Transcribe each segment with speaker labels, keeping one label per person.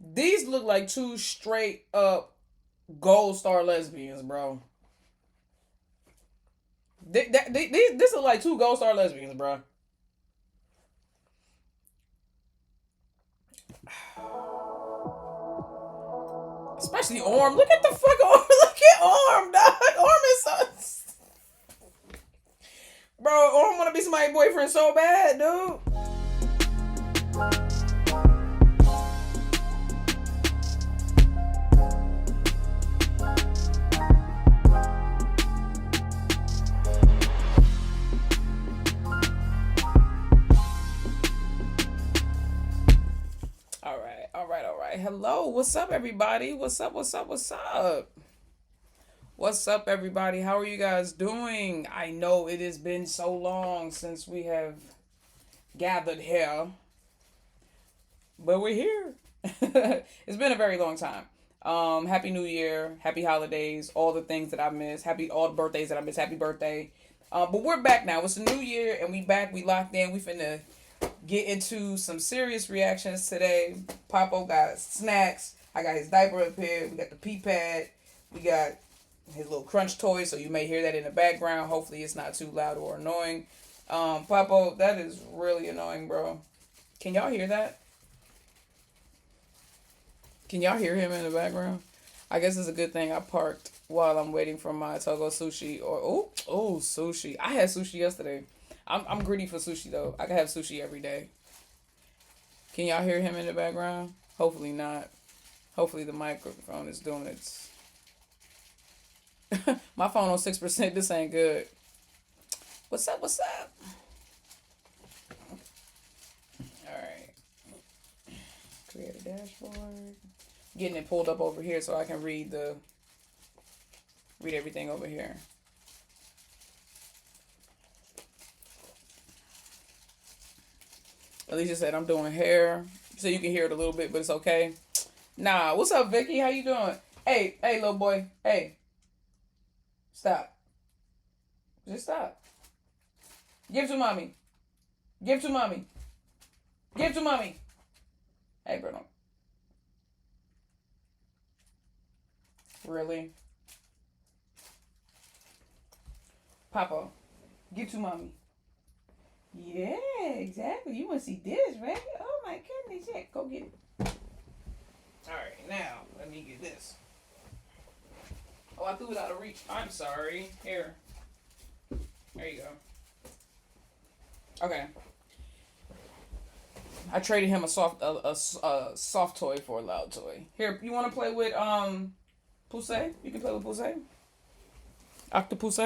Speaker 1: These look like two straight up gold star lesbians, bro. This look like two gold star lesbians, bro. Especially Orm. Look at the fuck Orm. Look at Orm, dog. Orm is so. Bro, Orm wanna be somebody's boyfriend so bad, dude. All right. Hello, what's up, everybody? What's up? What's up, everybody? How are you guys doing? I know it has been so long since we have gathered here, but we're here. It's been a very long time. Happy New Year, happy holidays, all the things that I miss, happy all the birthdays that I miss, happy birthday. But we're back now. It's a new year, and we back. We locked in. We finna get into some serious reactions today. Papo got snacks. I got his diaper up here. We got the pee pad. We got his little crunch toy, so you may hear that in the background. Hopefully, it's not too loud or annoying. Papo, that is really annoying, bro. Can y'all hear that? Can y'all hear him in the background? I guess it's a good thing I parked while I'm waiting for my Togo sushi or sushi. I had sushi yesterday. I'm greedy for sushi though. I can have sushi every day. Can y'all hear him in the background? Hopefully not. Hopefully the microphone is doing its. My phone on 6%. This ain't good. What's up? What's up? All right. Create a dashboard. Getting it pulled up over here so I can read everything over here. Alicia said I'm doing hair, so you can hear it a little bit, but it's okay. Nah, what's up, Vicky? How you doing? Hey, little boy. Hey, stop. Just stop. Give to mommy. Give to mommy. Give to mommy. Hey, Bruno. Really? Papa, give to mommy. Yeah, exactly. You want to see this, right? Oh my goodness, yeah. Go get it. All right, now let me get this. Oh, I threw it out of reach. I'm sorry. Here. There you go. Okay. I traded him a soft toy for a loud toy. Here, you want to play with Poussey? You can play with Poussey. Octopus.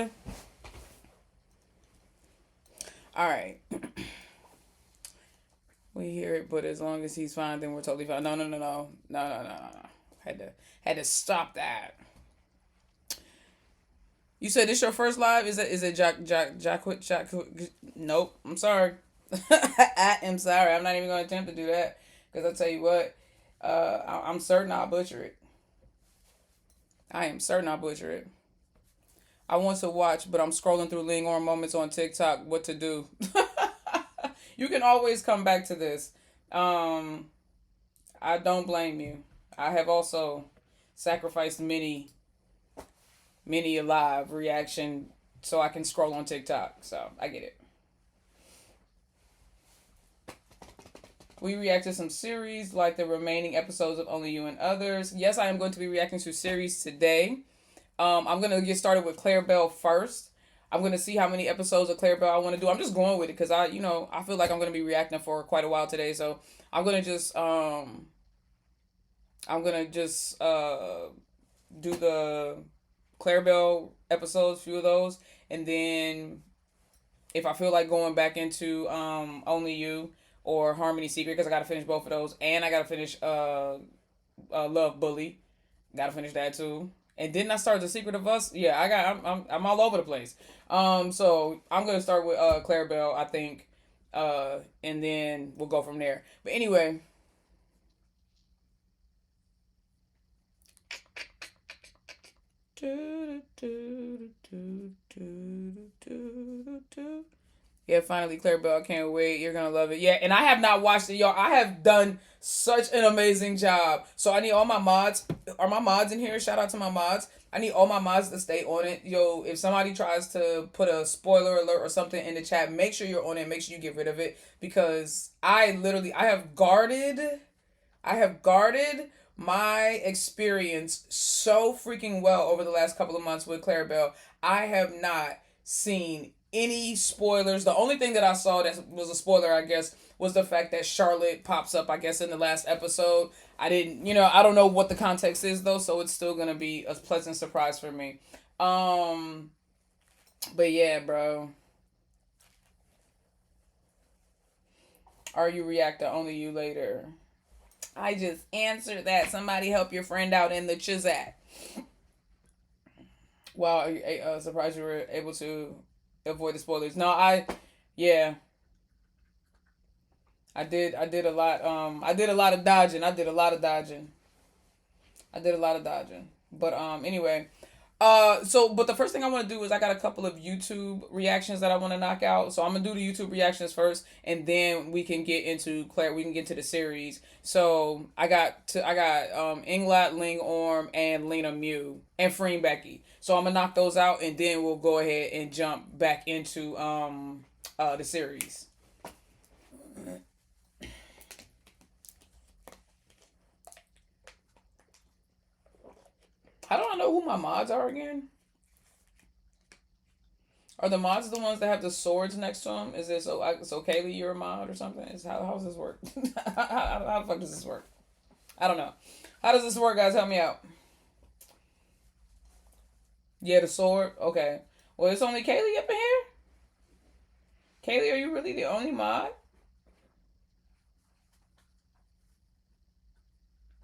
Speaker 1: All right. We hear it, but as long as he's fine, then we're totally fine. No. Had to stop that. You said this your first live? Is it Jack? Nope. I'm sorry. I am sorry. I'm not even going to attempt to do that because I'll tell you what. I'm certain I'll butcher it. I am certain I'll butcher it. I want to watch, but I'm scrolling through Lingorm moments on TikTok. What to do? You can always come back to this. I don't blame you. I have also sacrificed many a live reaction so I can scroll on TikTok. So I get it. We react to some series like the remaining episodes of Only You and Others. Yes, I am going to be reacting to series today. I'm going to get started with Claire Bell first. I'm going to see how many episodes of Claire Bell I want to do. I'm just going with it because I feel like I'm going to be reacting for quite a while today. So I'm going to just do the Claire Bell episodes, few of those. And then if I feel like going back into Only You or Harmony Secret, because I got to finish both of those. And I got to finish Love Bully. Got to finish that too. And didn't I start The Secret of Us? Yeah, I'm all over the place. So I'm gonna start with Claire Bell, I think, and then we'll go from there. But anyway, Yeah, finally, Claire Bell. I can't wait. You're gonna love it. Yeah, and I have not watched it, y'all. I have done such an amazing job. So I need all my mods. Are my mods in here? Shout out to my mods. I need all my mods to stay on it. Yo, if somebody tries to put a spoiler alert or something in the chat, make sure you're on it. Make sure you get rid of it because I have guarded my experience so freaking well over the last couple of months with Clarabelle. I have not seen any spoilers. The only thing that I saw that was a spoiler, I guess, was the fact that Charlotte pops up, I guess, in the last episode. I didn't, I don't know what the context is though, so it's still gonna be a pleasant surprise for me. Um, but yeah, bro. Are you reactor? Only you later. I just answered that. Somebody help your friend out in the Chizat. Wow, surprised you were able to avoid the spoilers. No, yeah, I did a lot. I did a lot of dodging. I did a lot of dodging. I did a lot of dodging. But anyway, but the first thing I want to do is I got a couple of YouTube reactions that I want to knock out. So I'm gonna do the YouTube reactions first, and then we can get into Claire. We can get to the series. So I got Englot, Lingorm, and Lenamiu, and Freen Becky. So I'm gonna knock those out, and then we'll go ahead and jump back into the series. How do I know who my mods are again? Are the mods the ones that have the swords next to them? Is it so Kaylee, you're a mod or something? How does this work? How the fuck does this work? I don't know. How does this work, guys? Help me out. Yeah, the sword. Okay. Well, it's only Kaylee up in here. Kaylee, are you really the only mod?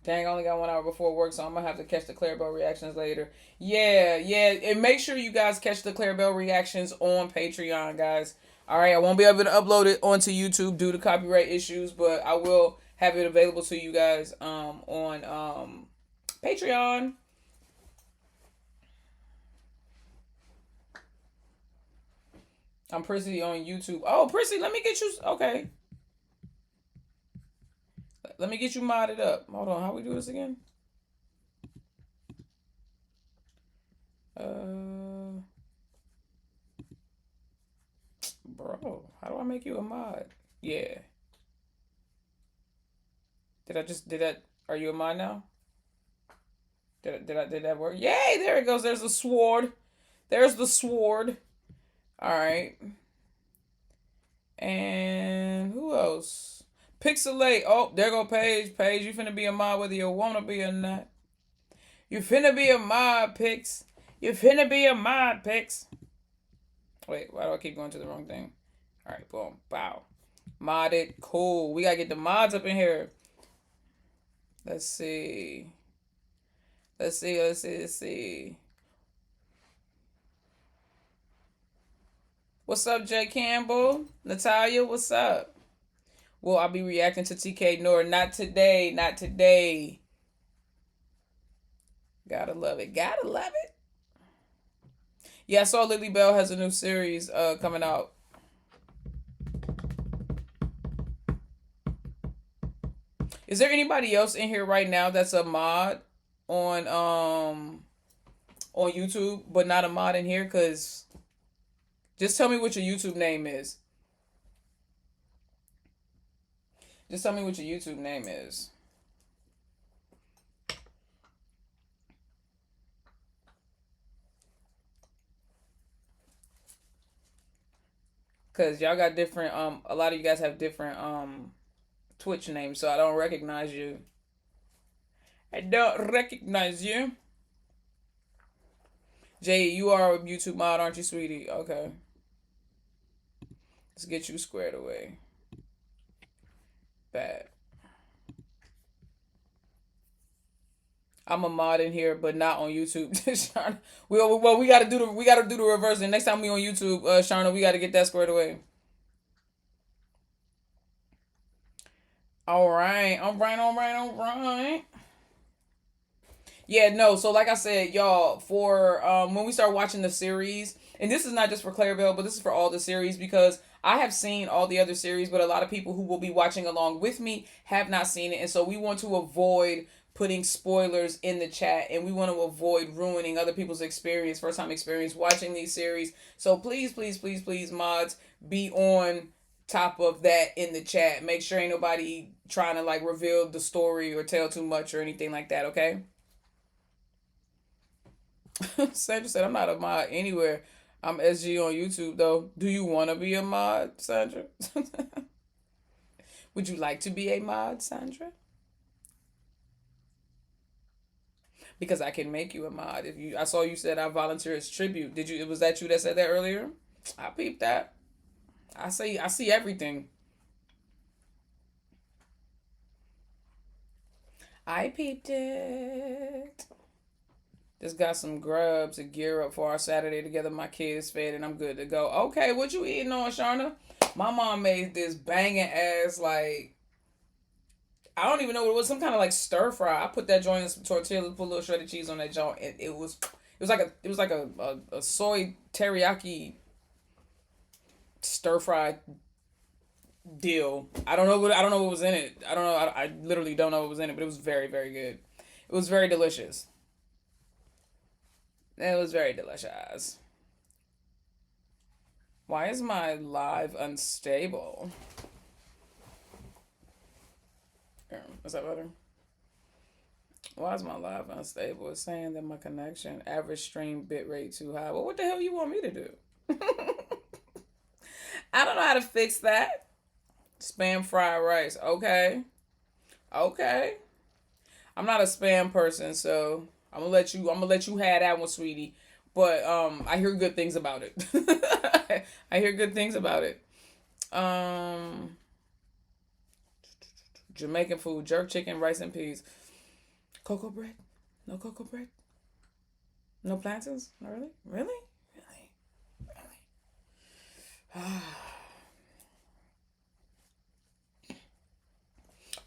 Speaker 1: Dang, I only got 1 hour before work, so I'm gonna have to catch the Clarabelle reactions later. Yeah, yeah, and make sure you guys catch the Clarabelle reactions on Patreon, guys. All right, I won't be able to upload it onto YouTube due to copyright issues, but I will have it available to you guys on Patreon. I'm Prissy on YouTube. Oh, Prissy, let me get you. Okay, let me get you modded up. Hold on, how we do this again? Uh, bro, how do I make you a mod? Yeah. Did that? Are you a mod now? Did that work? Yay! There it goes. There's the sword. There's the sword. All right. And who else? Pixelate. Oh, there go Paige. Paige, you finna be a mod whether you wanna be or not. You finna be a mod, Pix. You finna be a mod, Pix. Wait, why do I keep going to the wrong thing? All right, boom, bow. Modded, cool. We gotta get the mods up in here. Let's see. Let's see. What's up, Jay Campbell? Natalia, what's up? Well, I'll be reacting to TK Nor. Not today, not today. Gotta love it. Gotta love it. Yeah, I saw Lily Bell has a new series coming out. Is there anybody else in here right now that's a mod on YouTube, but not a mod in here? Cause just tell me what your YouTube name is. Just tell me what your YouTube name is. Cause y'all got different a lot of you guys have different Twitch names, so I don't recognize you. I don't recognize you. Jay, you are a YouTube mod, aren't you, sweetie? Okay. Let's get you squared away. Bad. I'm a mod in here, but not on YouTube. we gotta do the reverse. And next time we on YouTube, Sharna, we gotta get that squared away. All right. Yeah, no. So like I said, y'all, for when we start watching the series, and this is not just for Clarabelle, but this is for all the series because I have seen all the other series, but a lot of people who will be watching along with me have not seen it. And so we want to avoid putting spoilers in the chat, and we want to avoid ruining other people's experience, first time experience watching these series. So please, please, please, please, mods, be on top of that in the chat. Make sure ain't nobody trying to like reveal the story or tell too much or anything like that, okay? Sandra said, I'm not a mod anywhere. I'm SG on YouTube though. Do you want to be a mod, Sandra? Would you like to be a mod, Sandra? Because I can make you a mod. If you, I saw you said I volunteer as tribute. Did you? Was that you that said that earlier? I peeped that. I see everything. I peeped it. Just got some grub to gear up for our Saturday together. My kids fed and I'm good to go. Okay, what you eating on, Sharna? My mom made this banging ass like I don't even know what it was. Some kind of like stir fry. I put that joint in some tortillas, put a little shredded cheese on that joint, and it was like a soy teriyaki stir fry deal. I don't know what was in it. I don't know. I literally don't know what was in it, but it was very very good. It was very delicious. It was very delicious. Why is my live unstable? Is that better? Why is my live unstable? It's saying that my connection average stream bitrate too high. Well, what the hell you want me to do? I don't know how to fix that. Spam fried rice. Okay. Okay. I'm not a spam person, so I'm gonna let you have that one, sweetie. But I hear good things about it. I hear good things about it. Um Jamaican food, jerk chicken, rice and peas. Cocoa bread? No cocoa bread? No plantains? Not really? Really? Really? Really?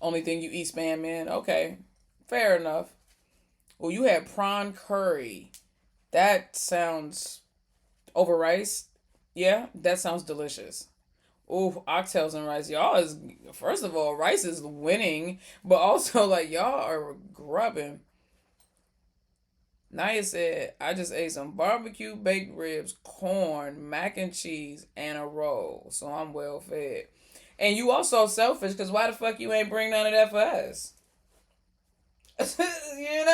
Speaker 1: Only thing you eat spam in? Okay. Fair enough. Well, you had prawn curry. That sounds over rice. Yeah, that sounds delicious. Ooh, oxtails and rice. Y'all is, first of all, rice is winning, but also, like, y'all are grubbing. Naya said, I just ate some barbecue baked ribs, corn, mac and cheese, and a roll. So I'm well fed. And you also selfish, because why the fuck you ain't bring none of that for us? That's and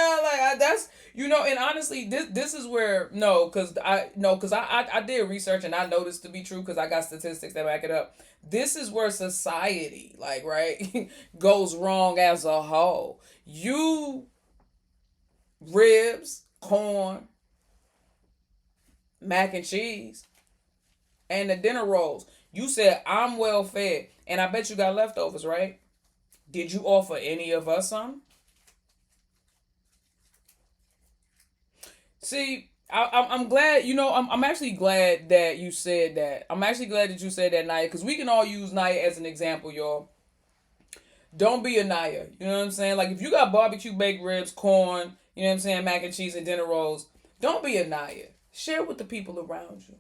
Speaker 1: honestly this is where I did research and I noticed to be true because I got statistics that back it up. This is where society like right goes wrong as a whole. You ribs, corn, mac and cheese, and the dinner rolls. You said I'm well fed, and I bet you got leftovers, right? Did you offer any of us some? See, I'm glad. I'm actually glad that you said that. I'm actually glad that you said that, Naya, because we can all use Naya as an example, y'all. Don't be a Naya. You know what I'm saying? Like if you got barbecue baked ribs, corn, you know what I'm saying, mac and cheese and dinner rolls. Don't be a Naya. Share with the people around you.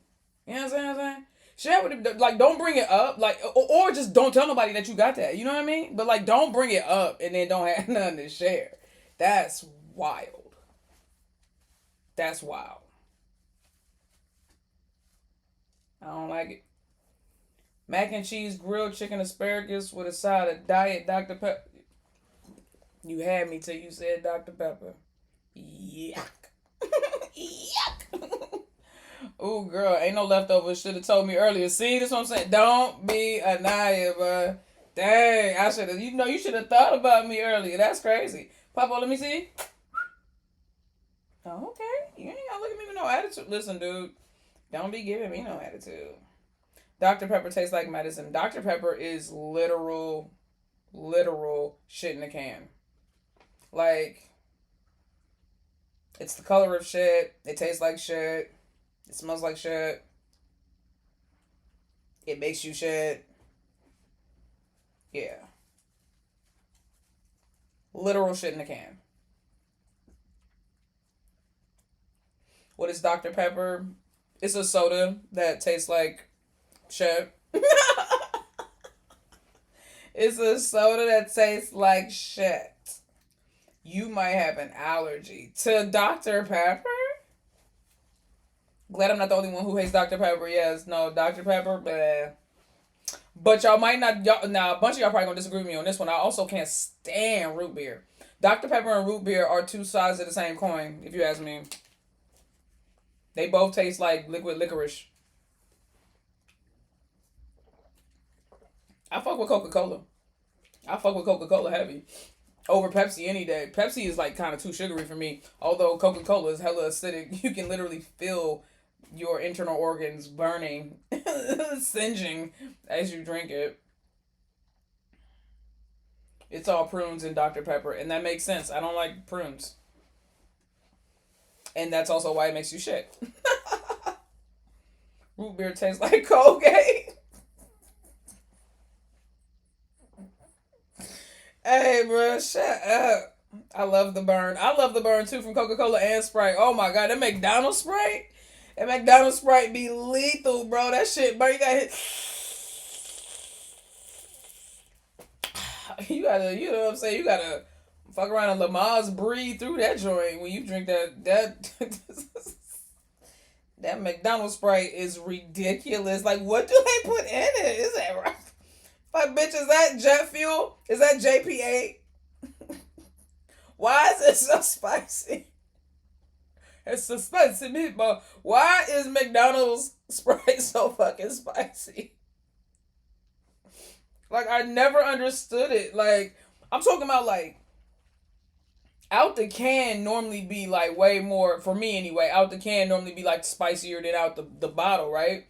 Speaker 1: You know what I'm saying? Share with them. Like don't bring it up. Like or just don't tell nobody that you got that. You know what I mean? But like don't bring it up and then don't have nothing to share. That's wild. That's wild. I don't like it. Mac and cheese, grilled chicken, asparagus with a side of diet Dr. Pepper. You had me till you said Dr. Pepper. Yuck. Yuck. Ooh, girl, ain't no leftovers. Should have told me earlier. See, that's what I'm saying. Don't be a Naya, bro. Dang, I should have. You should have thought about me earlier. That's crazy. Papa, let me see. Oh, okay. You ain't gotta look at me with no attitude. Listen, dude. Don't be giving me no attitude. Dr. Pepper tastes like medicine. Dr. Pepper is literal shit in a can. Like, it's the color of shit. It tastes like shit. It smells like shit. It makes you shit. Yeah. Literal shit in a can. What is Dr. Pepper? It's a soda that tastes like shit. It's a soda that tastes like shit. You might have an allergy to Dr. Pepper. Glad I'm not the only one who hates Dr. Pepper. Yes, no, Dr. Pepper, bleh. But y'all might not. Now, a bunch of y'all probably gonna disagree with me on this one. I also can't stand root beer. Dr. Pepper and root beer are two sides of the same coin, if you ask me. They both taste like liquid licorice. I fuck with Coca-Cola. I fuck with Coca-Cola heavy over Pepsi any day. Pepsi is like kind of too sugary for me. Although Coca-Cola is hella acidic. You can literally feel your internal organs burning, singeing as you drink it. It's all prunes and Dr. Pepper, and that makes sense. I don't like prunes. And that's also why it makes you shit. Root beer tastes like Colgate. Hey, bro, shut up. I love the burn. I love the burn too from Coca-Cola and Sprite. Oh my god, that McDonald's Sprite? That McDonald's Sprite be lethal, bro. That shit, bro, you got hit. You gotta, you know what I'm saying? You gotta fuck around and Lamaze breathe through that joint when you drink that that McDonald's Sprite is ridiculous. Like, what do they put in it? Is that right? Like, bitch, is that jet fuel? Is that JPA? Why is it so spicy? It's a spicy meatball. Why is McDonald's Sprite so fucking spicy? Like, I never understood it. Like, I'm talking about, like, out the can normally be, like, way more, for me anyway, out the can normally be, like, spicier than out the bottle, right?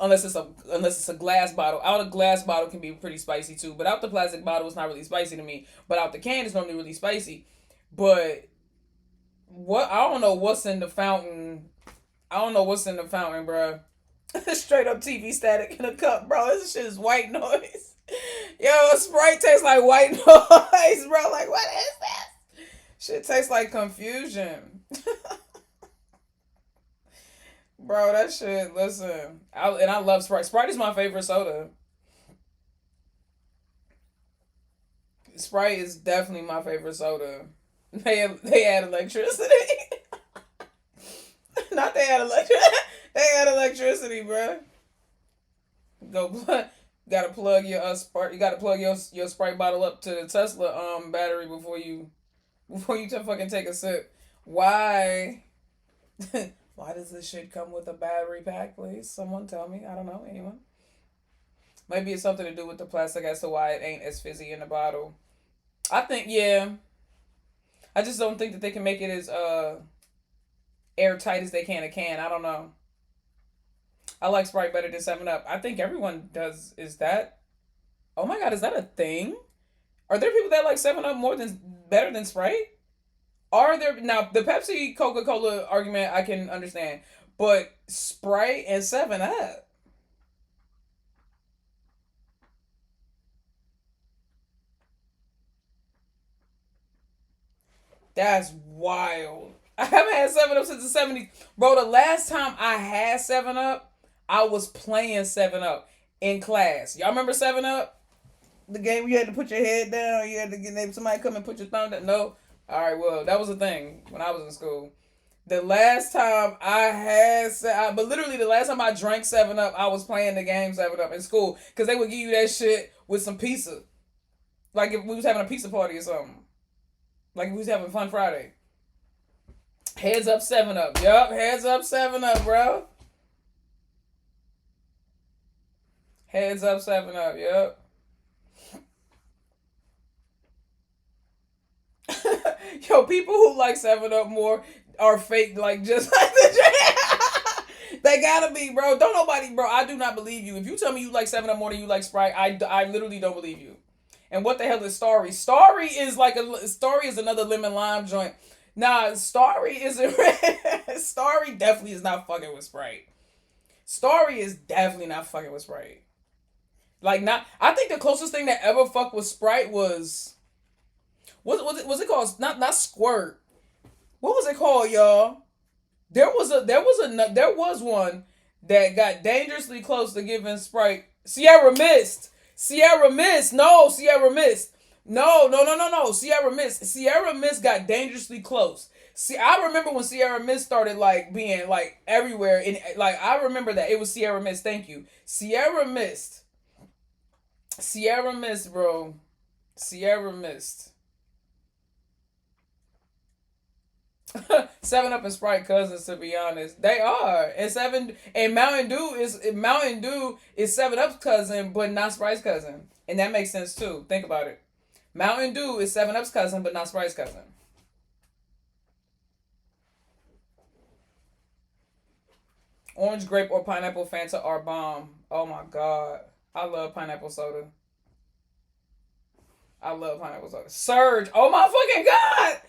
Speaker 1: Unless it's a glass bottle. Out a glass bottle can be pretty spicy, too. But out the plastic bottle, it's not really spicy to me. But out the can, it's normally really spicy. But, I don't know what's in the fountain. I don't know what's in the fountain, bro. Straight up TV static in a cup, bro. This shit is white noise. Yo, Sprite tastes like white noise, bro. Like, what is this? Shit tastes like confusion. Bro, that shit, listen. I love Sprite. Sprite is my favorite soda. Sprite is definitely my favorite soda. They add electricity. Not they add electricity. They add electricity, bro. Go plug. Gotta plug your Sprite. You gotta plug your Sprite bottle up to the Tesla battery before you fucking take a sip. Why? Why does this shit come with a battery pack, please? Someone tell me. I don't know. Anyone? Maybe it's something to do with the plastic as to why it ain't as fizzy in the bottle. I think, yeah. I just don't think that they can make it as airtight as they can a can. I don't know. I like Sprite better than 7 Up. I think everyone does. Is that? Oh my god, is that a thing? Are there people that like 7 Up better than Sprite? Are there now the Pepsi Coca-Cola argument I can understand, but Sprite and 7 Up. That's wild. I haven't had 7 Up since the 70s. Bro, the last time I had 7 Up, I was playing 7 Up in class. Y'all remember 7 Up? The game where you had to put your head down, you had to get somebody come and put your thumb down. No? Alright, well, that was a thing when I was in school. The last time I had, but literally the last time I drank 7 Up, I was playing the game 7 Up in school. Because they would give you that shit with some pizza. Like if we was having a pizza party or something. Like if we was having Fun Friday. Heads up 7 Up. Yup, heads up 7 Up, bro. Heads up 7 Up, yup. Yo, people who like 7 Up more are fake, like just like the they gotta be, bro. Don't nobody, bro. I do not believe you. If you tell me you like 7 Up more than you like Sprite, I literally don't believe you. And what the hell is Starry? Starry is another lemon lime joint. Nah, Starry isn't. Starry definitely is not fucking with Sprite. Starry is definitely not fucking with Sprite. Like not. I think the closest thing that ever fucked with Sprite was. Was it called not Squirt? What was it called, y'all? There was one that got dangerously close to giving Sprite Sierra Mist. Sierra Mist. No, Sierra Mist. No, no, no, no, no. Sierra Mist. Sierra Mist got dangerously close. See, I remember when Sierra Mist started like being like everywhere. In like, I remember that it was Sierra Mist. Thank you, Sierra Mist. Sierra Mist, bro. Sierra Mist. 7 Up and Sprite cousins, to be honest. They are. And Mountain Dew is 7 Up's cousin, but not Sprite's cousin. And that makes sense too. Think about it. Mountain Dew is 7 Up's cousin, but not Sprite's cousin. Orange grape or pineapple Fanta are bomb. Oh my god. I love pineapple soda. I love pineapple soda. Surge. Oh my fucking god.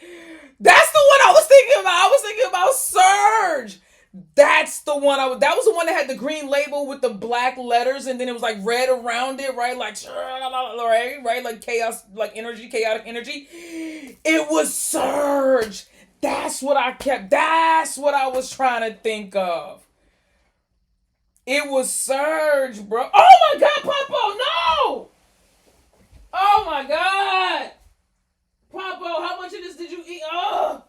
Speaker 1: That's the one I was thinking about. I was thinking about Surge. That's the one that was the one that had the green label with the black letters and then it was like red around it, right? Like right? Like chaos, like energy, chaotic energy. It was Surge. That's what I was trying to think of. It was Surge, bro. Oh my god, Popo, no! Oh my god! Popo, how much of this did you eat? Oh!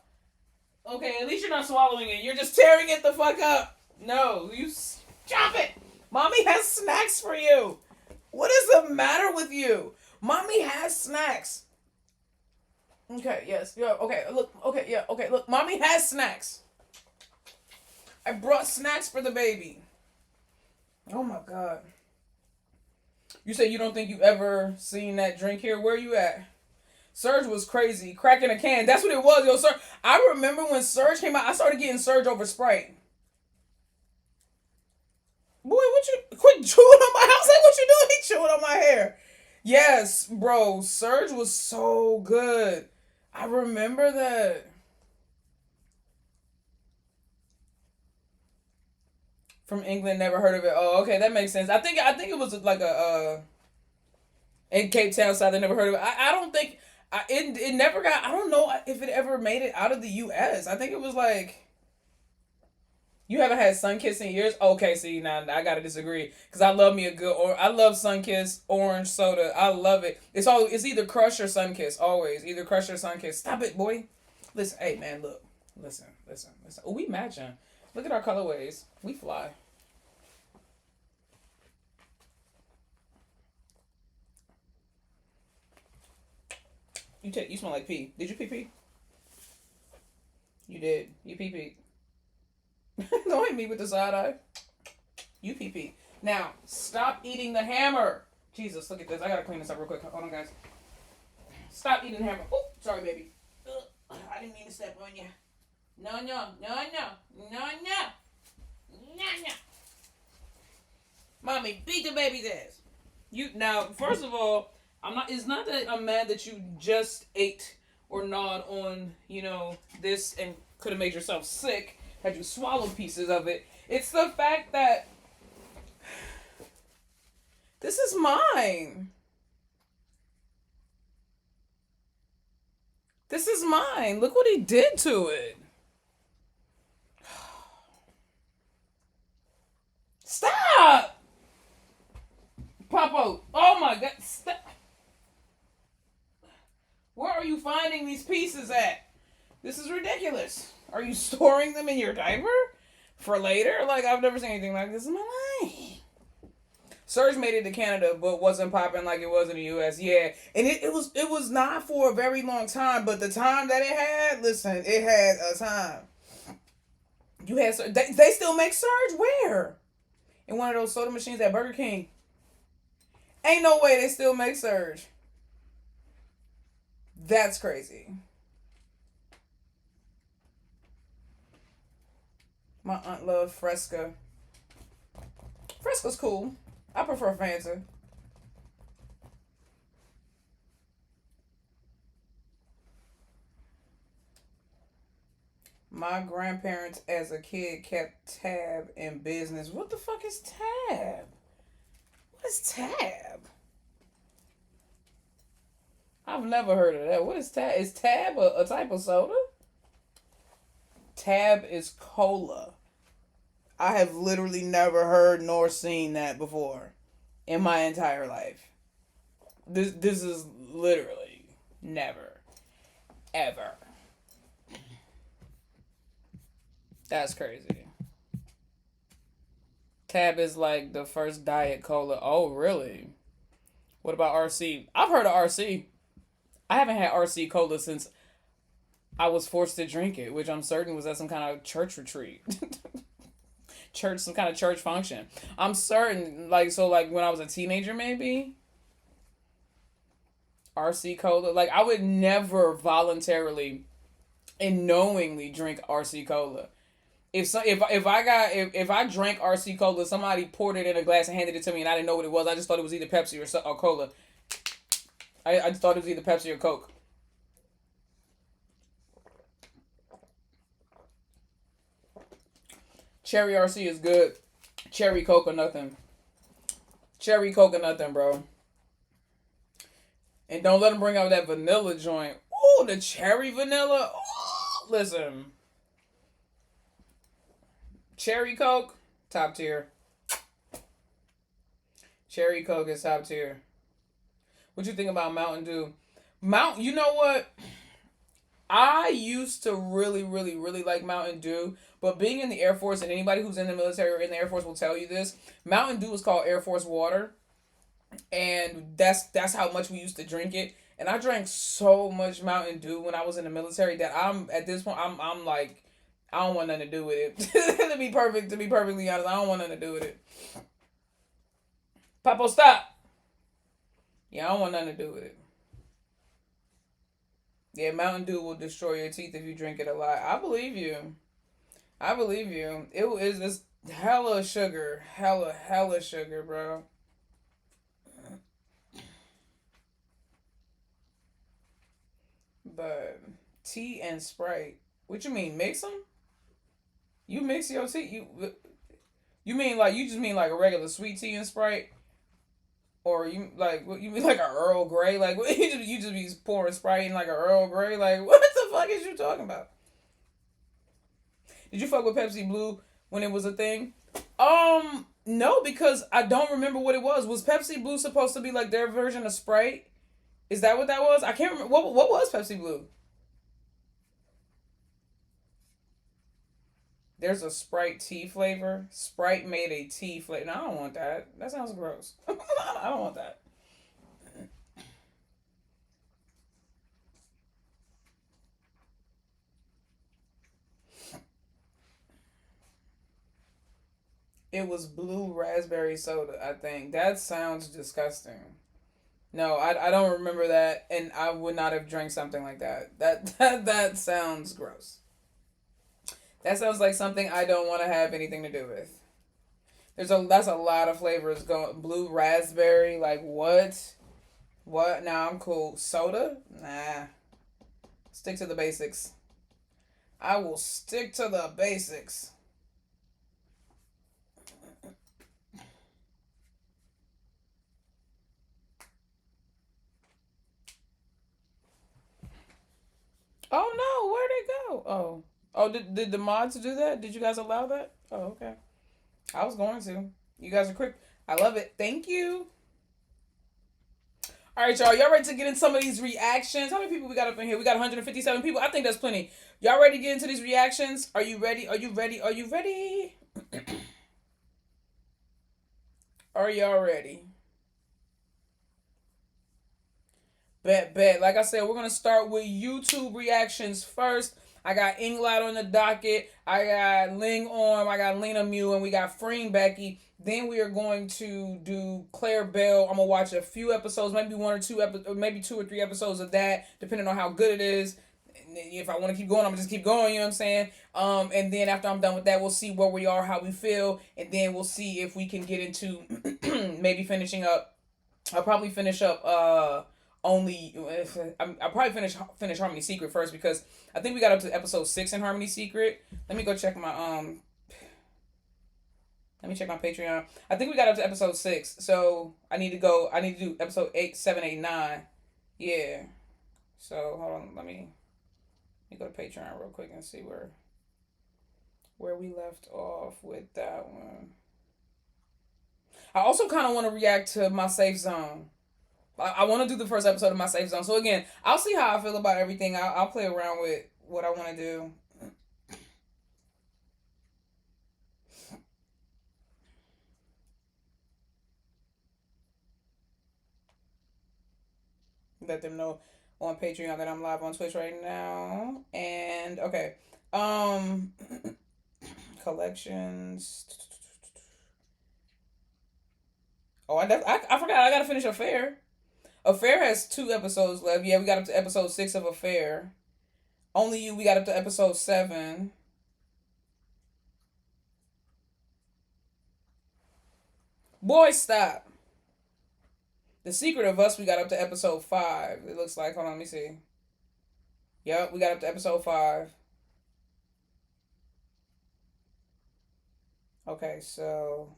Speaker 1: Okay, at least you're not swallowing it. You're just tearing it the fuck up. No, you stop it. Mommy has snacks for you. What is the matter with you? Mommy has snacks. Okay, yes. Yeah, okay, look. Okay, yeah, okay, look. Mommy has snacks. I brought snacks for the baby. Oh my god. You say you don't think you ever seen that drink here? Where you at? Surge was crazy. Cracking a can. That's what it was, yo. Surge. I remember when Surge came out, I started getting Surge over Sprite. Boy, what you quit chewing on my house? Like, what you doing? He chewing on my hair. Yes, bro. Surge was so good. I remember that. From England, never heard of it. Oh, okay, that makes sense. I think it was like a in Cape Town side. I never heard of it. I don't think it never got. I don't know if it ever made it out of the U.S. I think it was like you haven't had Sunkiss in years. Okay, see now I gotta disagree because I love me a good or I love Sunkiss orange soda. I love it. It's either Crush or Sunkiss. Always either Crush or Sunkiss. Stop it, boy. Listen, hey man, look, listen. Oh, we matching. Look at our colorways. We fly. You smell like pee. Did you pee pee? You did. You pee pee. Don't hit me with the side eye. You pee pee. Now, stop eating the hammer. Jesus, look at this. I gotta clean this up real quick. Hold on, guys. Stop eating the hammer. Oh, sorry, baby. I didn't mean to step on you. No. Mommy, beat the baby's ass. You now, first of all, I'm not. It's not that I'm mad that you just ate or gnawed on, this and could have made yourself sick had you swallowed pieces of it. It's the fact that this is mine. This is mine. Look what he did to it. Stop! Popo. Oh my god. Stop. Where are you finding these pieces at? This is ridiculous. Are you storing them in your diaper for later? Like, I've never seen anything like this in my life. Surge made it to Canada, but wasn't popping like it was in the U.S. Yeah, and it was not for a very long time, but the time that it had, listen, it had a time. You had they still make Surge where? In one of those soda machines at Burger King. Ain't no way they still make Surge. That's crazy. My aunt loved Fresca. Fresca's cool. I prefer Fanta. My grandparents as a kid kept Tab in business. What the fuck is Tab? What is Tab? I've never heard of that. What is Tab? Is Tab a type of soda? Tab is cola. I have literally never heard nor seen that before. in my entire life. This is literally never, ever. That's crazy. Tab is like the first diet cola. Oh, really? What about RC? I've heard of RC. I haven't had RC cola since I was forced to drink it, which I'm certain was at some kind of church retreat. Church, some kind of church function. I'm certain, like when I was a teenager, maybe RC cola. Like, I would never voluntarily and knowingly drink RC cola. If I drank RC cola, somebody poured it in a glass and handed it to me, and I didn't know what it was. I just thought it was either Pepsi or cola. I just thought it was either Pepsi or Coke. Cherry RC is good. Cherry Coke or nothing. Cherry Coke or nothing, bro. And don't let them bring out that vanilla joint. Ooh, the cherry vanilla. Ooh, listen. Cherry Coke, top tier. Cherry Coke is top tier. What you think about Mountain Dew? You know what? I used to really, really, really like Mountain Dew, but being in the Air Force, and anybody who's in the military or in the Air Force will tell you this, Mountain Dew is called Air Force water, and that's how much we used to drink it. And I drank so much Mountain Dew when I was in the military that I'm at this point I'm like, I don't want nothing to do with it. To be perfectly honest, I don't want nothing to do with it. Papo, stop. Yeah, I don't want nothing to do with it. Yeah, Mountain Dew will destroy your teeth if you drink it a lot. I believe you. I believe you. It is this hella sugar, hella sugar, bro. But tea and Sprite. What you mean? Mix them? You mix your tea? You mean like you just mean like a regular sweet tea and Sprite? Or you like what you mean like a Earl Grey? Like what, you just be pouring Sprite in like a Earl Grey? Like what the fuck is you talking about? Did you fuck with Pepsi Blue when it was a thing? No, because I don't remember what it was. Was Pepsi Blue supposed to be like their version of Sprite? Is that what that was? I can't remember. What was Pepsi Blue? There's a Sprite tea flavor. Sprite made a tea flavor. No, I don't want that. That sounds gross. I don't want that. It was blue raspberry soda, I think. That sounds disgusting. No, I don't remember that, and I would not have drank something like that. That sounds gross. That sounds like something I don't want to have anything to do with. That's a lot of flavors going. Blue raspberry, like what? What? Nah, I'm cool. Soda? Nah. Stick to the basics. I will stick to the basics. Oh no, where'd it go? Oh. Oh, did the mods do that? Did you guys allow that? Oh, okay. I was going to. You guys are quick. I love it. Thank you. All right, y'all. Y'all ready to get in some of these reactions? How many people we got up in here? We got 157 people. I think that's plenty. Y'all ready to get into these reactions? Are you ready? Are you ready? Are you ready? Are y'all ready? Bet. Like I said, we're gonna start with YouTube reactions first. I got Englot on the docket. I got Lingorm. I got Lenamiu, and we got Freen Becky. Then we are going to do Claire Bell. I'm gonna watch a few episodes, maybe one or two maybe 2 or 3 episodes of that, depending on how good it is. If I want to keep going, I'm gonna just keep going. You know what I'm saying? And then after I'm done with that, we'll see where we are, how we feel, and then we'll see if we can get into maybe finishing up. I'll probably finish up only I'll probably finish Harmony Secret first, because I think we got up to episode 6 in Harmony Secret. Let me go check my let me check my Patreon. I think we got up to episode 6, so I need to do episode 8, 7, 8, 9. Yeah. So hold on, let me go to Patreon real quick and see where we left off with that one. I also kind of want to react to my safe zone. I want to do the first episode of my safe zone. So again, I'll see how I feel about everything. I'll play around with what I want to do. Let them know on Patreon that I'm live on Twitch right now. And okay. Um collections. Oh, I forgot I gotta finish Affair. Affair has 2 episodes left. Yeah, we got up to episode 6 of Affair. Only You, we got up to episode 7. Boy, stop. The Secret of Us, we got up to episode 5. It looks like. Hold on, let me see. Yep, we got up to episode 5. Okay, so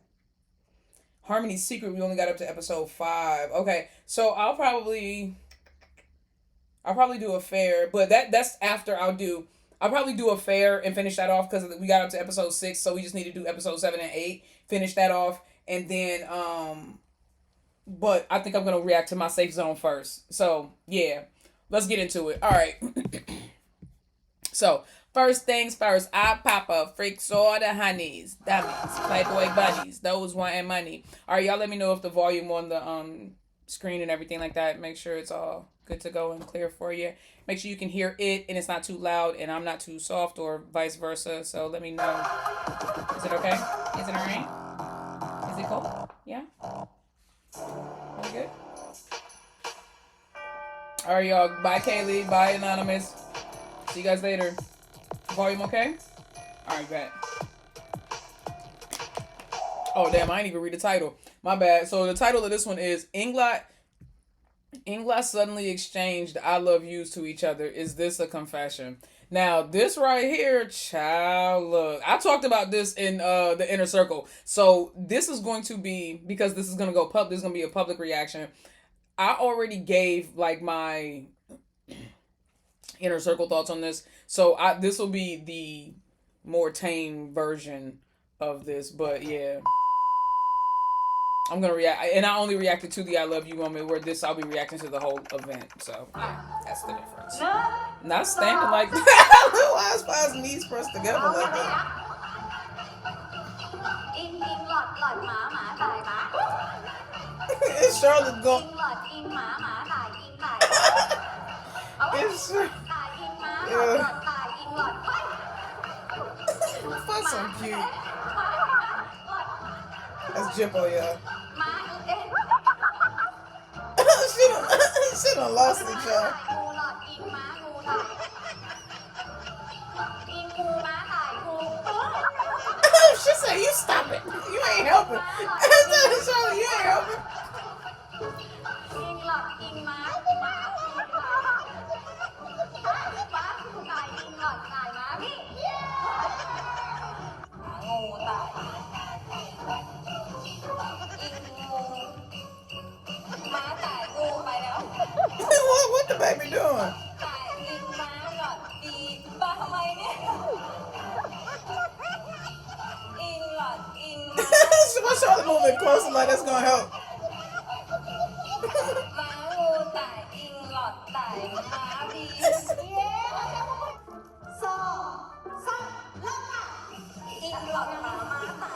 Speaker 1: Harmony's Secret, we only got up to episode 5. Okay, so I'll probably do Affair, but that's after I'll probably do Affair and finish that off because we got up to episode 6, so we just need to do episode 7 and 8, finish that off, and then but I think I'm gonna react to my safe zone first. So yeah, let's get into it. All right. So first things first, I pop up freaks all the honeys, dummies, playboy bunnies, those wanting money. All right, y'all let me know if the volume on the screen and everything like that, make sure it's all good to go and clear for you. Make sure you can hear it and it's not too loud and I'm not too soft or vice versa. So let me know. Is it okay? Is it alright? Is it cool? Yeah? We good? Alright, y'all. Bye, Kaylee. Bye, Anonymous. See you guys later. Volume okay? Alright, bet. Oh, damn. I didn't even read the title. My bad. So the title of this one is Englot suddenly exchanged I love yous to each other. Is this a confession? Now, this right here, child, look. I talked about this in the inner circle. So this is going to be, because this is going to go public, this is going to be a public reaction. I already gave like my inner circle thoughts on this. So this will be the more tame version of this. But yeah. I'm gonna react, and I only reacted to the "I love you" moment. Where this, I'll be reacting to the whole event. So yeah, that's the difference. Not standing like that. Why is Spies' knees pressed together like that? It's Charlotte going. It's yeah. That's so cute. That's Jippo, yeah. she done lost it, y'all. She said, "You stop it. You ain't helping." Charlie, you ain't helping. What the baby doing? What's Charlie moving closer like that's gonna help?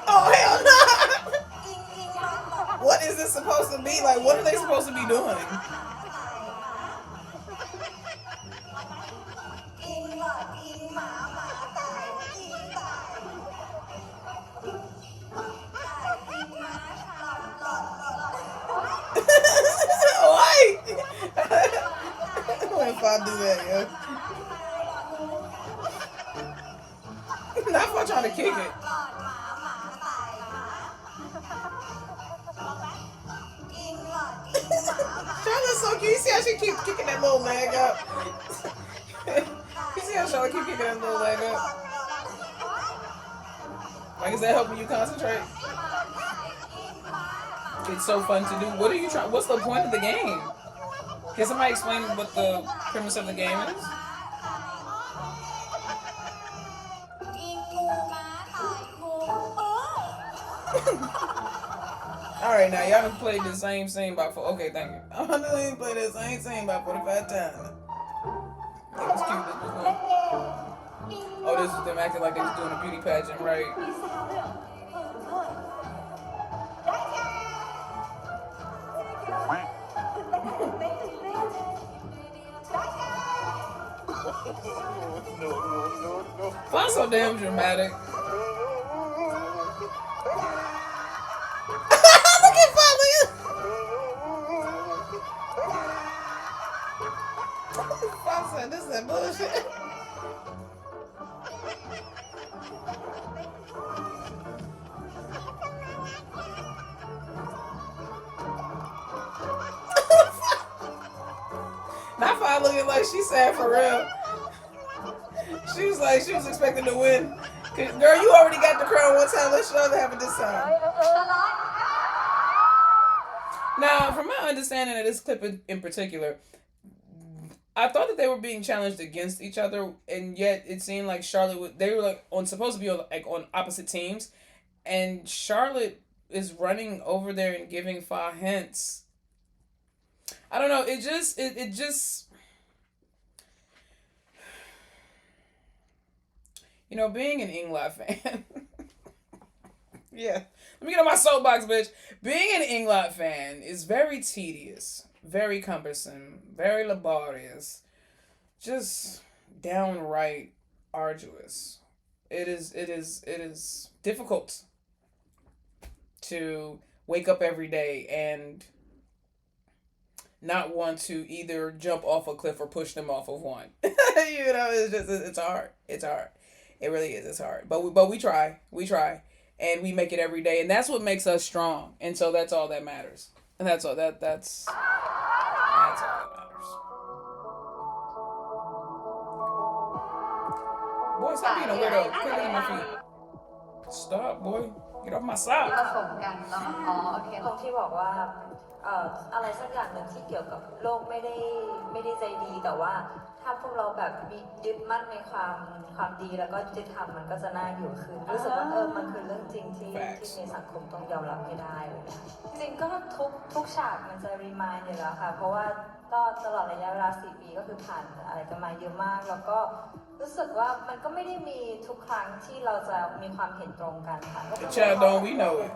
Speaker 1: Oh hell no! What is this supposed to be? Like, what are they supposed to be doing? Why? What if I do that, yo? Not if I'm trying to kick it. Charlotte's so cute. You see how she keep kicking that little leg up? You see how Charlotte keep kicking that little leg up? Like, is that helping you concentrate? It's so fun to do. What are you trying? What's the point of the game? Can somebody explain what the premise of the game is? All right, now y'all done played the same scene about four. Okay, thank you. I'm gonna play the same scene about 45 times. It was cute. This was one. Oh, this was them acting like they was doing a beauty pageant, right? Fun so damn dramatic. Look at Fun. Fun said, "This is bullshit." Not Fun looking like she sad for real. She was like, she was expecting to win. Girl, you already got the crown one time. Let's show them have it this time. Now, from my understanding of this clip in particular, I thought that they were being challenged against each other, and yet it seemed like they were like supposed to be on opposite teams, and Charlotte is running over there and giving Fa hints. I don't know. It just being an Englot fan. Yeah. Let me get on my soapbox, bitch. Being an Englot fan is very tedious, very cumbersome, very laborious, just downright arduous. It is difficult to wake up every day and not want to either jump off a cliff or push them off of one. It's hard. It's hard. It really is. It's hard. But we try. We try. And we make it every day. And that's what makes us strong. And so that's all that matters. And that's all that matters. Boy, stop being a weirdo. Quit looking at my feet. Stop, boy. Get off my sock.
Speaker 2: ผสมกันเนาะอ๋อโอเคตรงที่บอกว่าอะไรสักอย่างหนึ่งที่เกี่ยวกับโลกไม่ได้ใจดีแต่ว่าถ้าพวกเราแบบมียึดมั่นในความดีแล้วก็ยุติธรรมมันก็จะน่าอยู่คือรู้สึกว่ามันคือเรื่องจริงที่ในสังคมต้องยอมรับให้ได้เลยนะจริงก็ทุกฉากมันจะรีมายด์อยู่แล้วค่ะเพราะว่าก็ตลอดระยะเวลา4 ปีก็คือผ่านอะไรกันมาเยอะมากแล้วก็รู้สึกว่ามันก็ไม่ได้มีทุกครั้งที่เราจะมีความเห็นตรงกันค่ะก็จะ
Speaker 1: Don't we know it?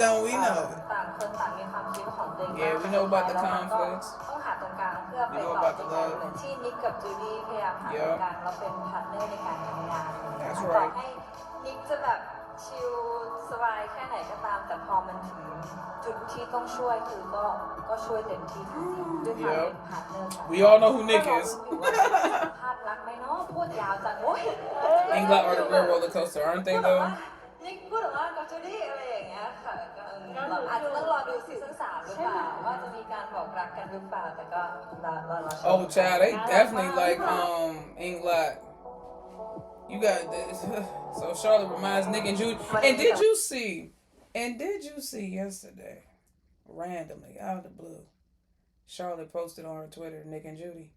Speaker 1: Don't we know it?
Speaker 2: ต่างคนต่างมีความคิดของตัวเอง
Speaker 1: Yeah, we know about the conflicts.
Speaker 2: ต้องหาตรงกลางเพื่อไปต่อด้วยกันเหมือนที่นิกกับจูดี้พยายามหาตรงกลางแล้วเป็นพาร์ทเนอร์ในการทำงานต่อให้นิกจะแบบชิลสบายแค่ไหนก็ตามแต่พอมันถึงจุดที่ต้องช่วยคือก็ช่วยเต็มที่จริงๆด้วยความเป็นพาร์ทเนอร์กัน
Speaker 1: We all know who Nick is.
Speaker 2: ภาพลักษณ์ไหมเนาะพูดยาวจังโอ้ย
Speaker 1: Englot are the real roller coaster, aren't they though?
Speaker 2: นิกพูดว่ากับจูดี้อะไรอย่างเงี้ยค่ะก็อาจจะต้องรอดูซีซั่น3หรือเปล่าว่าจะมีการบอกรักกันหรือเปล่าแต่ก็รอ
Speaker 1: Oh, child, they definitely like Englot. You got this. So Charlotte reminds Nick and Judy. And did you see yesterday, randomly out of the blue, Charlotte posted on her Twitter, Nick and Judy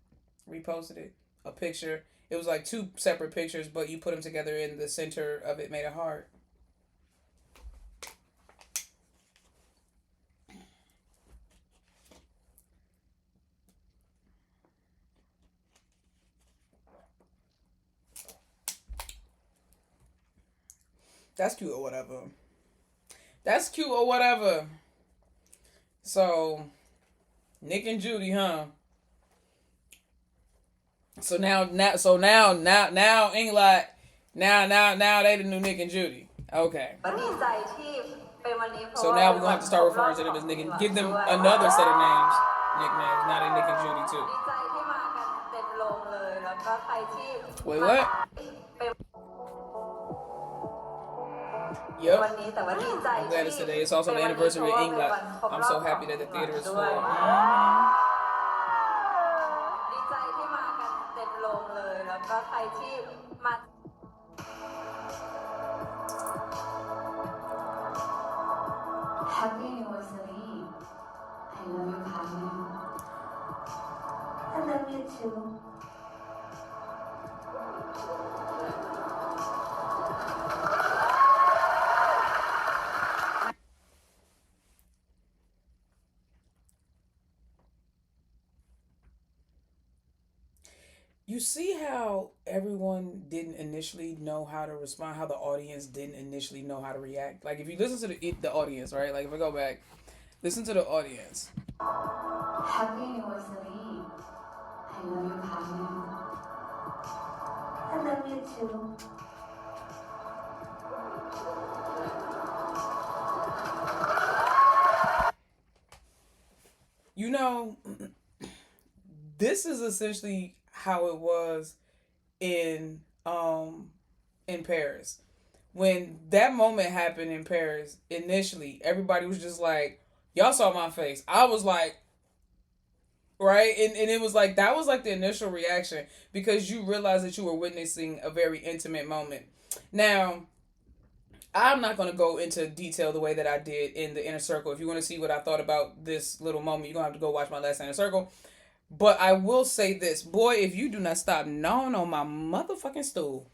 Speaker 1: reposted it, a picture. It was like 2 separate pictures, but you put them together in the center of it made a heart. That's cute or whatever. That's cute or whatever. So, Nick and Judy, huh? So now Englot, now they the new Nick and Judy. Okay. So now we're gonna have to start referring to them as Nick and give them another set of names, nicknames. Now they Nick and Judy too. Wait, what? Yep. I'm glad it's today. It's also the anniversary of Englot. I'm so happy that the theater is full.
Speaker 3: Happy anniversary. I love you, Pamela.
Speaker 4: I love you too.
Speaker 1: You see how everyone didn't initially know how to respond, how the audience didn't initially know how to react. Like if you listen to the audience, right? Like if I go back, listen to the audience.
Speaker 3: Happy anniversary. I love you, partner.
Speaker 4: I love you too.
Speaker 1: You know, this is essentially how it was in in Paris. When that moment happened in Paris, initially everybody was just like, y'all saw my face. I was like, right? And it was like that was like the initial reaction because you realized that you were witnessing a very intimate moment. Now, I'm not going to go into detail the way that I did in the inner circle. If you want to see what I thought about this little moment, you're going to have to go watch my last inner circle. But I will say this, boy, if you do not stop gnawing on my motherfucking stool,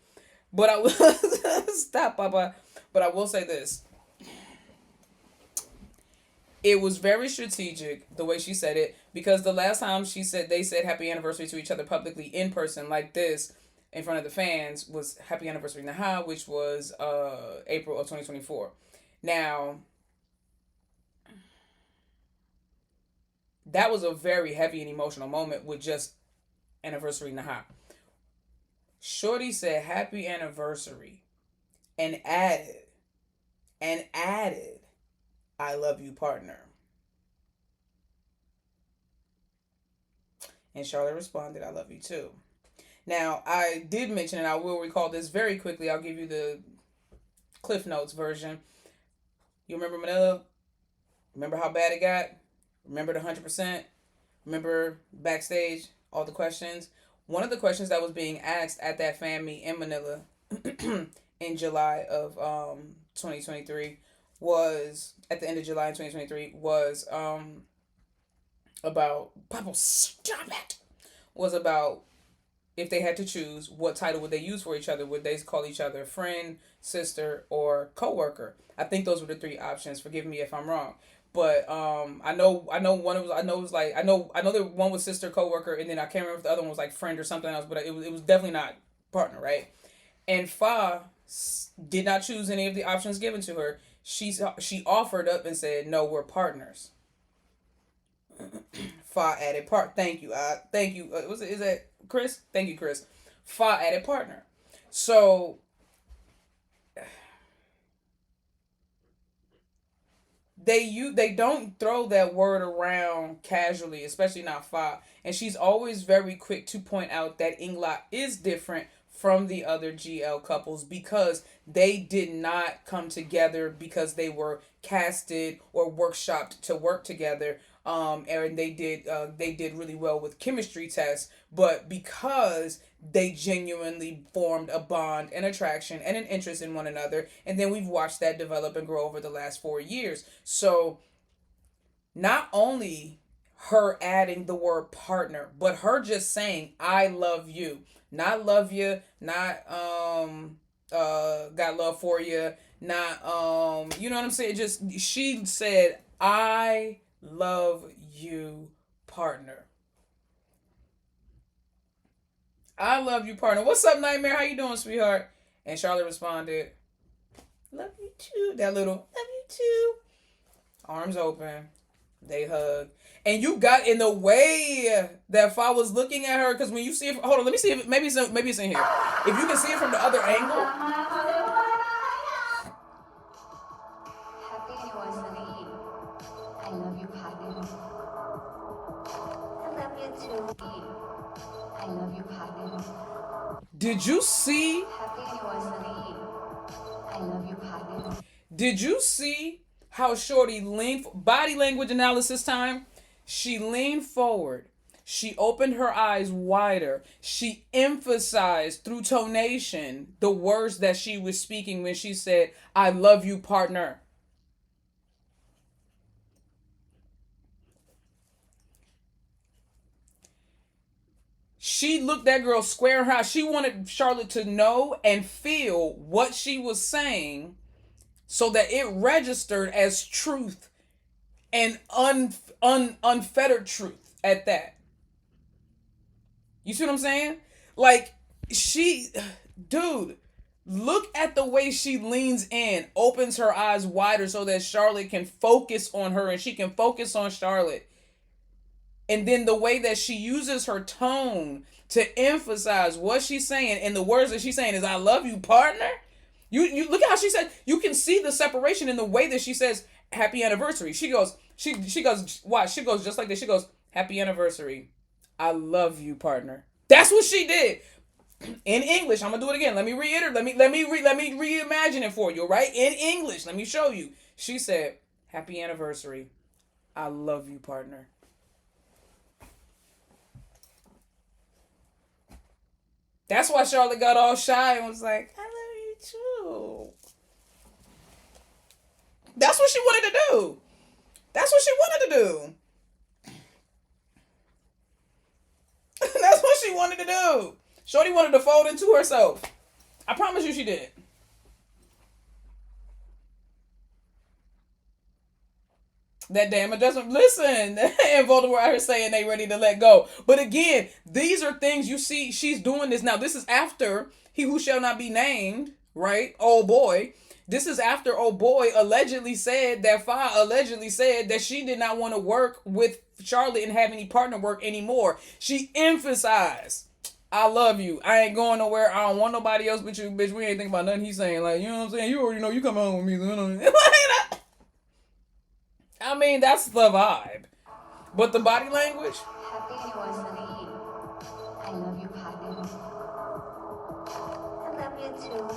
Speaker 1: but I will stop, Papa. But I will say this. It was very strategic the way she said it because the last time they said happy anniversary to each other publicly in person like this in front of the fans was happy anniversary Naha, which was April of 2024. Now that was a very heavy and emotional moment with just anniversary Naha. Shorty said happy anniversary and added I love you, partner. And Charlotte responded, I love you too. Now, I did mention, and I will recall this very quickly. I'll give you the Cliff Notes version. You remember Manila? Remember how bad it got? Remember the 100%? Remember backstage, all the questions? One of the questions that was being asked at that fan meet in Manila in July of 2023 was, at the end of July in 2023, was about, Papa, stop it! Was about if they had to choose, what title would they use for each other? Would they call each other friend, sister, or coworker? I think those were the three options. Forgive me if I'm wrong. But I know one was I know that one was sister, coworker, and then I can't remember if the other one was like friend or something else. But it was definitely not partner, right? And Fa did not choose any of the options given to her. She offered up and said, "No, we're partners." Fa added part. Thank you. Thank you. Is that Chris? Thank you, Chris. Fa added partner. So they don't throw that word around casually, especially not Fa. And she's always very quick to point out that Englot is different from the other GL couples because they did not come together because they were casted or workshopped to work together. And they did really well with chemistry tests, but because they genuinely formed a bond, an attraction, and an interest in one another, and then we've watched that develop and grow over the last 4 years. So not only her adding the word partner, but her just saying I love you, not love you, not got love for you, not you know what I'm saying? Just she said I love you, partner. I love you, partner. What's up, Nightmare? How you doing, sweetheart? And Charlotte responded, love you too. That little love you too. Arms open. They hug. And you got in the way that Fa was looking at her, because when you see it, hold on, let me see if maybe it's in here. If you can see it from the other angle.
Speaker 3: Happy anniversary. I love you, partner.
Speaker 4: I love you too.
Speaker 3: I love you, partner.
Speaker 1: Did you see?
Speaker 3: Happy anniversary. I love you, partner.
Speaker 1: Did you see how Shorty leaned? Body language analysis time. She leaned forward. She opened her eyes wider. She emphasized through tonation the words that she was speaking when she said, I love you, partner. She looked that girl square in her eyes. She wanted Charlotte to know and feel what she was saying so that it registered as truth and unfettered truth at that. You see what I'm saying? Like, dude, look at the way she leans in, opens her eyes wider so that Charlotte can focus on her and she can focus on Charlotte. And then the way that she uses her tone to emphasize what she's saying, and the words that she's saying is, I love you, partner. You look at how she said, you can see the separation in the way that she says, happy anniversary. She goes, watch, she goes just like this. She goes, happy anniversary. I love you, partner. That's what she did. In English, I'm gonna do it again. Let me reiterate. Let me reimagine it for you, right? In English, let me show you. She said, happy anniversary. I love you, partner. That's why Charlotte got all shy and was like, I love you too. That's what she wanted to do. That's what she wanted to do. That's what she wanted to do. Shorty wanted to fold into herself. I promise you she did. That damn adjustment. Listen, and Voldemort out here saying they ready to let go. But again, these are things you see. She's doing this now. This is after he who shall not be named, right? Oh boy. This is after old boy allegedly said that she did not want to work with Charlotte and have any partner work anymore. She emphasized, I love you. I ain't going nowhere. I don't want nobody else but you, bitch. We ain't thinking about nothing he's saying. Like, you know what I'm saying? You already know you come home with me. I mean, that's the vibe. But the body language?
Speaker 3: Happy anniversary. I love you, partner.
Speaker 4: I love you too.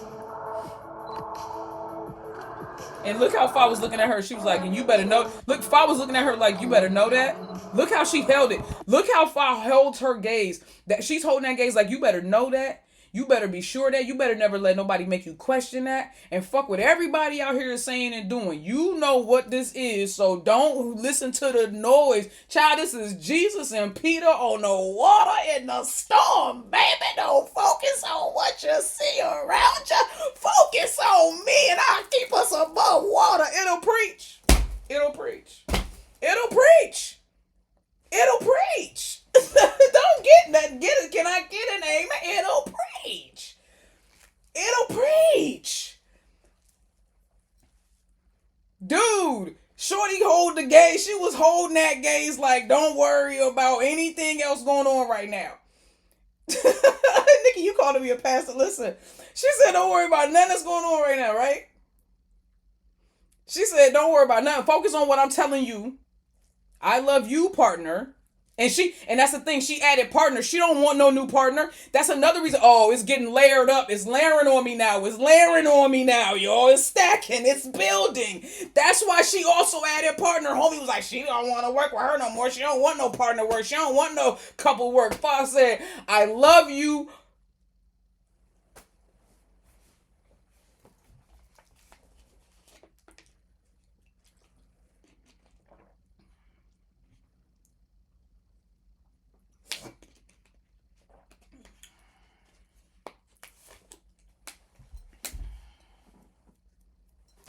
Speaker 1: And look how Fa was looking at her. She was like, and you better know. Look, Fa was looking at her like, you better know that. Look how she held it. Look how Fa held her gaze. That she's holding that gaze like, you better know that. You better be sure that. You better never let nobody make you question that. And fuck what everybody out here is saying and doing. You know what this is, so don't listen to the noise. Child, this is Jesus and Peter on the water in the storm, baby. Don't focus on what you see around you. Focus on me and I'll keep us above water. It'll preach. It'll preach. It'll preach. It'll preach. Don't get that. Get it. Can I get an amen? It'll preach. It'll preach. Dude, Shorty hold the gaze. She was holding that gaze like, don't worry about anything else going on right now. Nikki, you calling me a pastor. Listen. She said, don't worry about nothing that's going on right now, right? She said, don't worry about nothing. Focus on what I'm telling you. I love you, partner. And that's the thing, she added partner. She don't want no new partner. That's another reason. Oh, it's getting layered up. It's layering on me now. It's layering on me now, y'all. It's stacking. It's building. That's why she also added partner. Homie was like, she don't want to work with her no more. She don't want no partner work. She don't want no couple work. Fa said, I love you.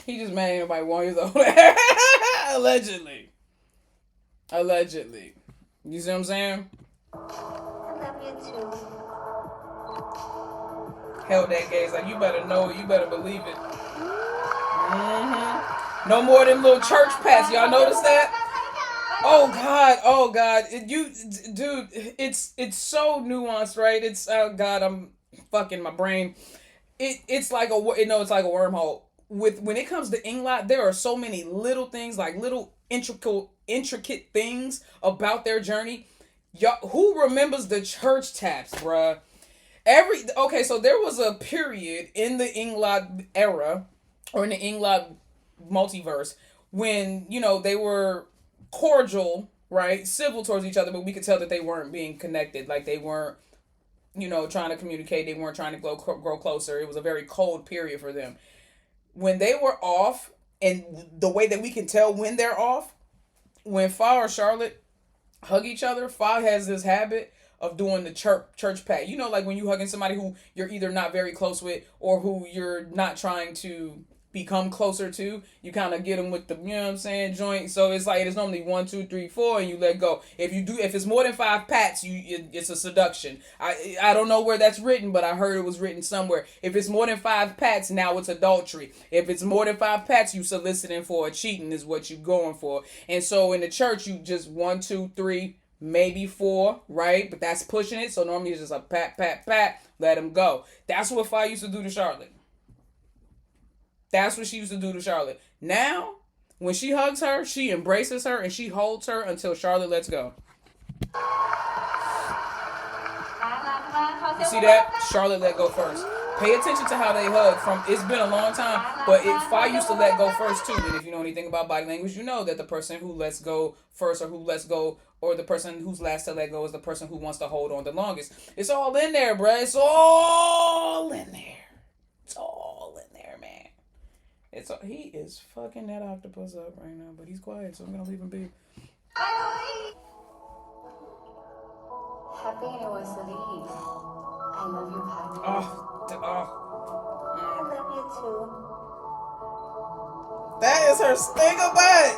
Speaker 1: He just mad ain't nobody want his own. Allegedly. You see what I'm saying?
Speaker 4: I love you too.
Speaker 1: Held that gaze like, you better know it. You better believe it. Mm-hmm. No more of them little church pats. Y'all notice that? Oh God. Dude, it's so nuanced, right? It's, oh God, I'm fucking my brain. It's like it's like a wormhole. When it comes to Englot, there are so many little things, like little intricate things about their journey. Y'all, who remembers the church taps, bruh? So there was a period in the Englot era, or in the Englot multiverse, when, they were cordial, right? Civil towards each other, but we could tell that they weren't being connected. Like, they weren't, trying to communicate. They weren't trying to grow closer. It was a very cold period for them. When they were off, and the way that we can tell when they're off, when Fa or Charlotte hug each other, Fa has this habit of doing the church pat. Like when you hugging somebody who you're either not very close with or who you're not trying to become closer to, you kind of get them with the, you know what I'm saying, joint. So it's like, it's normally 1, 2, 3, 4, and you let go. If it's more than 5 pats, it's a seduction. I don't know where that's written, but I heard it was written somewhere. If it's more than 5 pats, now it's adultery. If it's more than 5 pats, you soliciting for a cheating is what you going for. And so in the church, you just 1, 2, 3, maybe 4, right? But that's pushing it. So normally it's just a pat, pat, pat, let him go. That's what Fi used to do to Charlotte. That's what she used to do to Charlotte. Now, when she hugs her, she embraces her and she holds her until Charlotte lets go. You see that? Charlotte let go first. Pay attention to how they hug. It's been a long time, but Fi used to let go first too. And if you know anything about body language, you know that the person who lets go first, or who lets go, or the person who's last to let go, is the person who wants to hold on the longest. It's all in there, bruh. It's all in there. It's all in there, man. He is fucking that octopus up right now, but he's quiet, so I'm gonna leave him be.
Speaker 3: Happy anniversary. I love you, partner.
Speaker 4: I love you too.
Speaker 1: That is her stinker butt.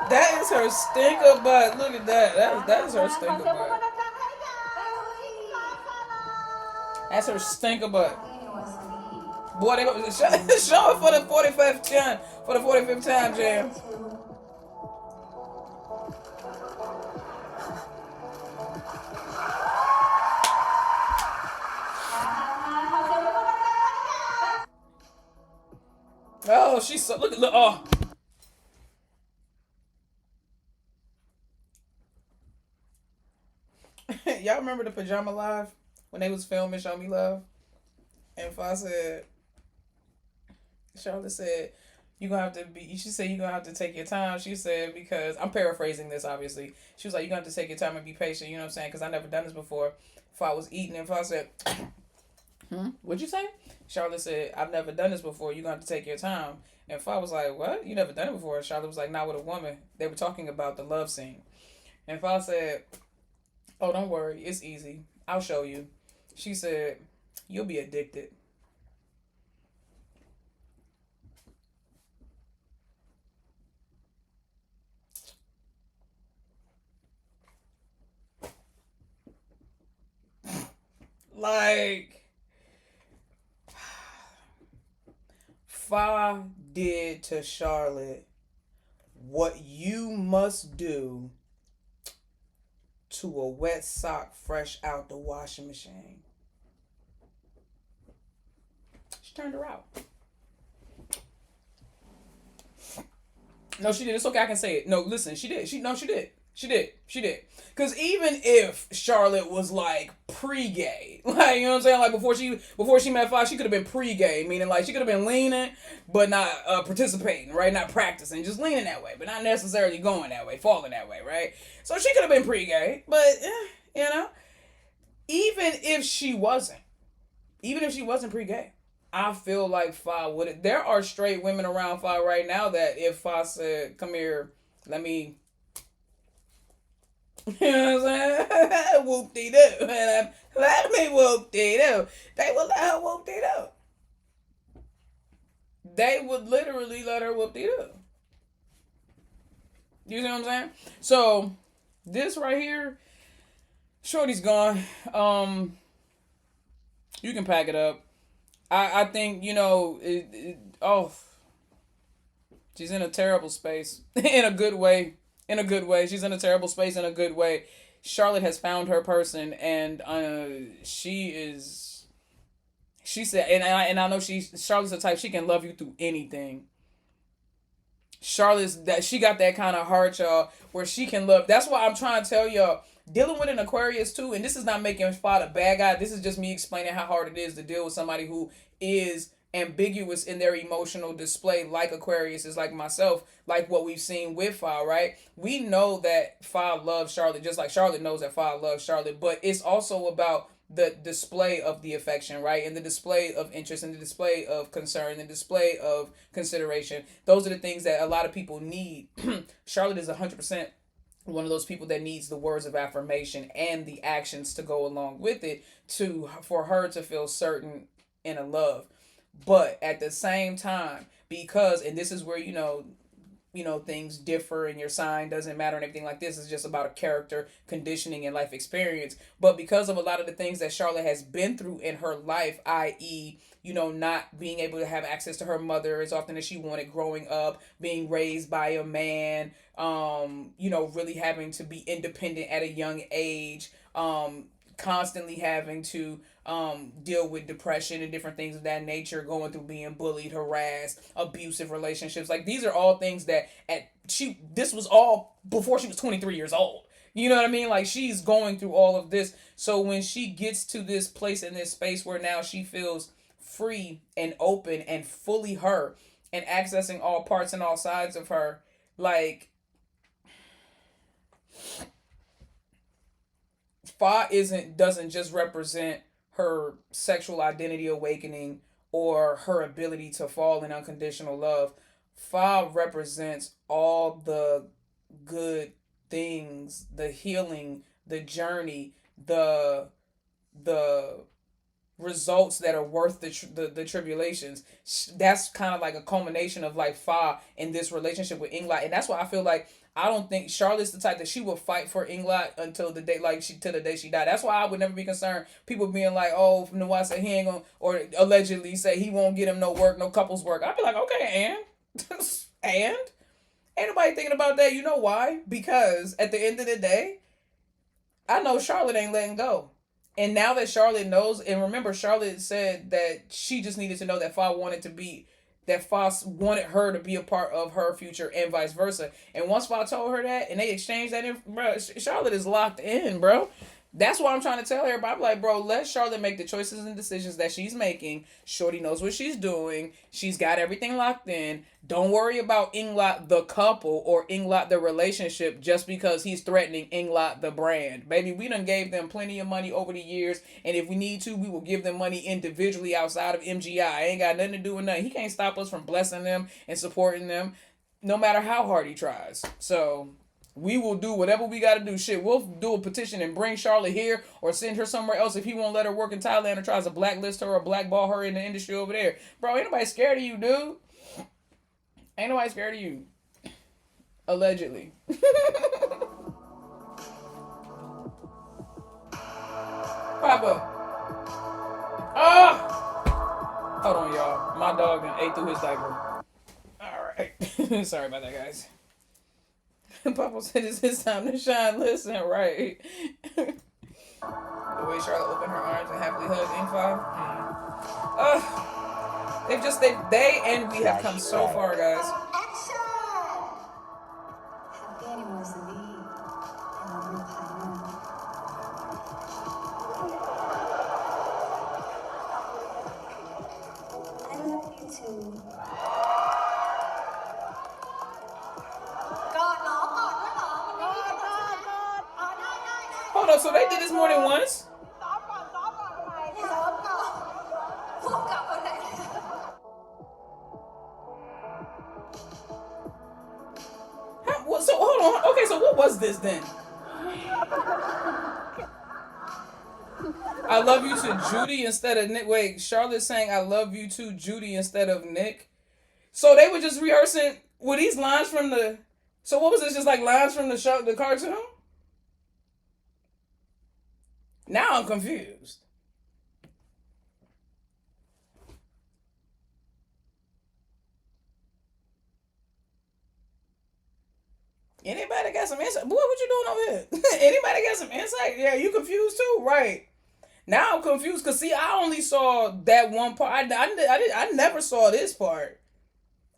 Speaker 1: That is her stinker butt. Look at that. That is her stinker butt. That's her stinker butt. Boy, they go show it for the 45th time. For the 45th time, Jam. Oh, she's so look. Oh. Y'all remember the Pajama Live when they was filming Show Me Love? And Charlotte said, you're gonna have to be, she said, you're gonna have to take your time. She said, because I'm paraphrasing this obviously. She was like, you're gonna have to take your time and be patient, you know what I'm saying? Because I never done this before. If I was eating, and if I said, what'd you say? Charlotte said, I've never done this before, you're gonna have to take your time. And if I was like, what? You never done it before? Charlotte was like, not with a woman. They were talking about the love scene. And if I said, oh, don't worry, it's easy, I'll show you. She said, you'll be addicted. Like, Fa did to Charlotte what you must do to a wet sock fresh out the washing machine. She turned her out. No, she did. It's okay, I can say it. No, listen, she did. She did. Because even if Charlotte was like pre-gay, like, you know what I'm saying? Like before she met Fox, she could have been pre-gay, meaning like she could have been leaning, but not participating, right? Not practicing, just leaning that way, but not necessarily going that way, falling that way, right? So she could have been pre-gay, but, you know, even if she wasn't pre-gay, I feel like Fa would. There are straight women around Fa right now that if Fa said, come here, let me, you know what I'm saying? Whoop-de-doo. Let me whoop-de-doo. They would let her whoop-de-doo. They would literally let her whoop-de-doo. You see what I'm saying? So, this right here, Shorty's gone. You can pack it up. I think, you know, she's in a terrible space. In a good way. She's in a terrible space in a good way. Charlotte has found her person, and she said, and I know Charlotte's the type, she can love you through anything. She got that kind of heart, y'all, where she can love. That's why I'm trying to tell y'all, dealing with an Aquarius too, and this is not making Spot a bad guy. This is just me explaining how hard it is to deal with somebody who is ambiguous in their emotional display, like Aquarius is, like myself, like what we've seen with Fa, right? We know that Fa loves Charlotte, just like Charlotte knows that Fa loves Charlotte, but it's also about the display of the affection, right? And the display of interest, and the display of concern, and the display of consideration. Those are the things that a lot of people need. Charlotte is 100% one of those people that needs the words of affirmation and the actions to go along with it for her to feel certain in a love. But at the same time, because, and this is where, things differ and your sign doesn't matter and everything like this, is just about a character, conditioning, and life experience. But because of a lot of the things that Charlotte has been through in her life, i.e., not being able to have access to her mother as often as she wanted growing up, being raised by a man, really having to be independent at a young age, constantly having to deal with depression and different things of that nature, going through being bullied, harassed, abusive relationships. Like, these are all things that this was all before she was 23 years old. You know what I mean? Like, she's going through all of this. So when she gets to this place in this space where now she feels free and open and fully her and accessing all parts and all sides of her, like, Fa doesn't just represent her sexual identity awakening or her ability to fall in unconditional love. Fa represents all the good things, the healing, the journey, the results that are worth the tribulations. That's kind of like a culmination of like Fa in this relationship with Englot, and that's why I feel like I don't think Charlotte's the type that she will fight for Englot until the day, like till the day she died. That's why I would never be concerned. People being like, "Oh, Nawaz said he ain't gonna," or allegedly say he won't get him no work, no couples work. I'd be like, okay, and ain't nobody thinking about that. You know why? Because at the end of the day, I know Charlotte ain't letting go. And now that Charlotte knows, and remember, Charlotte said that she just needed to know that Fa wanted her to be a part of her future and vice versa. And once Fa told her that and they exchanged that, bro, Charlotte is locked in, bro. That's why I'm trying to tell everybody. I'm like, bro, let Charlotte make the choices and decisions that she's making. Shorty knows what she's doing. She's got everything locked in. Don't worry about Englot the couple or Englot the relationship just because he's threatening Englot the brand. Baby, we done gave them plenty of money over the years, and if we need to, we will give them money individually outside of MGI. Ain't got nothing to do with nothing. He can't stop us from blessing them and supporting them, no matter how hard he tries. So we will do whatever we got to do. Shit, we'll do a petition and bring Charlotte here or send her somewhere else if he won't let her work in Thailand or tries to blacklist her or blackball her in the industry over there. Bro, ain't nobody scared of you, dude. Ain't nobody scared of you. Allegedly. Papa. Ah! Hold on, y'all. My dog done ate through his diaper. Alright. Sorry about that, guys. Papa said it's his time to shine. Listen, right. The way Charlotte opened her arms and happily hugged Ink 5. They and we have come so far, guys.
Speaker 3: Happy anniversary. I love your partner. I love you too.
Speaker 1: Hold up, so they did this more than once? So hold on. Okay, so what was this then? I love you to Judy instead of Nick. Wait, Charlotte's saying I love you to Judy instead of Nick. So they were just rehearsing with these lines from the. So what was this? Just like lines from the show, the cartoon? Now I'm confused. Anybody got some insight? Boy, what you doing over here? Anybody got some insight? Yeah, you confused too, right? Now I'm confused because see, I only saw that one part. I never saw this part.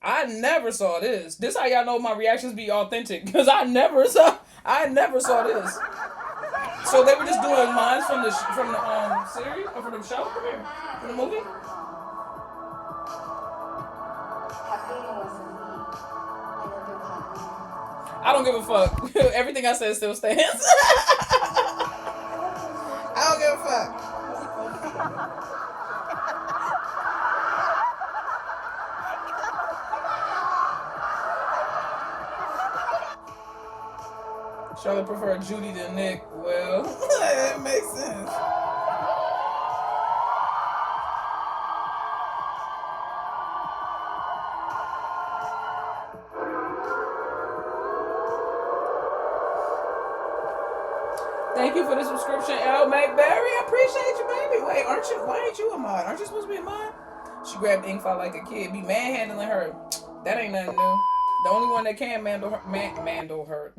Speaker 1: I never saw this. This how y'all know my reactions be authentic because I never saw this. So they were just doing lines from the series or from the show, from the movie.
Speaker 3: Happy anniversary. I love your partner.
Speaker 1: I don't give a fuck. Everything I said still stands. I don't give a fuck. Charlotte preferred Judy to Nick. Well, that makes sense. Thank you for the subscription, L. McBerry. I appreciate you, baby. Wait, why ain't you a mod? Aren't you supposed to be a mod? She grabbed Inkfile like a kid. Be manhandling her. That ain't nothing new. The only one that can manhandle her.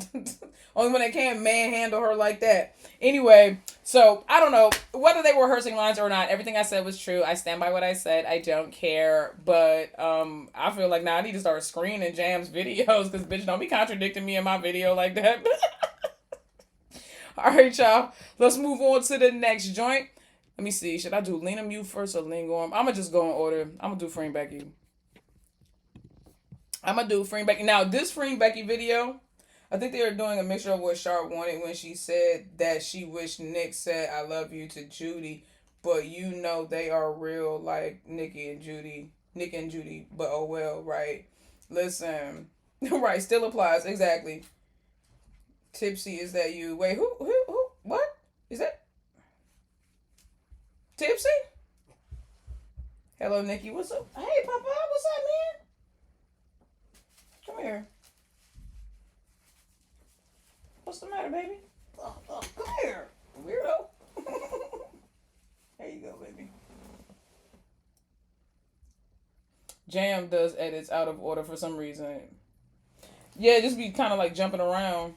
Speaker 1: Only one that can manhandle her like that. Anyway, so I don't know whether they were rehearsing lines or not. Everything I said was true. I stand by what I said. I don't care. But I feel like now I need to start screening Jam's videos because bitch, don't be contradicting me in my video like that. All right, y'all. Let's move on to the next joint. Let me see. Should I do Lenamiu first or Lingorm? I'm going to just go in order. I'm going to do Free Becky. Now, this Free Becky video, I think they were doing a mixture of what Sharp wanted when she said that she wished Nick said, I love you to Judy. But you know they are real like Nick and Judy. But oh well, right? Listen. Right, still applies. Exactly. Tipsy, is that you? Wait, who? What? Is that Tipsy? Hello, Nikki. What's up? Hey, Papa. What's up, man? Come here. What's the matter, baby? Come here, weirdo. There you go, baby. Jam does edits out of order for some reason. Yeah, just be kind of like jumping around.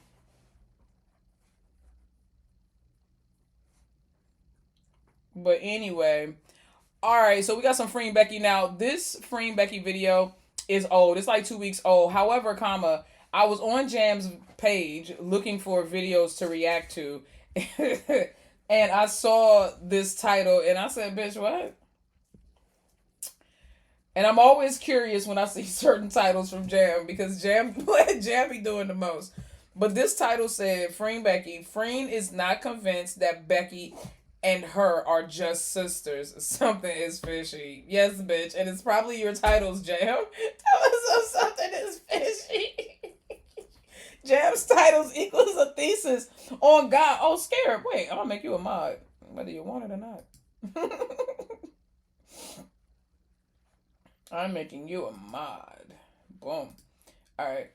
Speaker 1: But anyway, all right, so we got some Free Becky now. This Free Becky video is old. It's like 2 weeks old. However, I was on Jam's page looking for videos to react to. And I saw this title and I said, bitch, what? And I'm always curious when I see certain titles from Jam because Jam be doing the most. But this title said, Free Becky. Freen is not convinced that Becky and her are just sisters. Something is fishy. Yes, bitch. And it's probably your titles, Jam. Tell us something is fishy. Jam's titles equals a thesis on God. Oh, scared. Wait, I'm going to make you a mod. Whether you want it or not. I'm making you a mod. Boom. All right.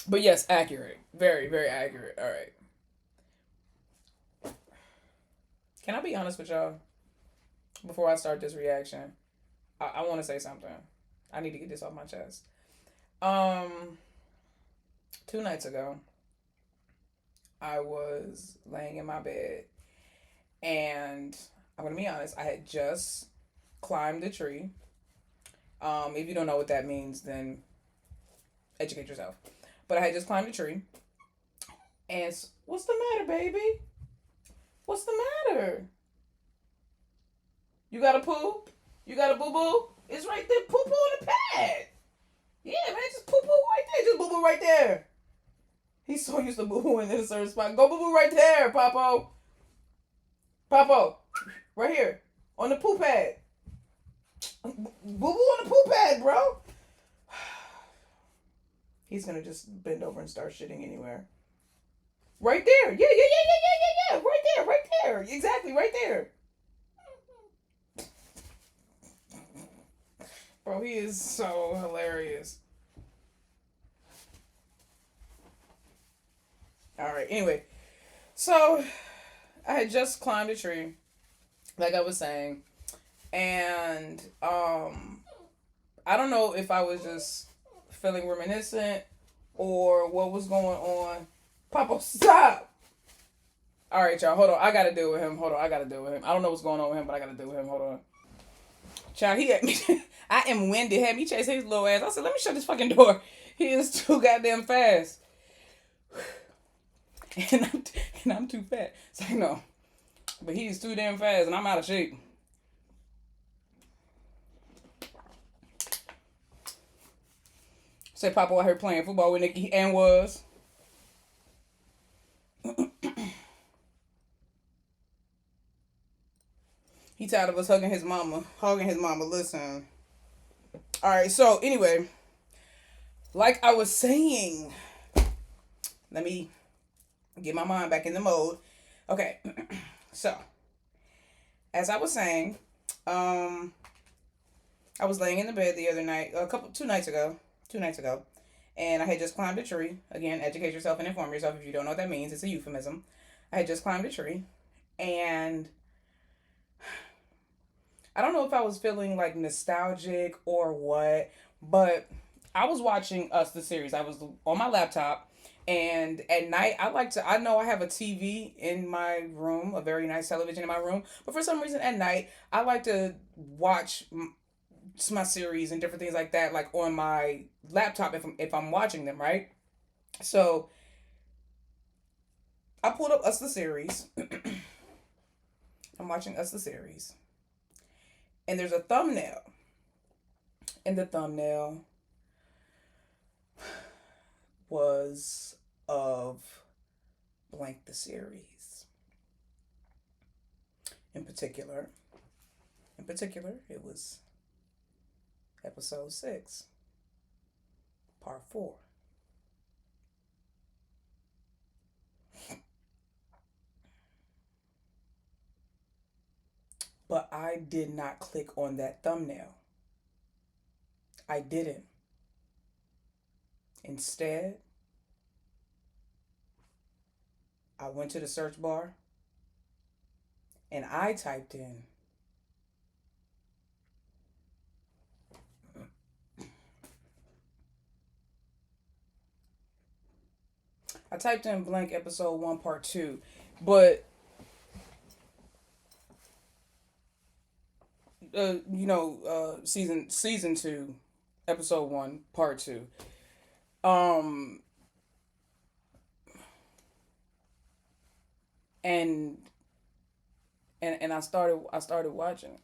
Speaker 1: But yes, accurate. Very, very accurate. All right. Can I be honest with y'all? Before I start this reaction, I want to say something. I need to get this off my chest. 2 nights ago, I was laying in my bed, and I'm going to be honest, I had just climbed a tree. If you don't know what that means, then educate yourself. But I had just climbed a tree, and what's the matter, baby? What's the matter? You got a poop? You got a boo-boo? It's right there. Poo-poo on the pad. Yeah, man, just poo-poo right there. Just boo-boo right there. He's so used to boo-boo in a certain spot. Go boo-boo right there, Papo. Papo. Right here. On the poo pad. Boo-boo on the poo pad, bro. He's going to just bend over and start shitting anywhere. Right there. Yeah. Right there. Exactly, right there. Bro, he is so hilarious. All right, anyway. So, I had just climbed a tree, like I was saying. And, I don't know if I was just feeling reminiscent or what was going on. Papa, stop! Alright, y'all, hold on. I gotta deal with him. I don't know what's going on with him, but I gotta deal with him. Hold on. Child, he had me. I am winded. Had me chase his little ass. I said, let me shut this fucking door. He is too goddamn fast. And I'm too fat. So, no. But he's too damn fast, and I'm out of shape. Say Papa out here playing football with Nikki, and was. He tired of us hugging his mama. Listen. Alright, so anyway. Like I was saying. Let me get my mind back in the mode. Okay. So. As I was saying. I was laying in the bed the other night. 2 nights ago. And I had just climbed a tree. Again, educate yourself and inform yourself if you don't know what that means. It's a euphemism. I had just climbed a tree. And I don't know if I was feeling like nostalgic or what, but I was watching Us the series. I was on my laptop, and at night I know I have a TV in my room, a very nice television in my room, but for some reason at night I like to watch my series and different things like that, like on my laptop if I'm watching them, right? So I pulled up Us the series. I'm watching Us the series, and there's a thumbnail. And the thumbnail was of blank the series. In particular, it was episode 6, part 4. But I did not click on that thumbnail. I didn't. Instead, I went to the search bar and I typed in blank episode 1 part 2, but season 2 episode 1 part 2. And I started watching it.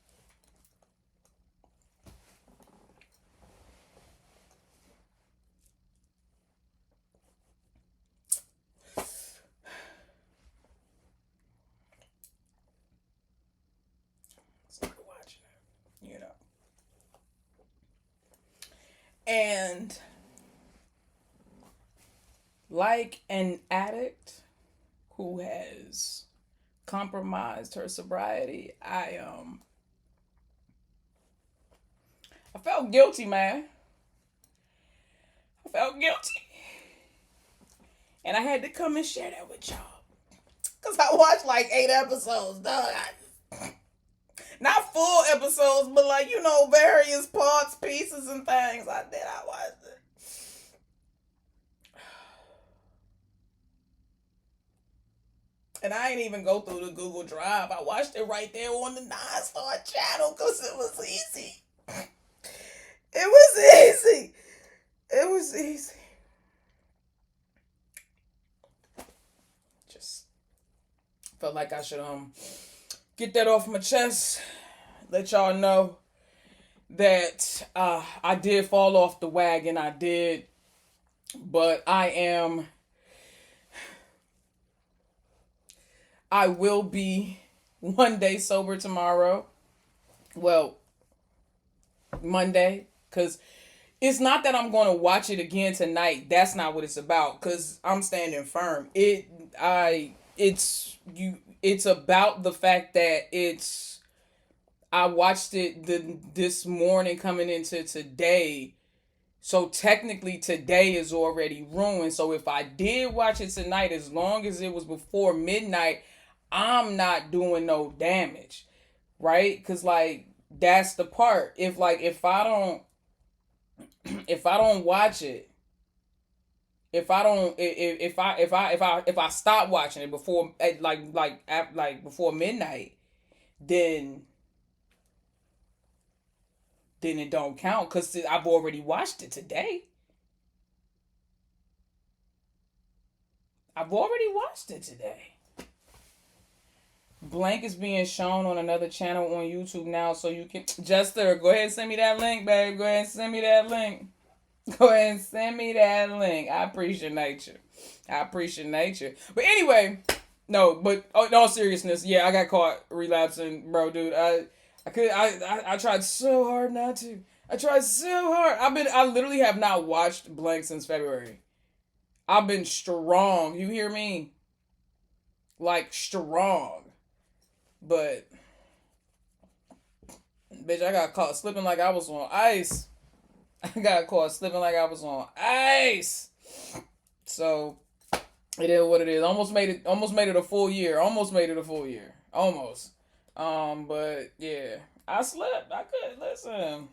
Speaker 1: And like an addict who has compromised her sobriety, I felt guilty, man. I felt guilty. And I had to come and share that with y'all. Because I watched like 8 episodes, dog. Not full episodes, but like, various parts, pieces, and things. I watched it. And I ain't even go through the Google Drive. I watched it right there on the 9-star channel because it was easy. It was easy. It was easy. Just felt like I should get that off my chest. Let y'all know that I did fall off the wagon. I did. But I will be one day sober tomorrow. Well, Monday. Because it's not that I'm going to watch it again tonight. That's not what it's about. Because I'm standing firm. It's about the fact that I watched it this morning coming into today. So technically today is already ruined. So if I did watch it tonight, as long as it was before midnight, I'm not doing no damage. Right? Because like that's the part. If I don't watch it, if I stop watching it before before midnight, then it don't count because I've already watched it today. Blank is being shown on another channel on YouTube now, so you can Jester, go ahead and send me that link, babe. Go ahead and send me that link. I appreciate you. But anyway, no, but in all seriousness, yeah, I got caught relapsing, bro, dude. I tried so hard not to. I tried so hard. I literally have not watched Blank since February. I've been strong. You hear me? Like strong. But bitch, I got caught slipping like I was on ice. I got caught slipping like I was on ice. So it is what it is. Almost made it. Almost made it a full year. Almost made it a full year. Almost. But yeah, I slept. I could listen.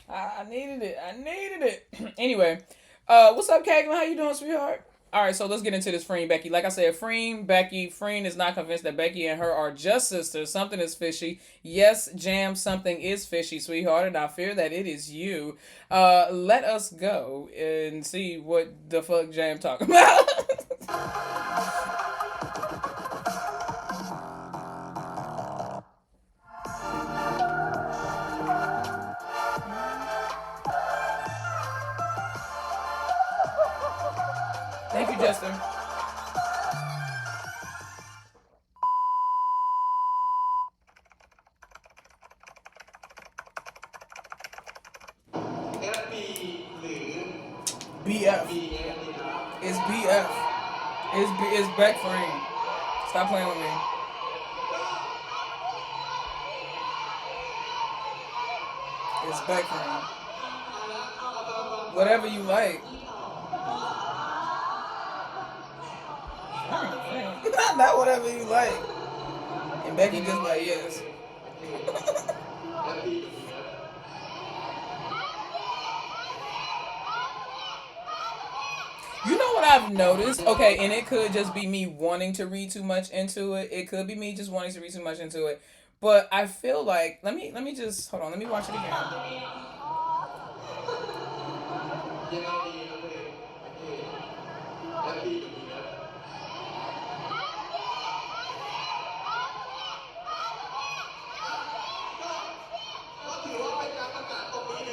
Speaker 1: I needed it. I needed it. Anyway, what's up, Caitlin? How you doing, sweetheart? All right, so let's get into this. Freen Becky. Like I said, Freen is not convinced that Becky and her are just sisters. Something is fishy. Yes, Jam, something is fishy, sweetheart, and I fear that it is you. Let us go and see what the fuck Jam talking about. Thank you, Justin. BF. It's BF. It's Beck Freen. Stop playing with me. It's Beck Freen. Whatever you like. Not whatever you like. And Becky just like, yes. You know what I've noticed? Okay, and it could just be me wanting to read too much into it. It could be me just wanting to read too much into it. But I feel like let me just hold on. Let me watch it again.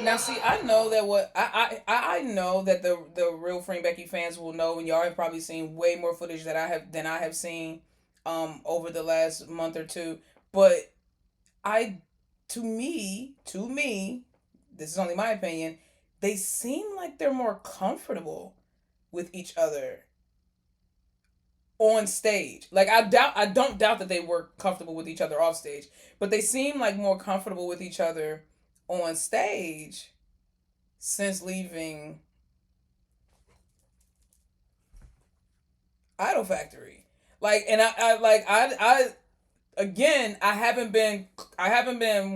Speaker 1: Now, see, I know that I know that the real Frame Becky fans will know, and y'all have probably seen way more footage that I have seen over the last month or two. But I to me, this is only my opinion, they seem like they're more comfortable with each other on stage. Like I don't doubt that they were comfortable with each other off stage, but they seem like more comfortable with each other on stage since leaving Idol Factory. Like, and I again, I haven't been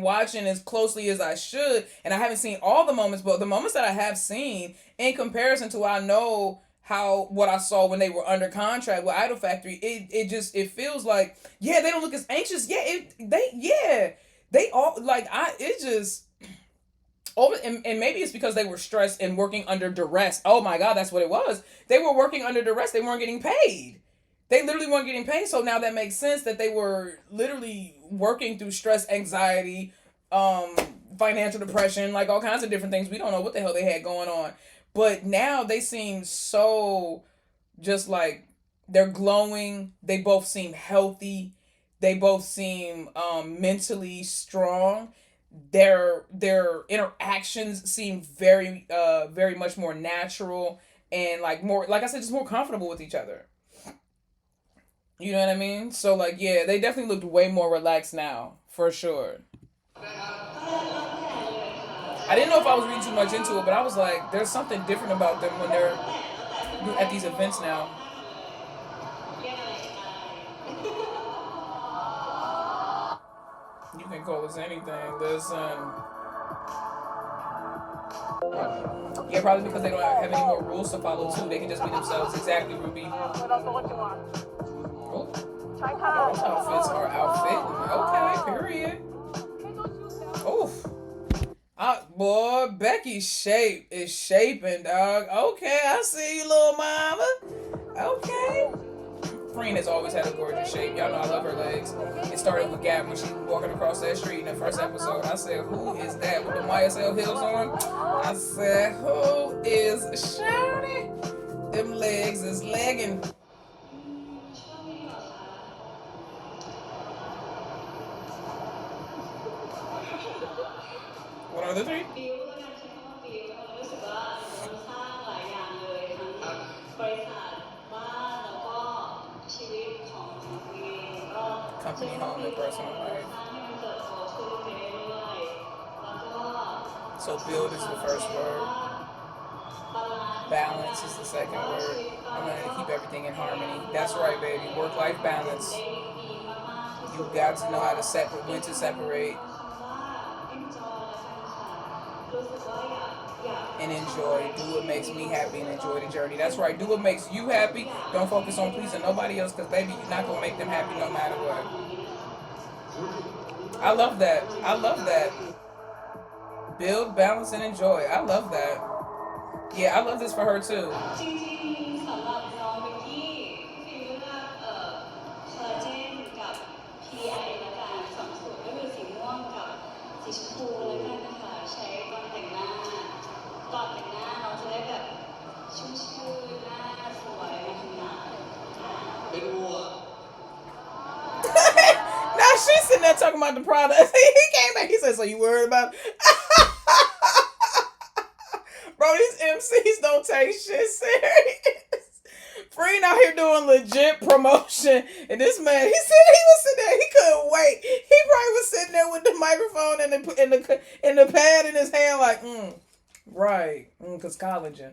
Speaker 1: watching as closely as I should, and I haven't seen all the moments, but the moments that I have seen, in comparison to I know what I saw when they were under contract with Idol Factory, it feels like, yeah, they don't look as anxious. Yeah, they all like it just over, and maybe it's because they were stressed and working under duress. Oh my God, that's what it was. They were working under duress. They weren't getting paid. They literally weren't getting paid. So now that makes sense that they were literally working through stress, anxiety, financial depression, like all kinds of different things. We don't know what the hell they had going on. But now they seem so just like they're glowing. They both seem healthy. They both seem mentally strong. Their interactions seem very much more natural and like more, like I said, just more comfortable with each other. You know what I mean? So like, yeah, they definitely looked way more relaxed now, for sure. I didn't know if I was reading too much into it, but I was like, there's something different about them when they're at these events now. You can call us anything. Listen. Yeah, probably because they don't have any more rules to follow too. They can just be themselves. Exactly, Ruby. Oh, those outfits are outfitting. Okay, period. Oof. Boy, Becky's shape is shaping, dog. Okay, I see you, little mama. Okay. Freen has always had a gorgeous shape. Y'all know I love her legs. It started with Gab when she was walking across that street in the first episode. I said, who is that with the YSL heels on? I said, who is Shawty? Them legs is legging. What are the three? Company, home, and personal life. So build is the first word. Balance is the second word. I'm going to keep everything in harmony. That's right, baby. Work-life balance. You got to know how to separate, when to separate, and enjoy. Do what makes me happy and enjoy the journey. That's right. Do what makes you happy. Don't focus on pleasing nobody else, because baby, you're not gonna make them happy no matter what. I love that. I love that. Build, balance, and enjoy. I love that. Yeah, I love this for her too.
Speaker 5: จริงๆสำหรับน้องเบกกี้ฟิลเลือกคอลลาเจนกับ PDI ละกันสองสูตรก็คือสีม่วงกับสีชมพูแล้วกันนะคะใช้ก่อนแต่งหน้าเราจะได้แบบชุ่มชื่นหน้าสวยมาทำงานเป็นวัว
Speaker 1: Now she's sitting there talking about the product. He came back. He said, "So you worried about?" Bro, these MCs don't take shit serious. Freen out here doing legit promotion, and this man, he said he was sitting there. He couldn't wait. He probably was sitting there with the microphone and the pad in his hand, like, right, cause collagen,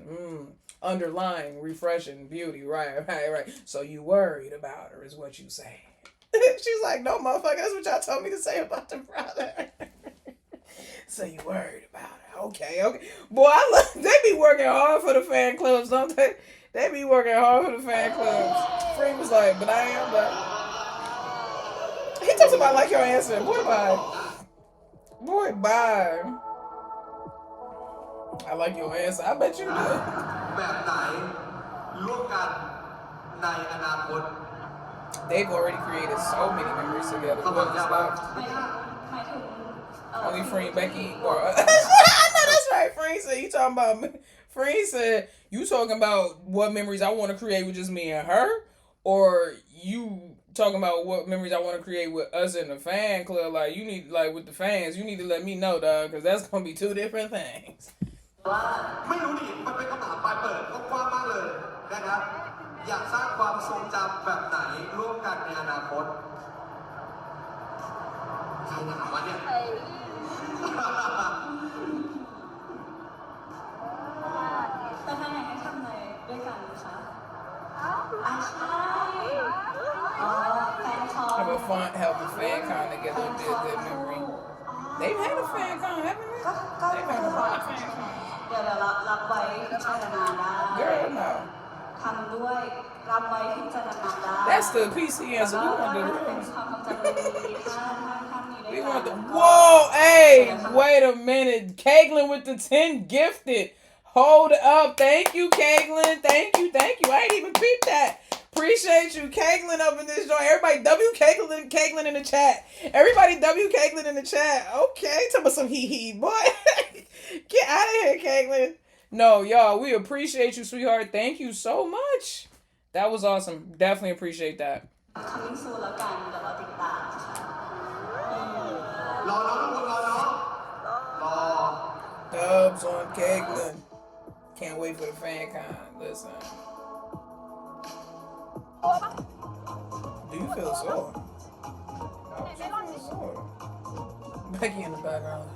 Speaker 1: underlying, refreshing, beauty, right. So you worried about her, is what you say. She's like, no, motherfucker, that's what y'all told me to say about the product. So you worried about it. Okay. Boy, I love, they be working hard for the fan clubs, don't they? They be working hard for the fan clubs. Free was like, but I am the... He talks about, like, your answer. Boy, bye. I like your answer. I bet you do.
Speaker 6: แบบไหนร่วมกันในอนาคต
Speaker 1: They've already created so many memories together. Who else is left? Only Free and Becky. Or I know that's right. Free said, you talking about... Free said, you talking about what memories I want to create with just me and her? Or you talking about what memories I want to create with us in the fan club? Like, you need, like, with the fans, you need to let me know, dog, because that's going to be two different things.
Speaker 6: ไม่รู้ดิมันเป็นคำถามปลายเปิดกว้างมากเลยนะครับอยากสร้างความทรงจำแบบไหนร่วมกันในอนาคตใครถามวะเนี่ย
Speaker 5: แต่ถ้าอยากให้ทำอะไรด้วยกันคะใช่แฟนคอน
Speaker 1: Have a fan con together and be a good memory. They've had a fan con, haven't they? They've had a fan con.
Speaker 5: เดี๋ยวรับไว้พิจารณาได้
Speaker 1: Girl, no.
Speaker 5: ทำด้วยรับไว้พิจารณาได้
Speaker 1: That's the PC answer. We want the
Speaker 5: เป็น
Speaker 1: rules.
Speaker 5: ความทรงจำดีๆถ้ามีได้
Speaker 1: We want the... Whoa, hey, wait a minute. Caitlin with the 10 gifted. Hold up. Thank you, Caitlin. Thank you. I ain't even peeped that. Appreciate you, Caitlin, up in this joint. Everybody, W Caitlin in the chat. Everybody, W Caitlin in the chat. Okay, tell me some hee, boy. Get out of here, Caitlin. No, y'all, we appreciate you, sweetheart. Thank you so much. That was awesome. Definitely appreciate that.
Speaker 5: coming soon แล้วกันเดี๋ยวเราติดตามค่ะ
Speaker 6: รอทุกคนรอ
Speaker 1: Dubs on Caitlin. Can't wait for the fan con. Listen. Do you feel sore? Becky in the background.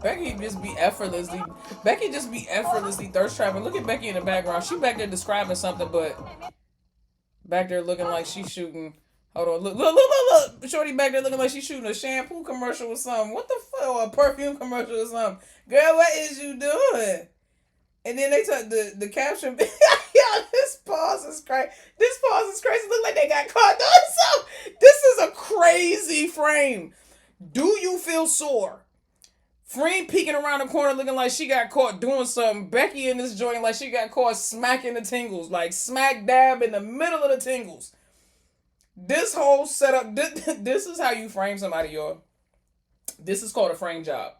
Speaker 1: Becky just be effortlessly thirst trapping. Look at Becky in the background. She back there describing something, but back there looking like she's shooting. Hold on, look. Shorty back there looking like she's shooting a shampoo commercial or something. What the fuck? Or a perfume commercial or something. Girl, what is you doing? And then they took the caption. Yo, this pause is crazy. Look like they got caught doing something. This is a crazy frame. Do you feel sore? Freen peeking around the corner looking like she got caught doing something. Becky in this joint like she got caught smacking the tingles. Like smack dab in the middle of the tingles. This whole setup, this is how you frame somebody, y'all. This is called a frame job.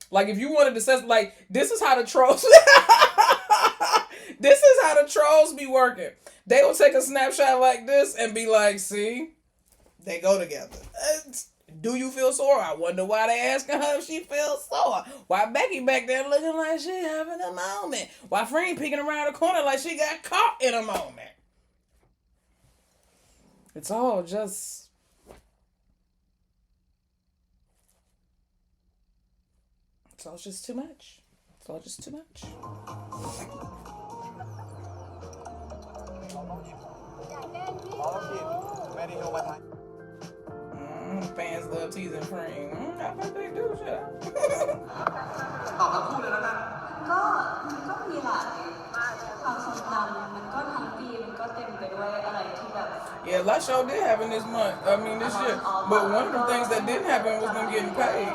Speaker 1: Like if you wanted to say, like, this is how the trolls, this is how the trolls be working. They will take a snapshot like this and be like, see, they go together. Do you feel sore? I wonder why they asking her if she feels sore. Why Becky back there looking like she having a moment? Why Freen peeking around the corner like she got caught in a moment? It's all just... all just too much. It's all just too much. Fans love teasing Frame. I bet they do, shit.
Speaker 6: ตอบทั้งคู่เลยแล้วกัน
Speaker 5: ก็มีหลายความทรงจำมันก็ทั้งปีมันก็เต็มไปด้วยอะไรที่แบบ
Speaker 1: Yeah, a lot show did happen this month. I mean, this year. But one of the things that didn't happen was them getting paid.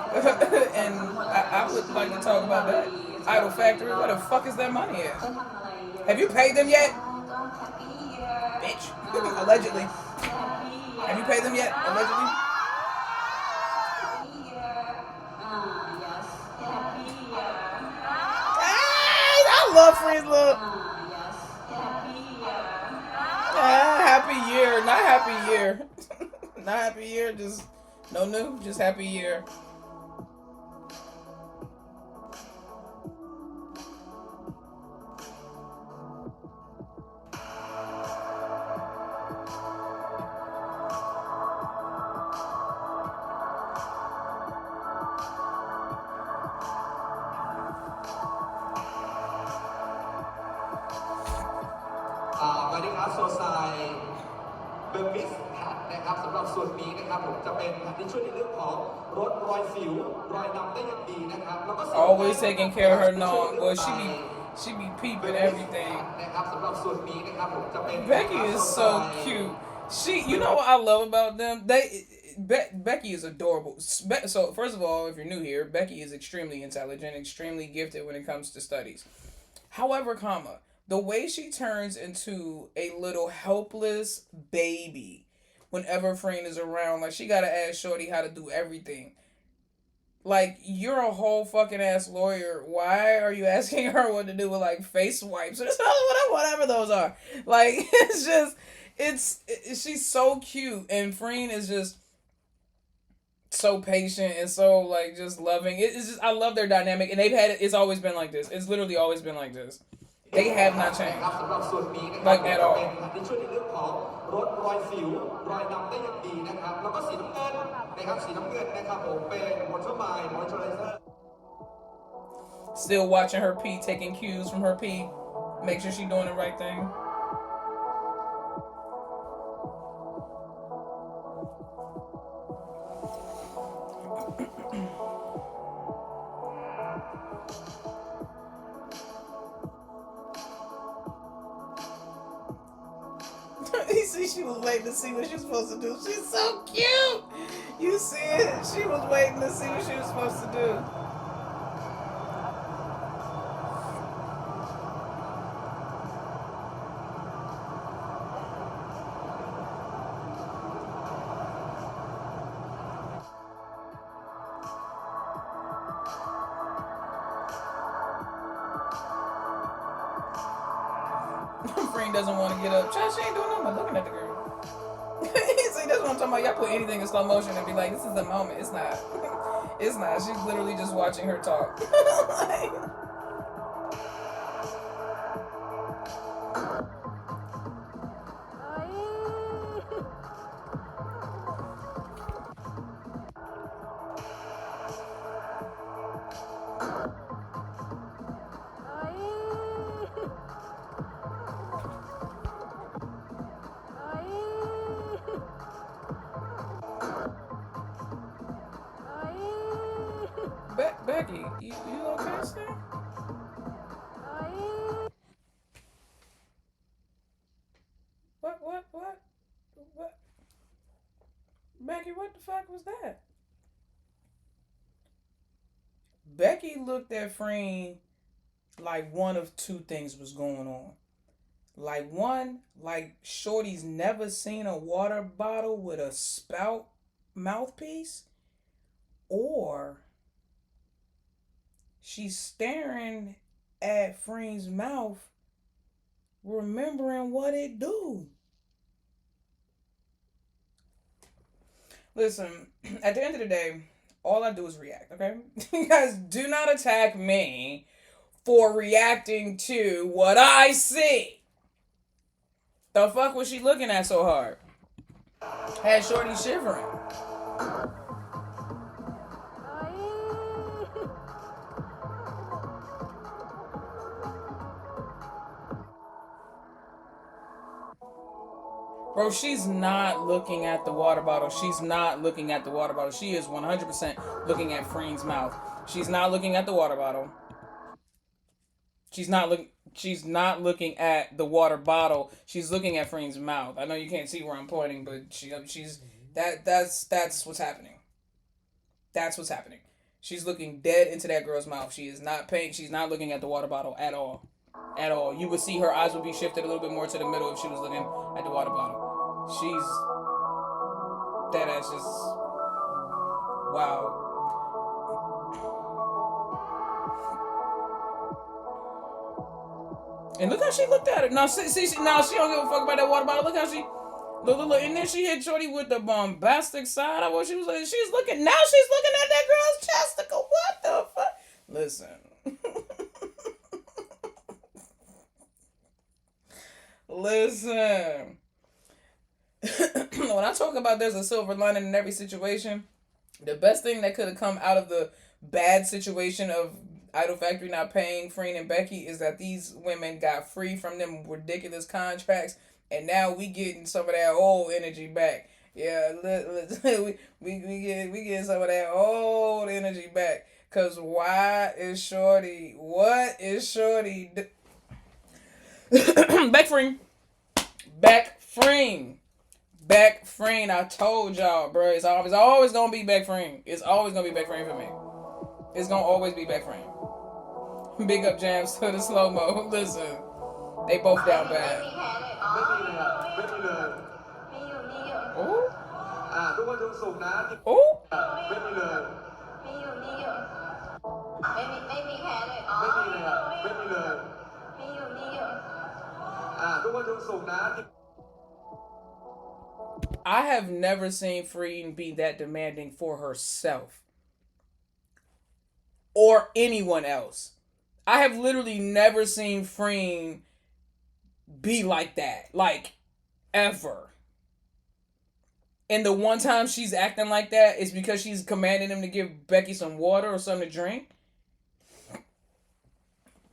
Speaker 1: And I would like to talk about that. Idol Factory, where the fuck is that money at?
Speaker 5: ได้ทำอะไรเยอะ
Speaker 1: Have you paid them yet?
Speaker 5: ก็แฮปปี้เยียร์
Speaker 1: Bitch. Allegedly.
Speaker 5: แฮปปี้เยียร์
Speaker 1: Have you paid them yet? Allegedly?
Speaker 5: yes happy year
Speaker 1: I love Freeze Look.
Speaker 5: yes happy year
Speaker 1: Happy year. Not happy year. Not happy year. Just no new. Just happy year.
Speaker 6: โซไซเบลมิสแพดนะครับสำหรับส่วนนี้นะครับผมจะเป็นแพดที่ช่วยในเรื่องของลดรอยสิวรอยดำได้อย่างดีนะครับแล้วก็
Speaker 1: always taking care of her non. Well, she be peeping everything.
Speaker 6: นะครับสำหรับส่วนนี้นะครับผมจะเป็น
Speaker 1: Becky is so cute. You know what I love about them? Becky is adorable. So first of all, if you're new here, Becky is extremely intelligent, extremely gifted when it comes to studies. However, the way she turns into a little helpless baby whenever Freen is around, like she gotta ask Shorty how to do everything. Like, you're a whole fucking ass lawyer. Why are you asking her what to do with like face wipes or whatever those are? Like, she's so cute, and Freen is just so patient and so like just loving. It's just, I love their dynamic, and it's always been like this. It's literally always been like this. They have not changed. Like at all. Still watching her pee, taking cues from her pee. Make sure she's doing the right thing. You see, she was waiting to see what she was supposed to do. She's so cute. You see it? She was waiting to see what she was supposed to do. Freen doesn't want to get up. Child, she ain't doing nothing but looking at the girl. See, that's what I'm talking about. Y'all put anything in slow motion and be like, this is the moment. It's not. It's not. She's literally just watching her talk. Like, Becky, you okay, sir? What? Becky, what the fuck was that? Becky looked at Freen like one of two things was going on. Like one, like Shorty's never seen a water bottle with a spout mouthpiece, or she's staring at Freen's mouth, remembering what it do. Listen, at the end of the day, all I do is react, okay? You guys do not attack me for reacting to what I see. The fuck was she looking at so hard? Had Shorty shivering. Bro, she's not looking at the water bottle. She's not looking at the water bottle. She is 100% looking at Freen's mouth. She's not looking at the water bottle. She's not looking at the water bottle. She's looking at Freen's mouth. I know you can't see where I'm pointing, but that's what's happening. That's what's happening. She's looking dead into that girl's mouth. She is not paying. She's not looking at the water bottle at all. At all. You would see her eyes would be shifted a little bit more to the middle if she was looking at the water bottle. She's that ass just wow. And look how she looked at it. Now see now she don't give a fuck about that water bottle. Look how she look. And then she hit Shorty with the bombastic side of what she was like. She's looking at that girl's chesticle. What the fuck? Listen. Listen. When I talk about there's a silver lining in every situation, the best thing that could have come out of the bad situation of Idol Factory not paying Freen and Becky is that these women got free from them ridiculous contracts, and now we getting some of that old energy back. Yeah, we getting some of that old energy back. Cause what is Shorty back Freen. Back Freen. I told y'all, bro. It's always gonna be back Freen. It's always gonna be back Freen for me. It's gonna always be back Freen. Big up Jams to the slow mo. Listen, they both down bad. Ooh. Ooh. I have never seen Freen be that demanding for herself or anyone else. I have literally never seen Freen be like that, like ever. And the one time she's acting like that is because she's commanding him to give Becky some water or something to drink.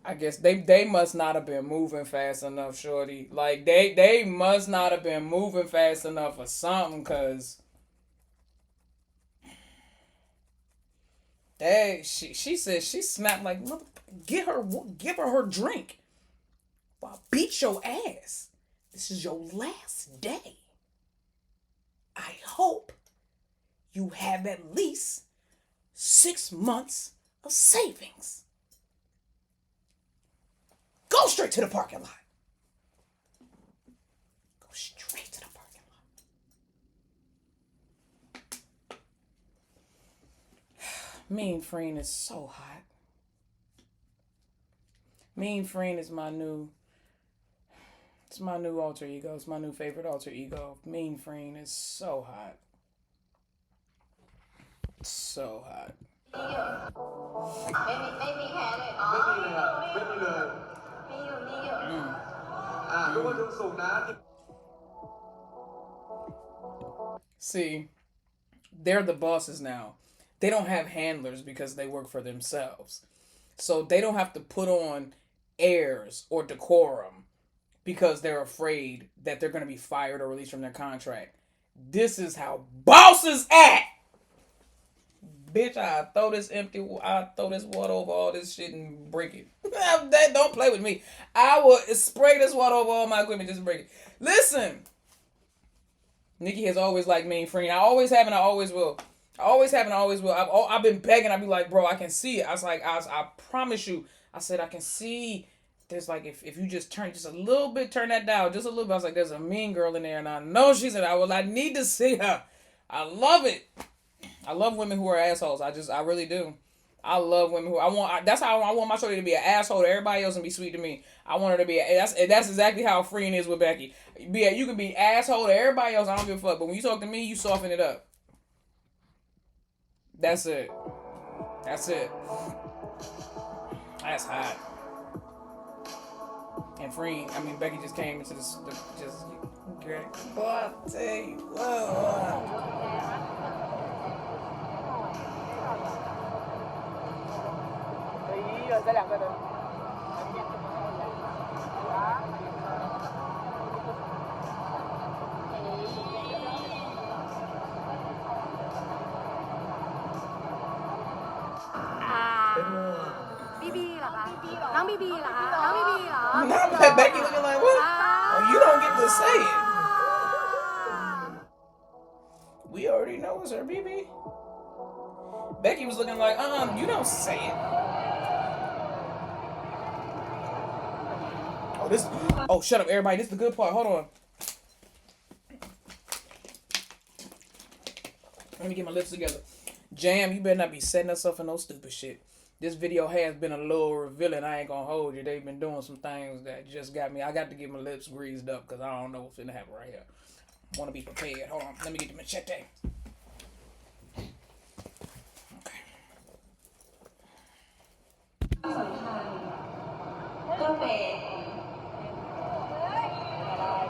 Speaker 1: I guess they must not have been moving fast enough, Shorty. Like, they must not have been moving fast enough or something, because she said she snapped like, give her drink. I'll beat your ass. This is your last day. I hope you have at least 6 months of savings. Go straight to the parking lot. Go straight to the parking lot. Mean Freen is so hot. Mean Freen is my new alter ego. It's my new favorite alter ego. Mean Freen is so hot. So hot. See, they're the bosses now. They don't have handlers because they work for themselves. So they don't have to put on airs or decorum because they're afraid that they're going to be fired or released from their contract. This is how bosses act. Bitch, I'll throw this water over all this shit and break it. Don't play with me. I will spray this water over all my equipment just to break it. Listen. Nikki has always liked Mean Freen. I always have and I always will. I've been begging. I'll be like, bro, I can see it. I was like, I promise you. I said, I can see. There's like, if you just turn just a little bit, turn that down just a little bit. I was like, there's a mean girl in there. And I know she's in it. I need to see her. I love it. I love women who are assholes. I really do. I love women that's how I want my shorty to be an asshole to everybody else and be sweet to me. I want her to be, that's exactly how Freen is with Becky. You can be asshole to everybody else, I don't give a fuck. But when you talk to me, you soften it up. That's it. That's hot. And Becky just came into this, just great. Boy, I tell you, whoa. Not Becky looking like what? Oh, you don't get to say it. We already know it's her BB. Becky was looking like, you don't say it. Oh, shut up, everybody. This is the good part. Hold on. Let me get my lips together. Jam, you better not be setting us up for no stupid shit. This video has been a little revealing. I ain't gonna hold you. They've been doing some things that just got me. I got to get my lips greased up because I don't know what's gonna happen right here. I want to be prepared. Hold on. Let me get the machete. Okay.
Speaker 5: ก็เป็น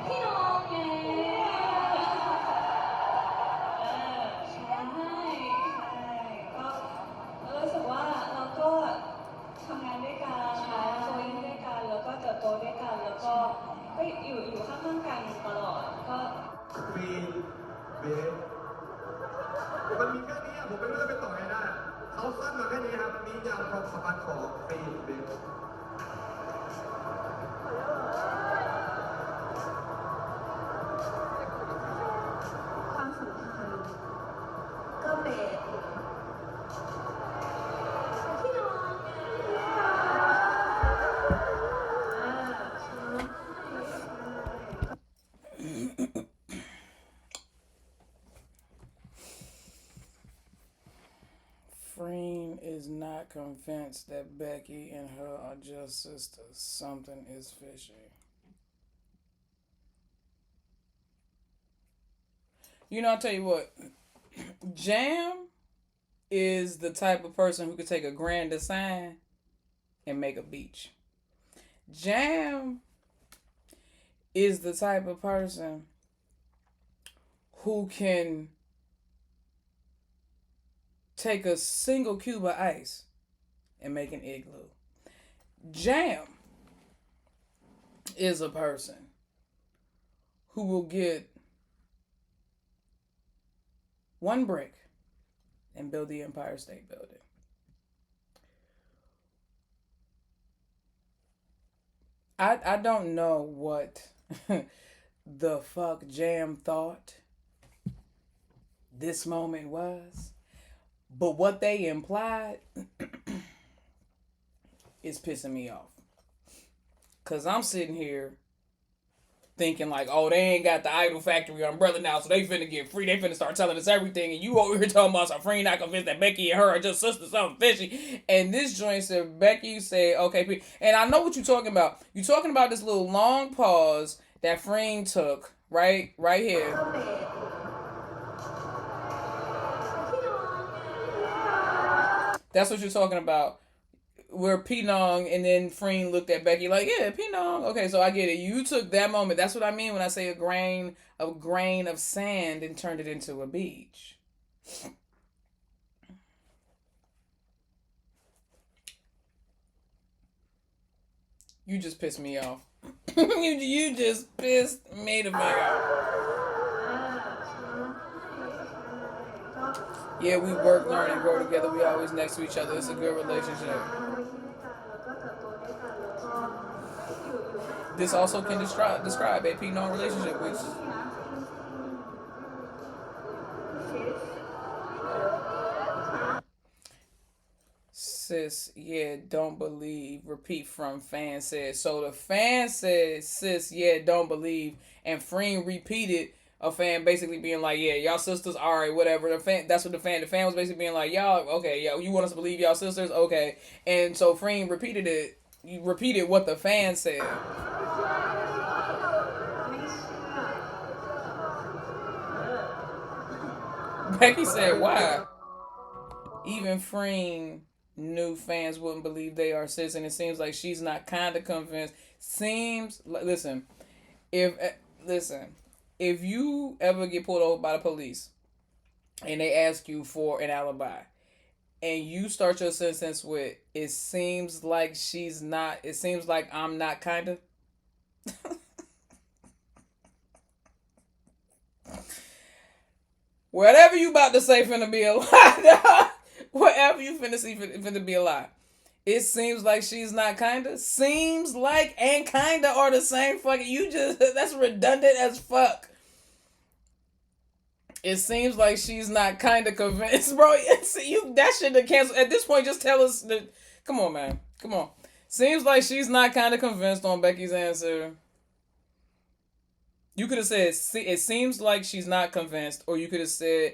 Speaker 5: พี่น้องไงใช่ก็รู้สึกว่าเราก็ทำงานด้วยกันโตด้วยกันแล้วก็เติบโตด้วยกันแล้วก็อยู่ข้างๆกันตลอดก็
Speaker 6: มีเบสมันมีแค่นี้ผมไม่รู้จะไปต่อไงได้เขาสั้นมาแค่นี้ครับมียาวความสัมพันธ์ของปีเบส
Speaker 5: ความสัมพันธ์ก็เป็นพี่น้อง
Speaker 1: Freen is not convinced that Becky and her are just sisters. Something is fishy. You know, I'll tell you what. Jam is the type of person who could take a grand design and make a beach. Jam is the type of person who can take a single cube of ice and make an igloo. Jam is a person who will get one brick and build the Empire State Building. I don't know what the fuck Jam thought this moment was, but what they implied is pissing me off. Cause I'm sitting here thinking like, oh, they ain't got the Idol Factory umbrella now, so they finna get free. They finna start telling us everything, and you over here talking about some free, not convinced that Becky and her are just sisters, something fishy. And this joint said, Becky said, okay, and I know what you're talking about. You're talking about this little long pause that Freen took, right here. That's what you're talking about. Where Pinong and then Freen looked at Becky like, yeah, Pinong. Okay, so I get it. You took that moment. That's what I mean when I say a grain of sand and turned it into a beach. You just pissed me off. you just pissed me the fuck off. Yeah, we work, learn, and grow together. We always next to each other. It's a good relationship. This also can describe a Pinong relationship, which sis, yeah, don't believe. Repeat from fan said. So the fan said, sis, yeah, don't believe, and Freen repeated. A fan basically being like, yeah, y'all sisters, alright, whatever. The fan was basically being like, y'all, okay, yo, you want us to believe y'all sisters? Okay. And so Freen repeated it. You repeated what the fan said. Becky said, why? Even Freen knew fans wouldn't believe they are sis, and it seems like she's not kind of convinced. If you ever get pulled over by the police and they ask you for an alibi and you start your sentence with, it seems like I'm not kinda. Whatever you about to say finna be a lie. Whatever you finna see finna be a lie. It seems like she's not kinda. Seems like and kinda are the same fucking. You just that's redundant as fuck. It seems like she's not kinda convinced, bro. You that shit to cancel at this point. Just tell us that. Come on, man. Come on. Seems like she's not kinda convinced on Becky's answer. You could have said it seems like she's not convinced, or you could have said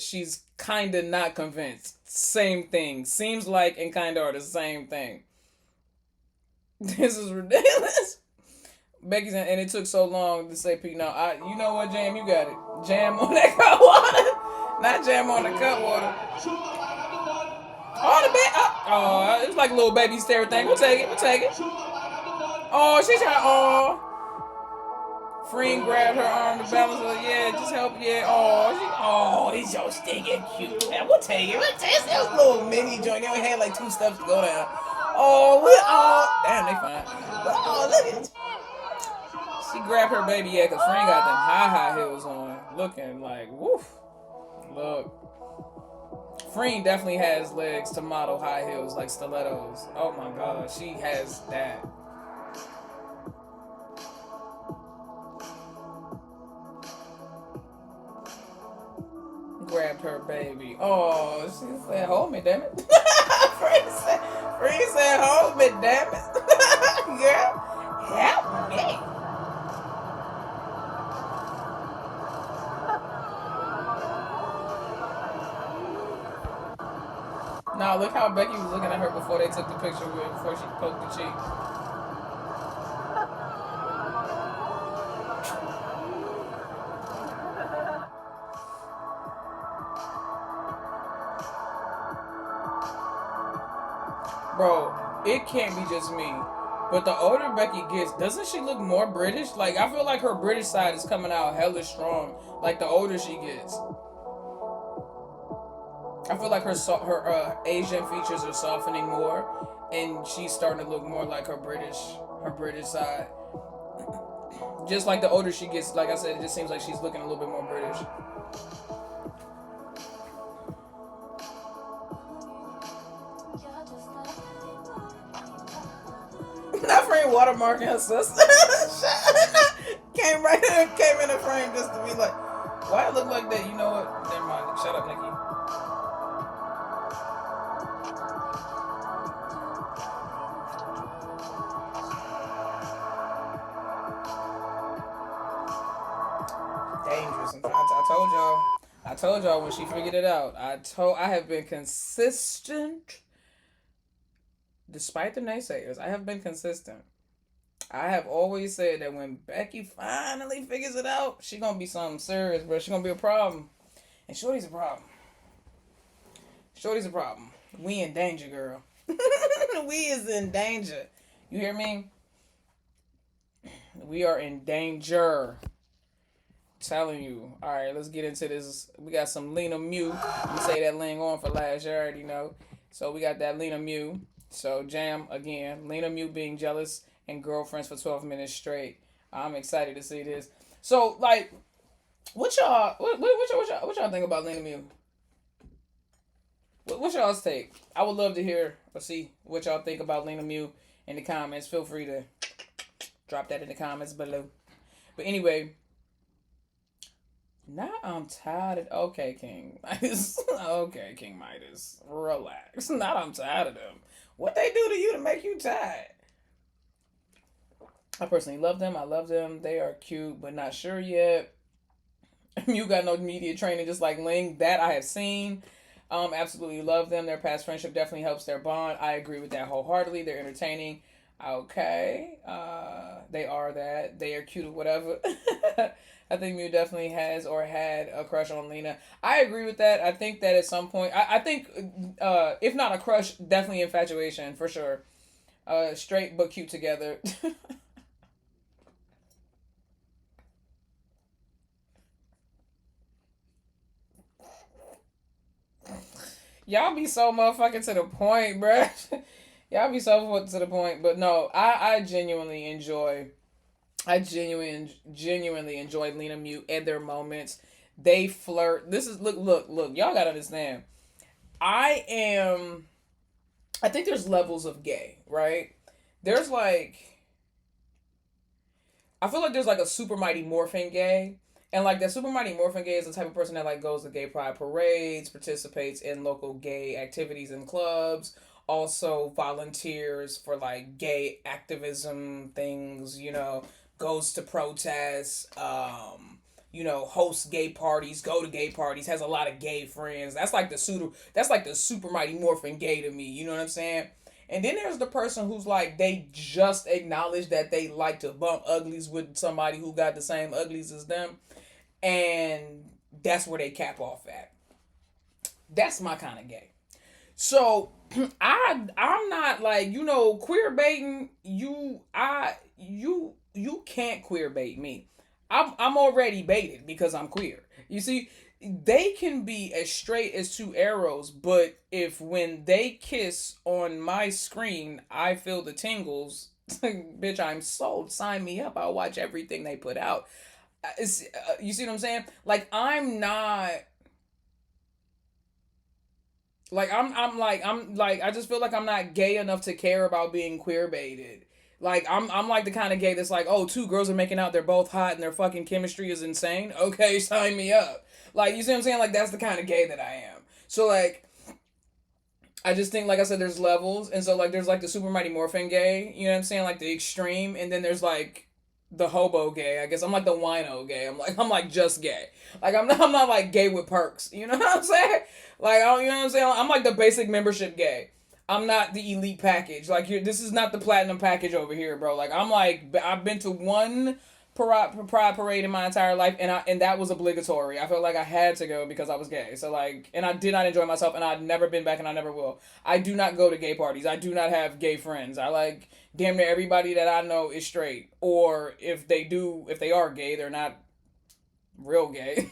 Speaker 1: she's kinda not convinced. Same thing. Seems like and kinda are the same thing. This is ridiculous. Becky's and it took so long to say Pete. No, you know what, Jam, you got it. Jam on that cut water, not jam on the cut water. Oh, the baby. It's like a little baby stair thing. We'll take it. Oh, she's trying. Oh. Freen grabbed her arm to balance her. Yeah, just help. Yeah. Oh, he's so stinking cute. Man, we'll take it. That was a little mini joint. They only had like 2 steps to go down. Damn, they fine. But, look at it. She grabbed her baby, yeah, because Freen got them high heels on. Looking like, woof. Look. Freen definitely has legs to model high heels like stilettos. Oh my god, she has that. Grabbed her baby. Oh, she said, hold me, damn it. Freen said, hold me, damn it. Girl, help me. Now look how Becky was looking at her before they took the picture before she poked the cheek. Bro, it can't be just me. But the older Becky gets, doesn't she look more British? Like, I feel like her British side is coming out hella strong. Like, the older she gets. I feel like her Asian features are softening more, and she's starting to look more like her British side. Just like the older she gets, like I said, it just seems like she's looking a little bit more British. Not frame watermarking her sister. came in the frame just to be like, why it look like that? You know what? Never mind. Shut up, Nikki. Dangerous. I told y'all when she figured it out. I have been consistent. Despite the naysayers, I have been consistent. I have always said that when Becky finally figures it out, she gonna be something serious, bro. She gonna be a problem. And Shorty's a problem. We in danger, girl. We is in danger. You hear me? We are in danger. Telling you. Alright, let's get into this. We got some Lenamiu. You say that Lingorm for last, you already know. So we got that Lenamiu. So Jam again, Lenamiu being jealous and girlfriends for 12 minutes straight. I'm excited to see this. So like, what y'all think about Lenamiu? What's y'all's take? I would love to hear or see what y'all think about Lenamiu in the comments. Feel free to drop that in the comments below. But anyway, now I'm tired of okay, King Midas. Okay, King Midas. Relax. Not I'm tired of them. What they do to you to make you tired? I personally love them. I love them. They are cute, but not sure yet. You got no media training, just like Ling. That I have seen. Absolutely love them. Their past friendship definitely helps their bond. I agree with that wholeheartedly. They're entertaining. Okay. They are that. They are cute or whatever. I think Mew definitely has or had a crush on Lena. I agree with that. I think that at some point, I think, if not a crush, definitely infatuation, for sure. Straight but cute together. Y'all be so motherfucking to the point, bruh. Y'all be so to the point. But no, I genuinely enjoy... I genuinely enjoy Lenamiu and their moments. They flirt. This is look. Y'all gotta understand. I am I think there's levels of gay, right? There's like, I feel like there's like a super mighty morphin gay. And like that super mighty morphin gay is the type of person that like goes to gay pride parades, participates in local gay activities and clubs, also volunteers for like gay activism things, goes to protests, hosts gay parties, go to gay parties, has a lot of gay friends. That's like the super mighty morphin gay to me, you know what I'm saying? And then there's the person who's like, they just acknowledge that they like to bump uglies with somebody who got the same uglies as them. And that's where they cap off at. That's my kind of gay. So I'm not like, queer baiting, you can't queer bait me. I'm already baited because I'm queer. You see, they can be as straight as two arrows, but if when they kiss on my screen, I feel the tingles, bitch, I'm sold. Sign me up. I'll watch everything they put out. You see what I'm saying? Like, I'm not. Like, I'm like, I just feel like I'm not gay enough to care about being queer baited. Like, I'm like the kind of gay that's like, oh, two girls are making out, they're both hot, and their fucking chemistry is insane. Okay, sign me up. Like, you see what I'm saying? Like, that's the kind of gay that I am. So, like, I just think, like I said, there's levels. And so, like, there's, like, the super mighty morphin gay. You know what I'm saying? Like, the extreme. And then there's, like, the hobo gay. I guess I'm, like, the wino gay. I'm like, just gay. Like, I'm not, like, gay with perks. You know what I'm saying? Like, you know what I'm saying? I'm, like, the basic membership gay. I'm not the elite package. Like, this is not the platinum package over here, bro. Like, I've been to one pride parade in my entire life, and that was obligatory. I felt like I had to go because I was gay. So like, and I did not enjoy myself, and I've never been back, and I never will. I do not go to gay parties. I do not have gay friends. I like damn near everybody that I know is straight, or if they are gay, they're not real gay.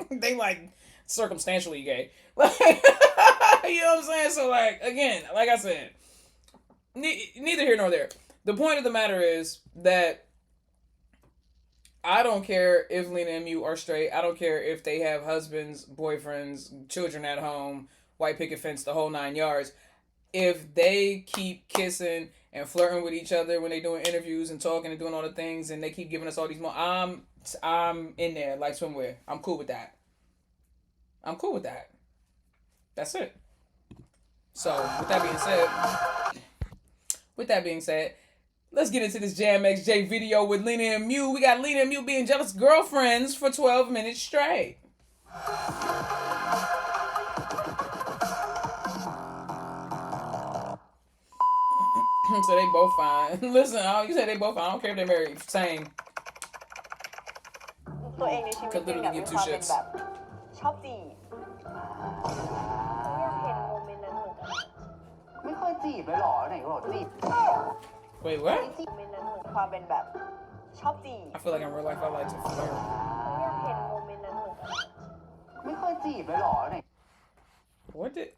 Speaker 1: They like circumstantially gay. Like, you know what I'm saying? So like, again, like I said, neither here nor there. The point of the matter is that I don't care if Lenamiu are straight. I don't care if they have husbands, boyfriends, children at home, white picket fence, the whole 9 yards. If they keep kissing and flirting with each other when they're doing interviews and talking and doing all the things, and they keep giving us all these more, I'm in there like swimwear. I'm cool with that. I'm cool with that. That's it. So with that being said, let's get into this Jam XJ video with Lenamiu. We got Lenamiu being jealous girlfriends for 12 minutes straight. So they both fine. Listen, you said they both fine. I don't care if they're married. Same. Could literally give two shits. Wait, what? I feel like in real life I like to flirt.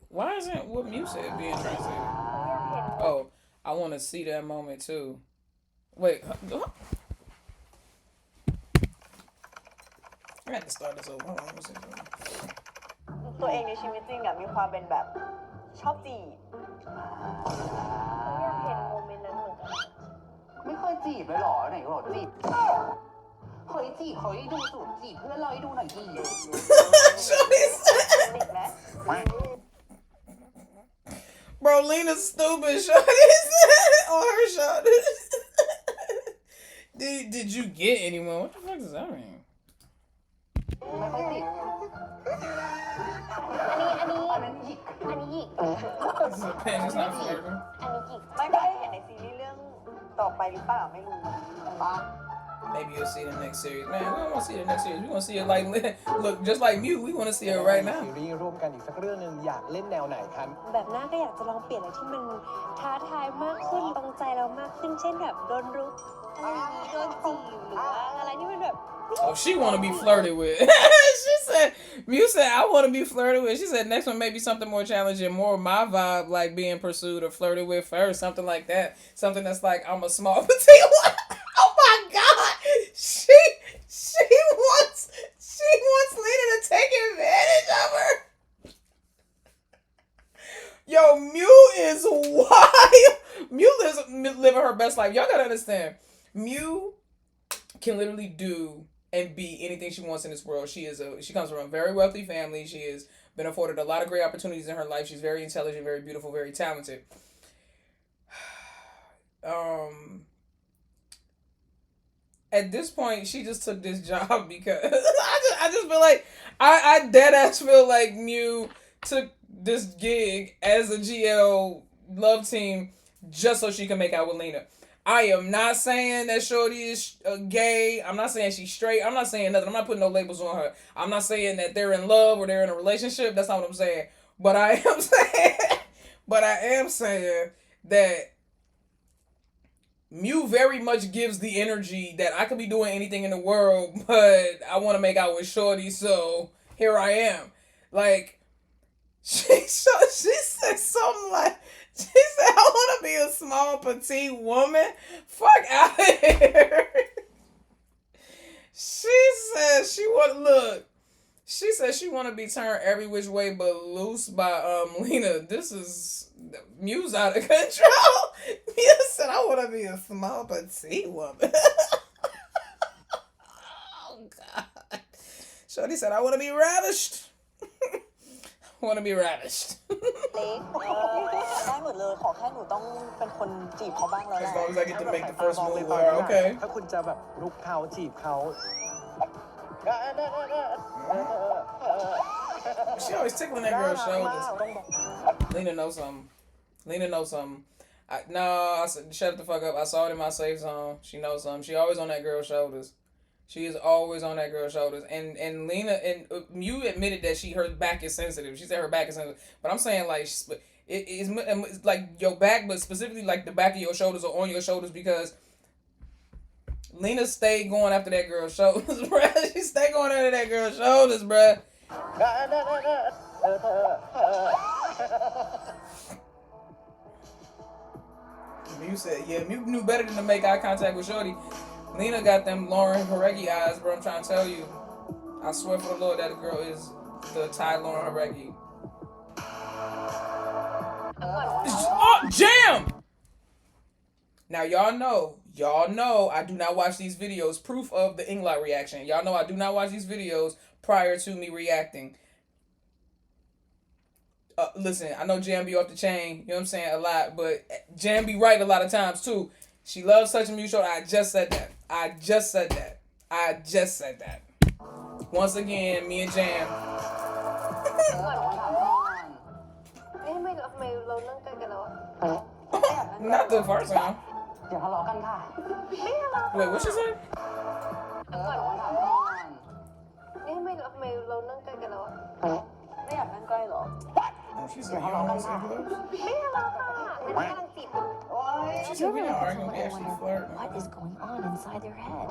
Speaker 1: Why isn't what Mew said being translated? Oh, I want to see that moment too. Wait, I had to start this over. Hold on, let me see.
Speaker 7: ตัวเองในชีวิตจริงมีความเป็นแบบชอบจีบอยากเห็นโมเมนต์นั้นเหมือนกันไม่เคยจีบเลยหรอไหนบอกจีบเฮ้ยจีบเขาให้ดูสูตรจีบเพื่อนเราให้ดูหน่อยดี
Speaker 1: Bro, Lena's stupid. On her shoulders. Did you get anyone? What the fuck does that mean?
Speaker 7: ไม่ค่อยจีบอันนี้หยิก
Speaker 1: Pen is not flirting.
Speaker 7: อันนี้หยิกไม่ได้เห็นในซีรีส์เรื่องต่อไปหรือเปล่าไม่รู้
Speaker 1: Maybe you'll see the next series. Man, we don't want to see the next series. We want to see it like, look, just like Mew. We want to see it right now.
Speaker 8: ซีรีส์ร่วมกันอีกสักเรื่องนึงอยากเล่นแนวไหนครับ
Speaker 7: แบบหน้าก็อยากจะลองเปลี่ยนอะไรที่มันท้าทายมากขึ้นตรงใจเรามากขึ้นเช่นแบบโดนรุกโดนจีบหรือว่าอะไรที่มันแบบ
Speaker 1: Oh, she want to be flirted with. Mew said, I want to be flirted with. She said, next one may be something more challenging, more my vibe, like being pursued or flirted with first, something like that. Something that's like, I'm a small petite one. Oh my God. She wants Lena to take advantage of her. Yo, Mew is is wild. Mew living her best life. Y'all gotta understand. Mew can literally do and be anything she wants in this world. She comes from a very wealthy family. She has been afforded a lot of great opportunities in her life. She's very intelligent, very beautiful, very talented. At this point, she just took this job because I just feel like I dead ass feel like Mew took this gig as a GL love team just so she can make out with Lena. I am not saying that Shorty is gay. I'm not saying she's straight. I'm not saying nothing. I'm not putting no labels on her. I'm not saying that they're in love or they're in a relationship. That's not what I'm saying. But I am saying that Mew very much gives the energy that I could be doing anything in the world, but I want to make out with Shorty, so here I am. Like, she said something like, she said, I want to be a small, petite woman. Fuck out of here. She said she want to be turned every which way but loose by Lena. This is Mew's out of control. Mew said I want to be a small, petite woman. Oh God. Shorty said I want to be ravished. Want to be ravished.
Speaker 7: ได้หมดเลยขอแค่หนูต้องเป็นคนจีบเขาบ้างแล้วแหละ
Speaker 1: As long as I get to make the first move, okay.
Speaker 8: ถ้าคุณจะแบบลุกเขาจีบเขา
Speaker 1: She always tickling that girl's shoulders. Lena knows something. I said, shut the fuck up. I saw it in my safe zone. She knows something. She always on that girl's shoulders. She is always on that girl's shoulders. And Lena, and Mew admitted that her back is sensitive. She said her back is sensitive. But I'm saying, like, it's like your back, but specifically, like, the back of your shoulders or on your shoulders, because Lena stayed going after that girl's shoulders, bruh. She stayed going after that girl's shoulders, bruh. Mew said, yeah, Mew knew better than to make eye contact with Shorty. Lena got them Lauren Jareggi eyes, bro. I'm trying to tell you. I swear for the Lord that girl is the Thai Lauren Jareggi. Oh, jam! Now, y'all know I do not watch these videos. Proof of the Englot reaction. Y'all know I do not watch these videos prior to me reacting. Listen, I know Jam be off the chain, you know what I'm saying, a lot, but Jam be right a lot of times, too. She loves touching Mew shoulder. I just said that. Once again, me and Jam. Not the first time. Wait, what she say? Oh, she said, you don't want to say close? She said, we're not arguing, we actually flirting.
Speaker 4: What is going on inside their head?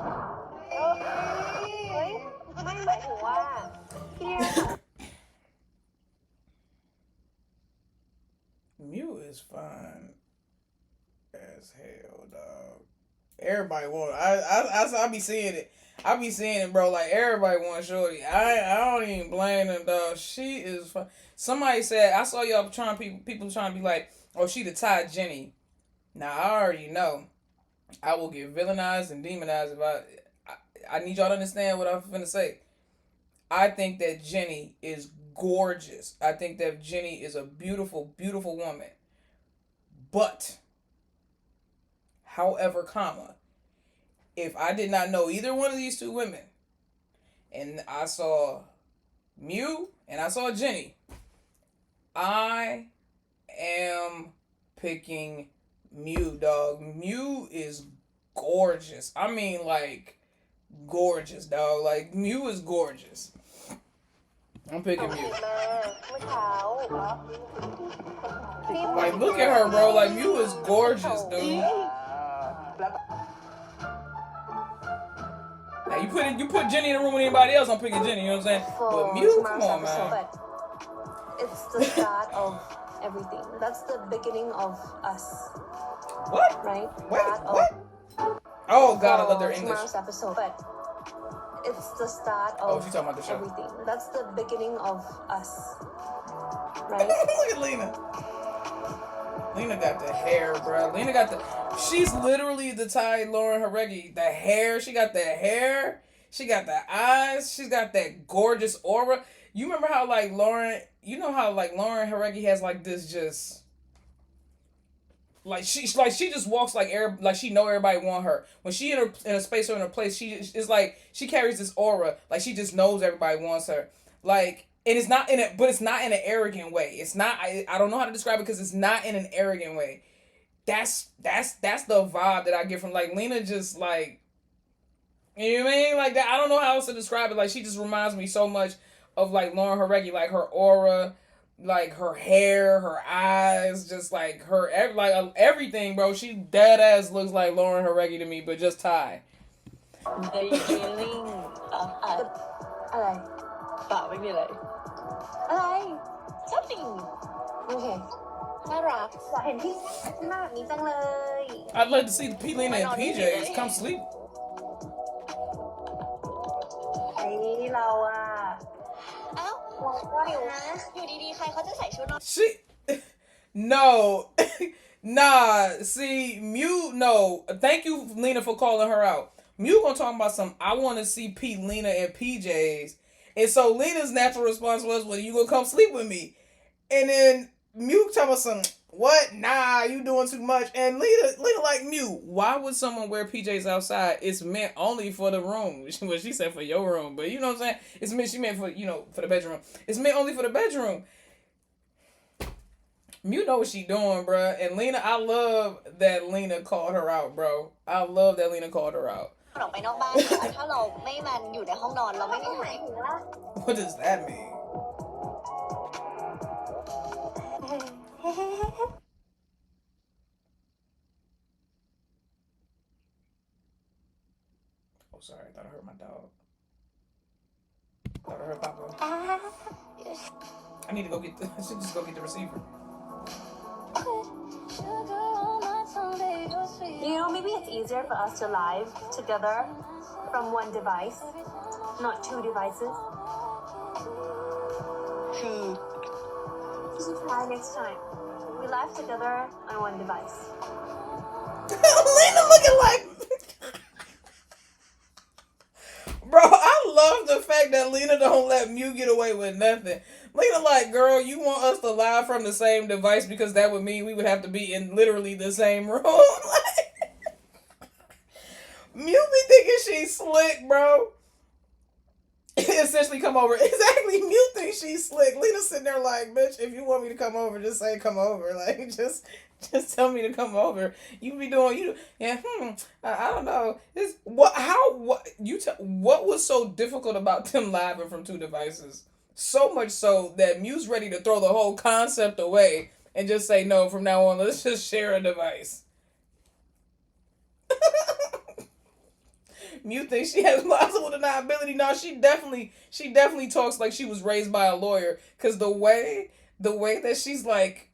Speaker 1: Mew is fine as hell, dog. Everybody want I be seeing it. I be seeing it, bro. Like, everybody wants Shorty. I don't even blame them, dog. She is fun. Somebody said, I saw y'all people trying to be like, oh, she the Thai Jenny. Now, I already know. I will get villainized and demonized if I need y'all to understand what I'm finna say. I think that Jenny is gorgeous. I think that Jenny is a beautiful, beautiful woman. But, however, comma, if I did not know either one of these two women, and I saw Mew and I saw Jenny, I am picking Mew, dog. Mew is gorgeous. I mean, like, gorgeous, dog. Like, Mew is gorgeous. I'm picking Mew. Like, look at her, bro. Like, Mew is gorgeous, dude. Now, you put Jenny in the room with anybody else, I'm picking Jenny, you know what I'm saying? But Mew, come on, man.
Speaker 7: It's the start of everything. That's the beginning of us.
Speaker 1: What?
Speaker 7: Right?
Speaker 1: What? Oh, God, I love their English.
Speaker 7: Tomorrow's episode, but it's the start of
Speaker 1: she's talking about the show.
Speaker 7: everything. That's the beginning of us. Right?
Speaker 1: Look at Lena. Lena got the hair, bro. Lena got the. She's literally the Ty Lauren Haregi. The hair. She got the hair. She got the eyes. She's got that gorgeous aura. You remember how like Lauren? You know how like Lauren Haregi has like this just. Like she just walks like she know everybody want her. When she in a space or in a place, she is like she carries this aura. Like she just knows everybody wants her. Like. And it's not in it, but it's not in an arrogant way. It's not. I don't know how to describe it because it's not in an arrogant way. That's the vibe that I get from like Lena. Just like, you know what I mean, like that. I don't know how else to describe it. Like she just reminds me so much of like Lauren Haregi, like her aura, like her hair, her eyes, just like her everything, bro. She dead ass looks like Lauren Haregi to me, but just Thai.
Speaker 9: The feeling of
Speaker 7: อะไร
Speaker 9: เปล่าไม่มีอะไร
Speaker 7: อะไร
Speaker 9: something
Speaker 7: โอเค
Speaker 9: น่ารัก
Speaker 7: อยากเห็นพี่หน้าแบบนี้จังเลย
Speaker 1: I'd like to see P Lena and PJs come sleep.
Speaker 7: ไอ้เราอะ
Speaker 9: เอ้า
Speaker 7: ว่าอยู่นะ
Speaker 9: อยู่ดีๆใครเขาจะใส่ชุดนอน
Speaker 1: She no. Nah, see, Mew, no. Thank you, Lena, for calling her out. Mew gonna talk about some, I want to see Pete, Lena, and PJs. And so Lena's natural response was, well, you gonna come sleep with me? And then Mew talking about some, what? Nah, you doing too much. And Lena like, Mew, why would someone wear PJs outside? It's meant only for the room. Well, she said for your room, but you know what I'm saying? She meant for, for the bedroom. It's meant only for the bedroom. Mew know what she doing, bruh. And Lena, I love that Lena called her out, bro. I love that Lena called her out.
Speaker 9: ออกไปนอกบ้านถ้าเราไม่มันอยู่ในห้องนอนเราไม่ได้หาย
Speaker 1: What does that mean? Oh, sorry. I thought I heard my dog. I thought I heard Papa. I need to go get I should just go get the receiver.
Speaker 7: You know, maybe it's easier for us to live together from one device, not two devices.
Speaker 9: คือ
Speaker 7: Try next time. We live together on one device.
Speaker 1: Lena looking like... Bro, I love the fact that Lena don't let Mew get away with nothing. Lena like, girl, you want us to live from the same device because that would mean we would have to be in literally the same room. Mew be thinking she's slick, bro. Essentially come over. Exactly, Mew thinks she's slick. Lena's sitting there like, bitch, if you want me to come over, just say come over. Like, just tell me to come over. You be doing, I don't know. What was so difficult about them living from two devices? So much so that Mew's ready to throw the whole concept away and just say, no, from now on, let's just share a device. Mew thinks she has plausible deniability. No, she definitely talks like she was raised by a lawyer. Cause the way that she's like,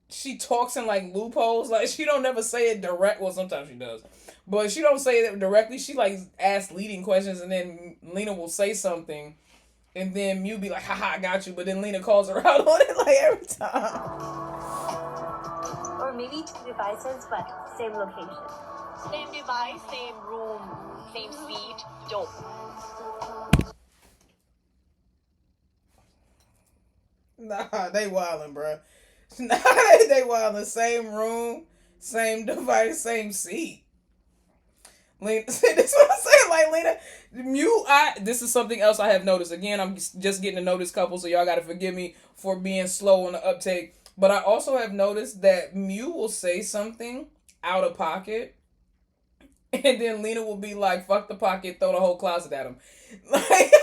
Speaker 1: she talks in like loopholes. Like she don't never say it direct. Well, sometimes she does, but she don't say it directly. She like asks leading questions, and then Lena will say something, and then Mew be like, haha, I got you. But then Lena calls her out on it like every time.
Speaker 7: Or maybe two devices, but same location.
Speaker 9: same device same room same seat จบ
Speaker 1: Nah, they wildin', bruh. Nah, they wildin'. Same room, same device, same seat. Lena, this is what I'm saying. Like, Lena, this is something else I have noticed. Again, I'm just getting to know this couple, so y'all gotta forgive me for being slow on the uptake. But I also have noticed that Mew will say something out of pocket, and then Lena will be like, fuck the pocket, throw the whole closet at him. Like,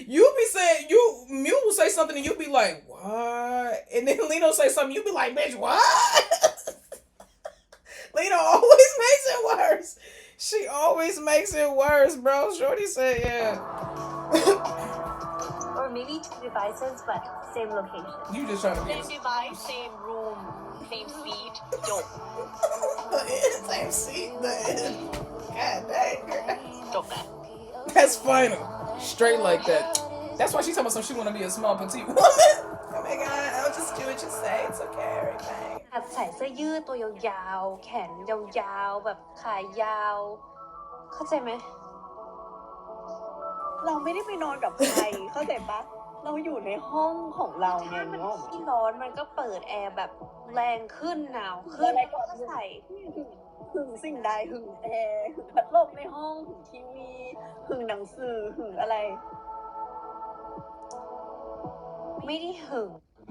Speaker 1: you be saying, Mew will say something and you'll be like, what? And then Lena will say something, you'll be like, bitch, what? Lena always makes it worse. She always makes it worse, bro. Shorty said, yeah.
Speaker 7: Or maybe two devices, but same location.
Speaker 1: You just trying to be
Speaker 9: same device same room same seat จบ
Speaker 1: same seat, God dang, girl.
Speaker 9: จบนะ
Speaker 1: That's final. Straight like that. That's why she's talking about she want to be a small petite woman. Oh my God, I'll just do what you say. It's okay, everything.
Speaker 7: ใส่เสื้อยืดตัวยาวๆแขนยาวๆแบบขายาวเข้าใจไหมเราไม่ได้ไปนอนกับใครเข้าใจปะเราอยู่ในห้องของเราเนี่ยมันที่ร้อนมันก็เปิดแอร์แบบแรงขึ้นหนาวขึ้นก็ใส่หึงสิ่งใดหึงแอร์หึงพัดลมในห้องหึงทีวีหึงหนังสือหึงอะไรไม่ได้หึง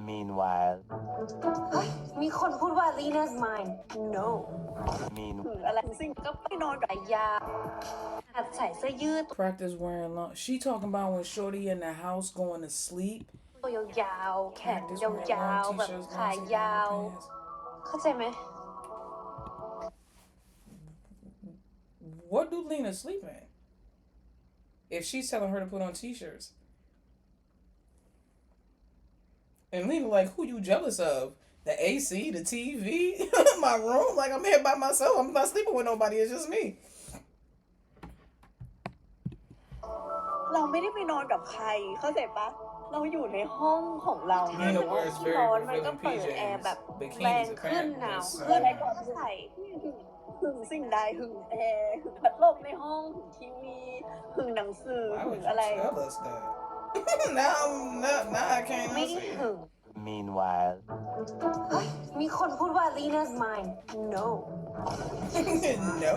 Speaker 8: Meanwhile
Speaker 7: มีคนพูดว่า Lena's mine no หึงอะไรสิ่งก็ไปนอนกับยาใส่เสื้อยืด
Speaker 1: Practice wearing long. She talking about when Shorty in the house going to sleep.
Speaker 7: ตัวยาวๆแขนยาวๆแบบขายาวเข้าใจไหม
Speaker 1: What do Lena sleep in? If she's telling her to put on t-shirts. And Lena like, who you jealous of? The AC, the TV, my room? Like, I'm here by myself. I'm not sleeping with nobody. It's just me.
Speaker 7: เราไม่ได้ไปนอนกับใครเข้าใจปะเราอยู่ในห้องของเราเนี่ยที่ร้อนมันก็เปิดแอร์แบบแรงขึ้นหนาวขึ้นก็ใส่หึงสิ่งใดหึงแอร์หึงพัดลมในห้องหึงทีวีหึงหนังสือหึงอะไร
Speaker 1: Tell us that. now I can't
Speaker 7: ไม่ได้
Speaker 1: answer
Speaker 7: หึ
Speaker 1: you.
Speaker 7: ง
Speaker 8: Meanwhile
Speaker 7: มีคนพูดว่า Lena's mine no
Speaker 1: No.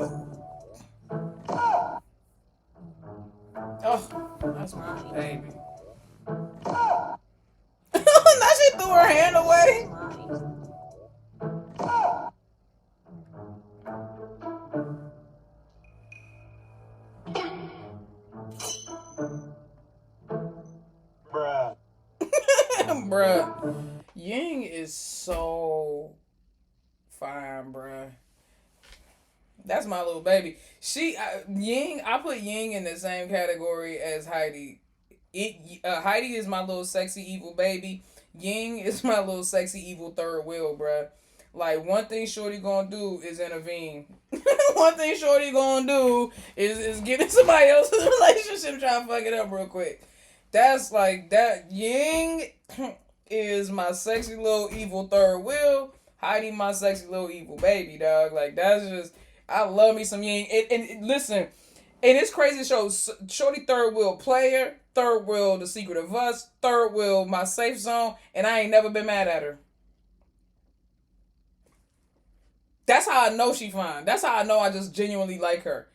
Speaker 1: Oh, that's my baby. Now she threw her hand away.
Speaker 8: Bruh
Speaker 1: Bruh. Ying is so fine, bruh. That's my little baby. Ying, I put Ying in the same category as Heidi. Heidi is my little sexy evil baby. Ying is my little sexy evil third wheel, bruh. Like, one thing Shorty gonna do is intervene. One thing Shorty gonna do is get in somebody else's relationship, try to fuck it up real quick. That's like that. Ying is my sexy little evil third wheel. Heidi my sexy little evil baby, dog. Like, that's just, I love me some Ying. And listen, and it's crazy show. Shorty third wheel player, third wheel The Secret of Us, third wheel My Safe Zone, and I ain't never been mad at her. That's how I know she fine. That's how I know I just genuinely like her.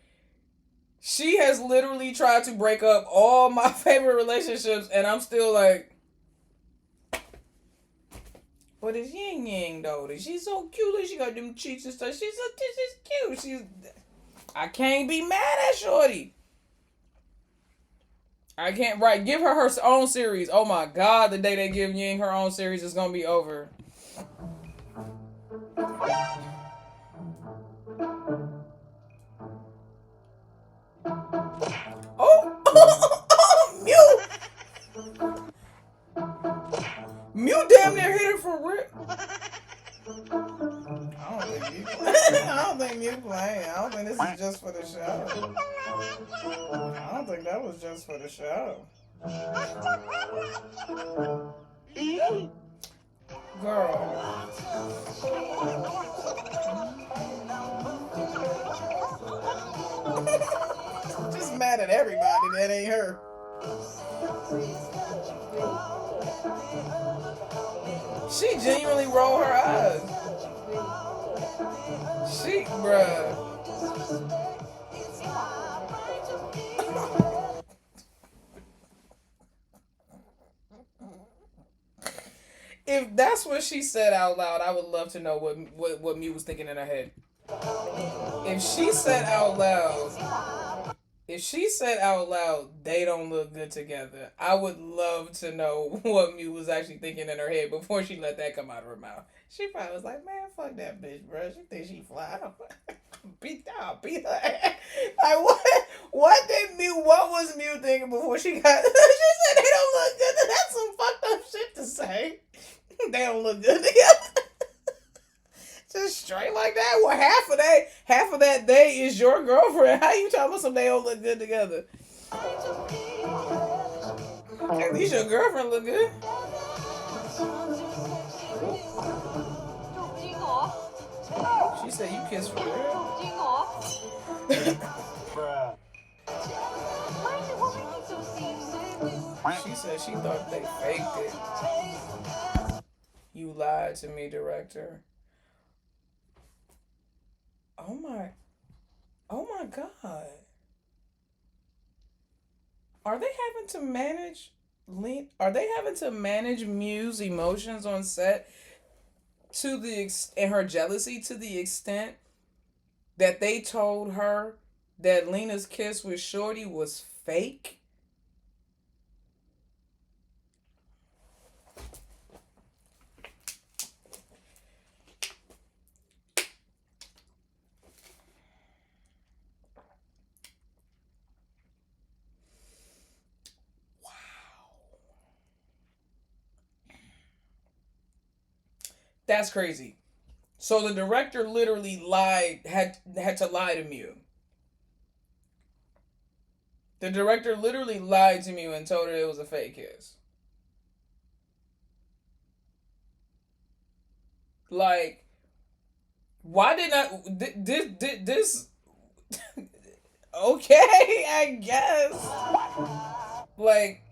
Speaker 1: She has literally tried to break up all my favorite relationships, and I'm still like, but it's Ying Ying though. She's so cute. Like, she got them cheeks and stuff. She's cute. I can't be mad at Shorty. I can't. Right, give her own series. Oh my God, the day they give Ying her own series is gonna be over. Oh, Mew damn near hit her for real. I don't think Mew playing. I don't think this is just for the show. I don't think that was just for the show. Girl. Just mad at everybody that ain't her. She genuinely rolled her eyes. Bruh. If that's what she said out loud, I would love to know what Mew was thinking in her head. If she said out loud, they don't look good together, I would love to know what Mew was actually thinking in her head before she let that come out of her mouth. She probably was like, man, fuck that bitch, bro. She thinks she fly. Beat her. Like, what was Mew thinking before she got, she said they don't look good. That's some fucked up shit to say. They don't look good together. Just straight like that. Well, half of that day is your girlfriend. How you talking about some they don't look good together? At least your girlfriend look good. said, you kissed for real?
Speaker 9: จริงเหรอ
Speaker 8: Bruh.
Speaker 9: ไม่นึกว่าไม่มีจูซีน
Speaker 1: She said she thought they faked it. You lied to me, director. Oh my God. Are they having to manage Miu's emotions on set and her jealousy to the extent that they told her that Lena's kiss with Shorty was fake? That's crazy. So the director literally had to lie to Miu. The director literally lied to Miu and told her it was a fake kiss. Like, why did not this? Okay, I guess. Like.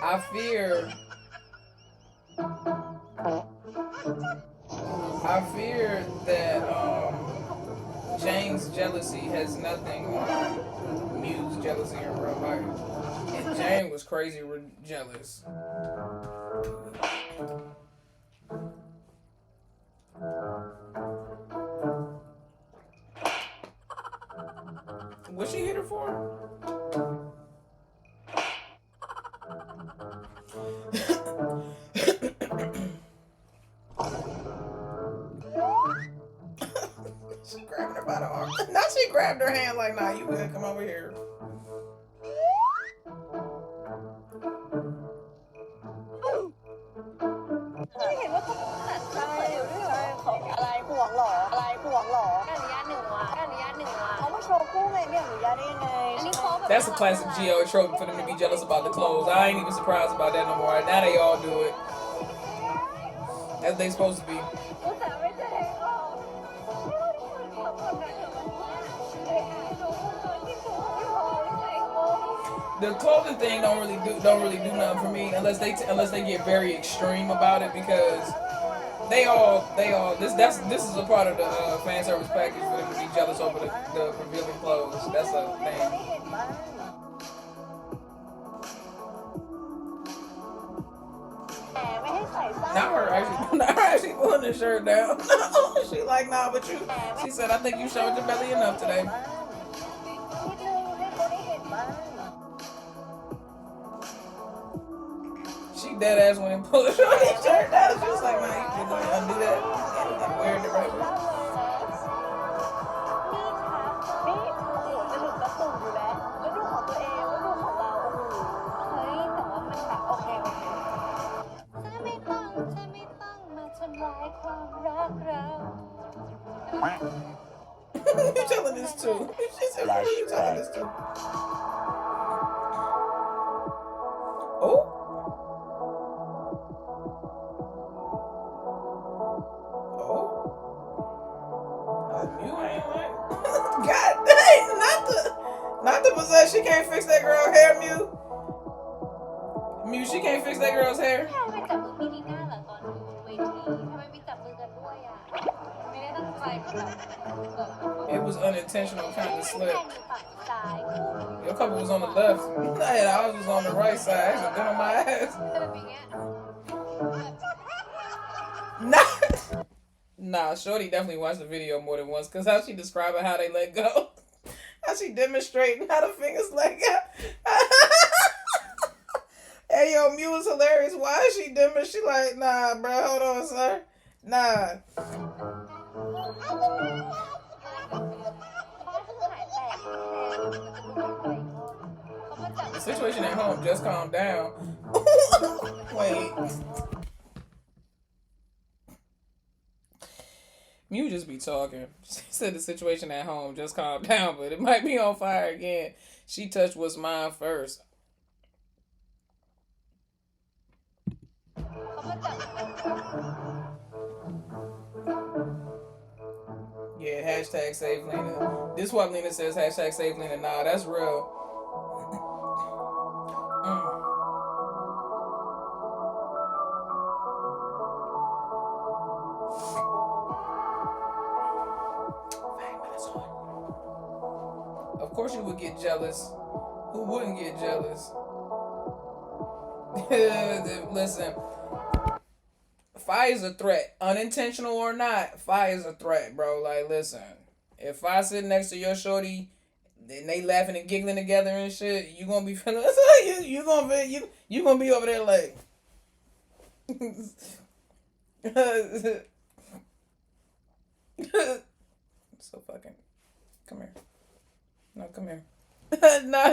Speaker 1: I fear that Jane's jealousy has nothing on Miu's jealousy in real life. And Jane was crazy jealous. What she hit her for? She grabbed her by the arm. Now she grabbed her hand like, nah, you good, come over here. That's a classic GO trope for them to be jealous about the clothes. I ain't even surprised about that no more. Now they all do it. As they supposed to be. The clothing thing don't really do nothing for me unless they get very extreme about it, because this is a part of the fan service package for them to be jealous over the revealing clothes. That's a thing. Not her actually pulling the shirt down. She like, nah, but you. She said, I think you showed your belly enough today. She dead ass went and pulled her shirt down. She was like, nah, you can undo that and wear it the right way. You telling this too? She said, "What are you telling this too?" Oh. You ain't like. God dang! Not the possess. She can't fix that girl hair, Miu, she can't fix that girl's hair. It was unintentional, kind of slip. Your couple was on the left. And ours was on the right side. Actually, been on my ass. Nah, Shorty definitely watched the video more than once, because how she describing how they let go. How she demonstrating how the fingers let go. Hey, yo, Miu was hilarious. Why is she demonstrating? She like, nah, bro, hold on, sir. Nah. The situation at home just calmed down. Wait. You just be talking. She said the situation at home just calmed down, but it might be on fire again. She touched what's mine first. Yeah, hashtag save Lena. This is what Lena says, hashtag save Lena. Nah, that's real. Of course you would get jealous. Who wouldn't get jealous? Listen, fire's a threat. Unintentional or not, fire's a threat, bro. Like, listen, if I sit next to your shorty and they laughing and giggling together and shit, you gonna be feeling you gonna be over there like so fucking come here. No, come here. Nah,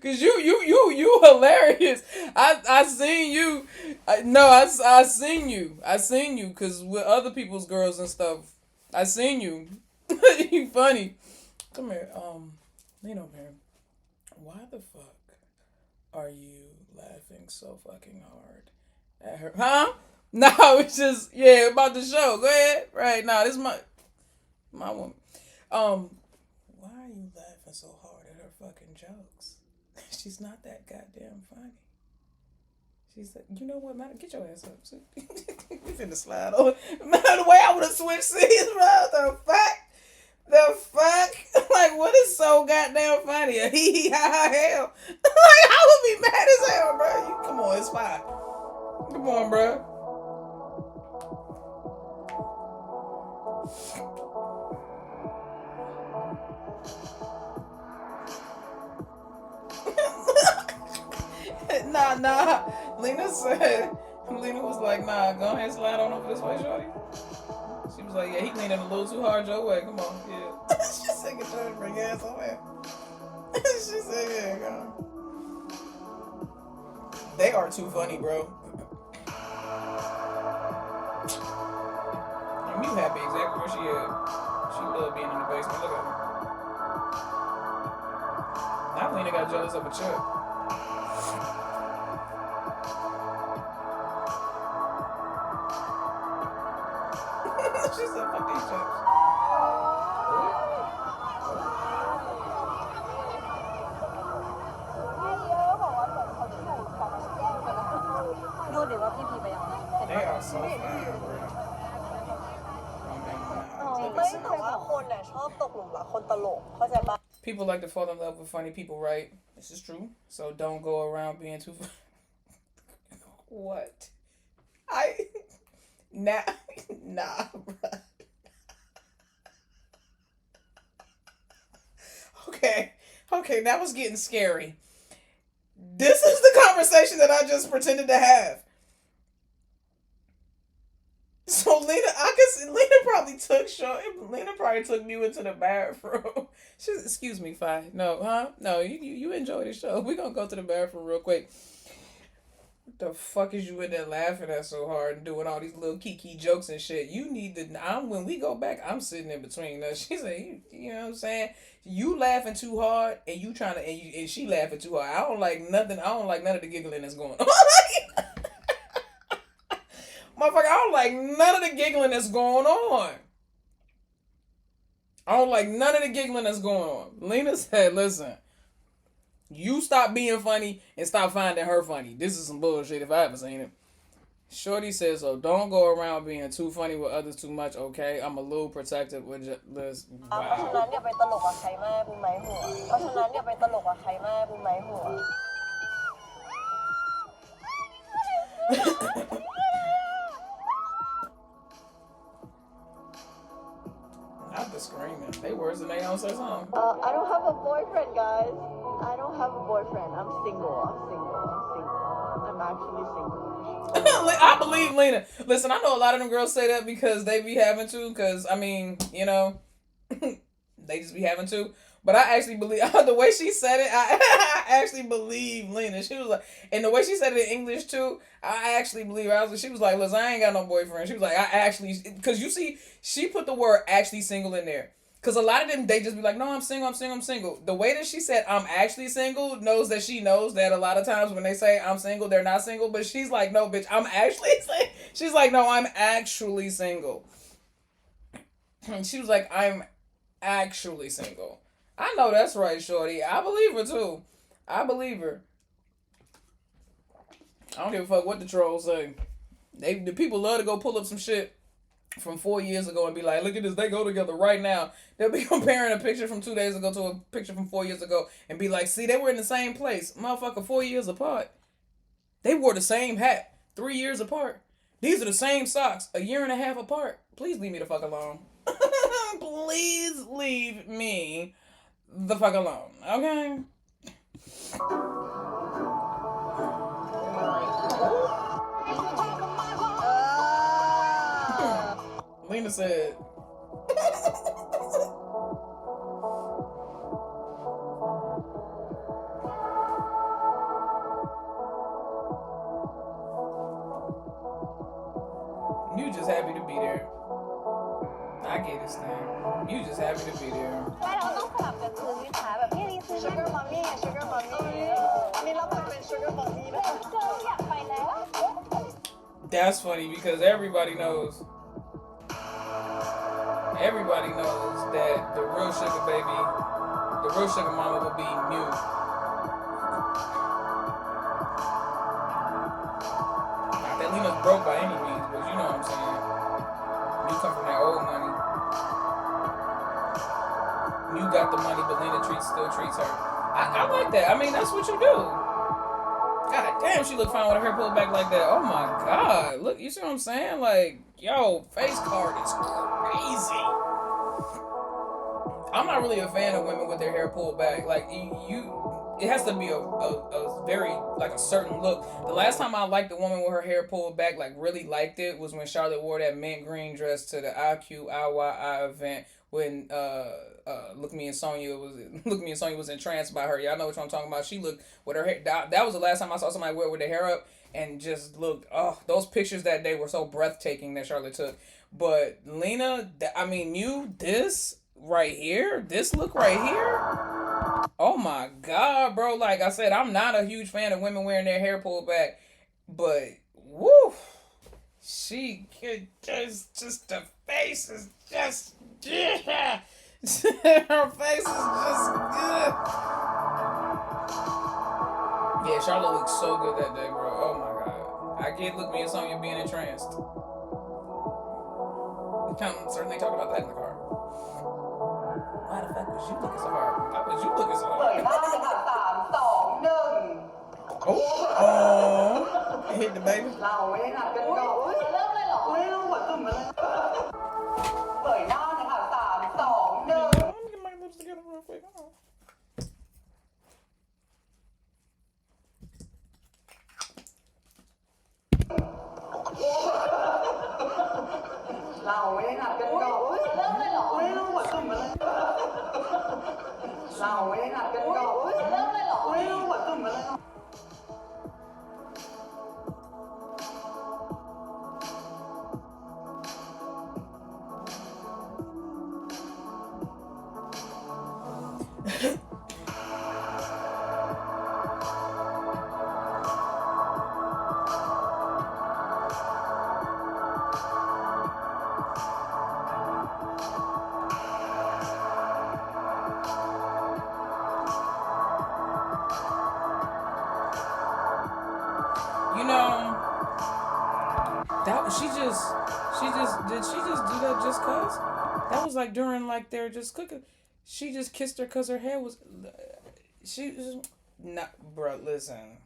Speaker 1: cause you hilarious. I seen you. I seen you. I seen you. Cause with other people's girls and stuff, I seen you. You funny. Come here. Lean over here. Why the fuck are you laughing so fucking hard at her? Huh? No, it's just about the show. Go ahead. Right now, this is my woman. Why are you laughing so hard at her fucking jokes? She's not that goddamn funny. She's like, you know what, man? Get your ass up. You finna slide over. Man, the way I would have switched seats, bro. The fuck? Like, what is so goddamn funny? Hee hell. Like, I would be mad as hell, bro. Come on, it's fine. Come on, bro. Nah. Lena was like, nah, go ahead and slide on over this way, shorty. She was like, yeah, he leaning a little too hard your way. Come on, yeah. She said, get your bring your ass over here. She said, yeah, go. They are too funny, bro. Lenamiu happy exactly where she is. She love being in the basement. Look at her. Now Lena got jealous of a chick. She said, fuck these chips. They are so fine, bro. People like to fall in love with funny people, right? This is true. So don't go around being too funny. What? Nah, bro. Okay, that was getting scary. This is the conversation that I just pretended to have. So Lena probably took you into the bathroom. She's, excuse me, fine. No, huh? No, you enjoy the show. We're gonna go to the bathroom real quick. What the fuck is you in there laughing at so hard and doing all these little kiki jokes and shit? You need to. When we go back, I'm sitting in between us. She's like, you know what I'm saying? You laughing too hard and you trying to, and she laughing too hard. I don't like nothing. I don't like none of the giggling that's going on. Motherfucker, I don't like none of the giggling that's going on. I don't like none of the giggling that's going on. Lena said, listen, you stop being funny and stop finding her funny. This is some bullshit if I ever seen it. Shorty says, so don't go around being too funny with others too much, okay? I'm a little protective with this. Wow. Not the screaming. They worse than they don't say something.
Speaker 7: I don't have a boyfriend, guys. I don't have a boyfriend. I'm single. I'm actually single.
Speaker 1: I believe Lena. Listen, I know a lot of them girls say that because they be having to. Because, I mean, you know, they just be having to. But I actually believe the way she said it. I actually believe Lena. She was like, and the way she said it in English too. I actually believe her. She was like, "Listen, I ain't got no boyfriend." She was like, "I actually," because you see, she put the word "actually single" in there. Because a lot of them, they just be like, "No, I'm single, I'm single, I'm single." The way that she said, "I'm actually single," knows that she knows that a lot of times when they say, "I'm single," they're not single. But she's like, "No, bitch, I'm actually single." She's like, "No, I'm actually single." She was like, "I'm actually single." I know that's right, shorty. I believe her, too. I believe her. I don't give a fuck what the trolls say. The people love to go pull up some shit from 4 years ago and be like, "Look at this, they go together right now." They'll be comparing a picture from 2 days ago to a picture from 4 years ago and be like, "See, they were in the same place. Motherfucker, 4 years apart. They wore the same hat 3 years apart. These are the same socks a year and a half apart. Please leave me the fuck alone." Please leave me the fuck alone, okay? Lena said. You just happy to be there. I get this thing. You just happy to be there.
Speaker 9: เราต้องสลับกันซื้อไหมคะแบบพี่ลีซื้อ Sugar Mommy Sugar Mommy มีเราเป็น Sugar Mommy นะเจออยากไปแล้ว
Speaker 1: That's funny because everybody knows that the real sugar baby, the real sugar mama will be Mew. Not that Lena's broke by any means, but you know what I'm saying. You come from that old money. You got the money, but Lena still treats her. I like that. I mean, that's what you do. God damn, she look fine with her hair pulled back like that. Oh my god. Look, you see what I'm saying? Like, yo, face card is crazy. I'm not really a fan of women with their hair pulled back. Like, it has to be a very, like, a certain look. The last time I liked a woman with her hair pulled back, like, really liked it, was when Charlotte wore that mint green dress to the IQIYI event when Look Me and Sonya was entranced by her. Y'all know what I'm talking about. She looked with her hair. That was the last time I saw somebody wear with their hair up and just looked. Oh, those pictures that day were so breathtaking that Charlotte took. But Lena, this right here, this look right here. Oh my god, bro! Like I said, I'm not a huge fan of women wearing their hair pulled back, but woo, she could just the face is just. Yeah. Her face is just good. Yeah, Charlotte looks so good that day, bro. Oh my god. I can't look me and Sonya being entranced. We certainly talked about that in the car. Why the fuck was you looking so hard? Why was you looking so hard? Oh, hit the baby. Together real quick. Did she just do that just cause? That was like during like their just cooking. She just kissed her cause her hair was. She was not, bro. Listen.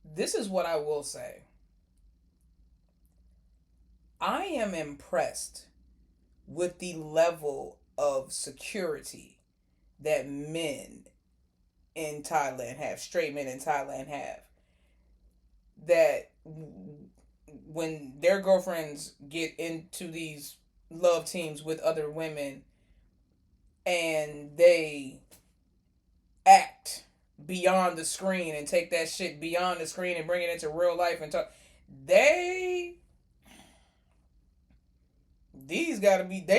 Speaker 1: This is what I will say. I am impressed with the level of security that men in Thailand have, straight men in Thailand have. That when their girlfriends get into these love teams with other women and they act beyond the screen and take that shit beyond the screen and bring it into real life and talk, they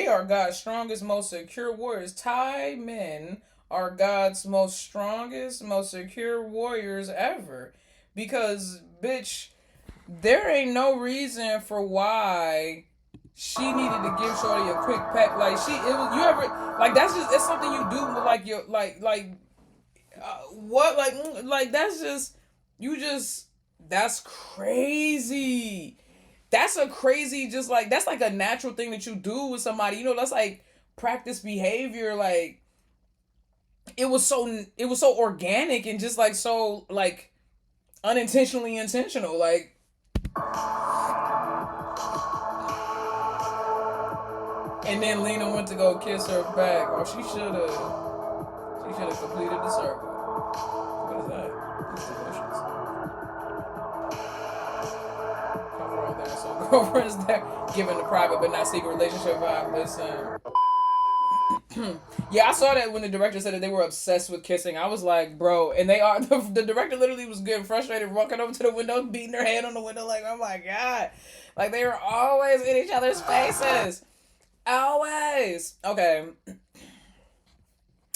Speaker 1: are God's strongest, most secure warriors. Thai men are God's most strongest, most secure warriors ever. Because, bitch, there ain't no reason for why she needed to give Shorty a quick peck. Like, you ever, like, it's something you do with, like, your, what, that's just, that's crazy. That's a crazy, just like, that's like a natural thing that you do with somebody. You know, that's like practice behavior. Like, it was so organic and just like so like unintentionally intentional. Like, and then Lena went to go kiss her back. Or she should have completed the circle. What is that? It's delicious. So girlfriends there giving the private but not secret relationship vibe. Listen. Yeah, I saw that when the director said that they were obsessed with kissing. I was like, bro, and they are. The director literally was getting frustrated, walking over to the window, beating her head on the window, like, oh my god, like they were always in each other's faces, always. Okay.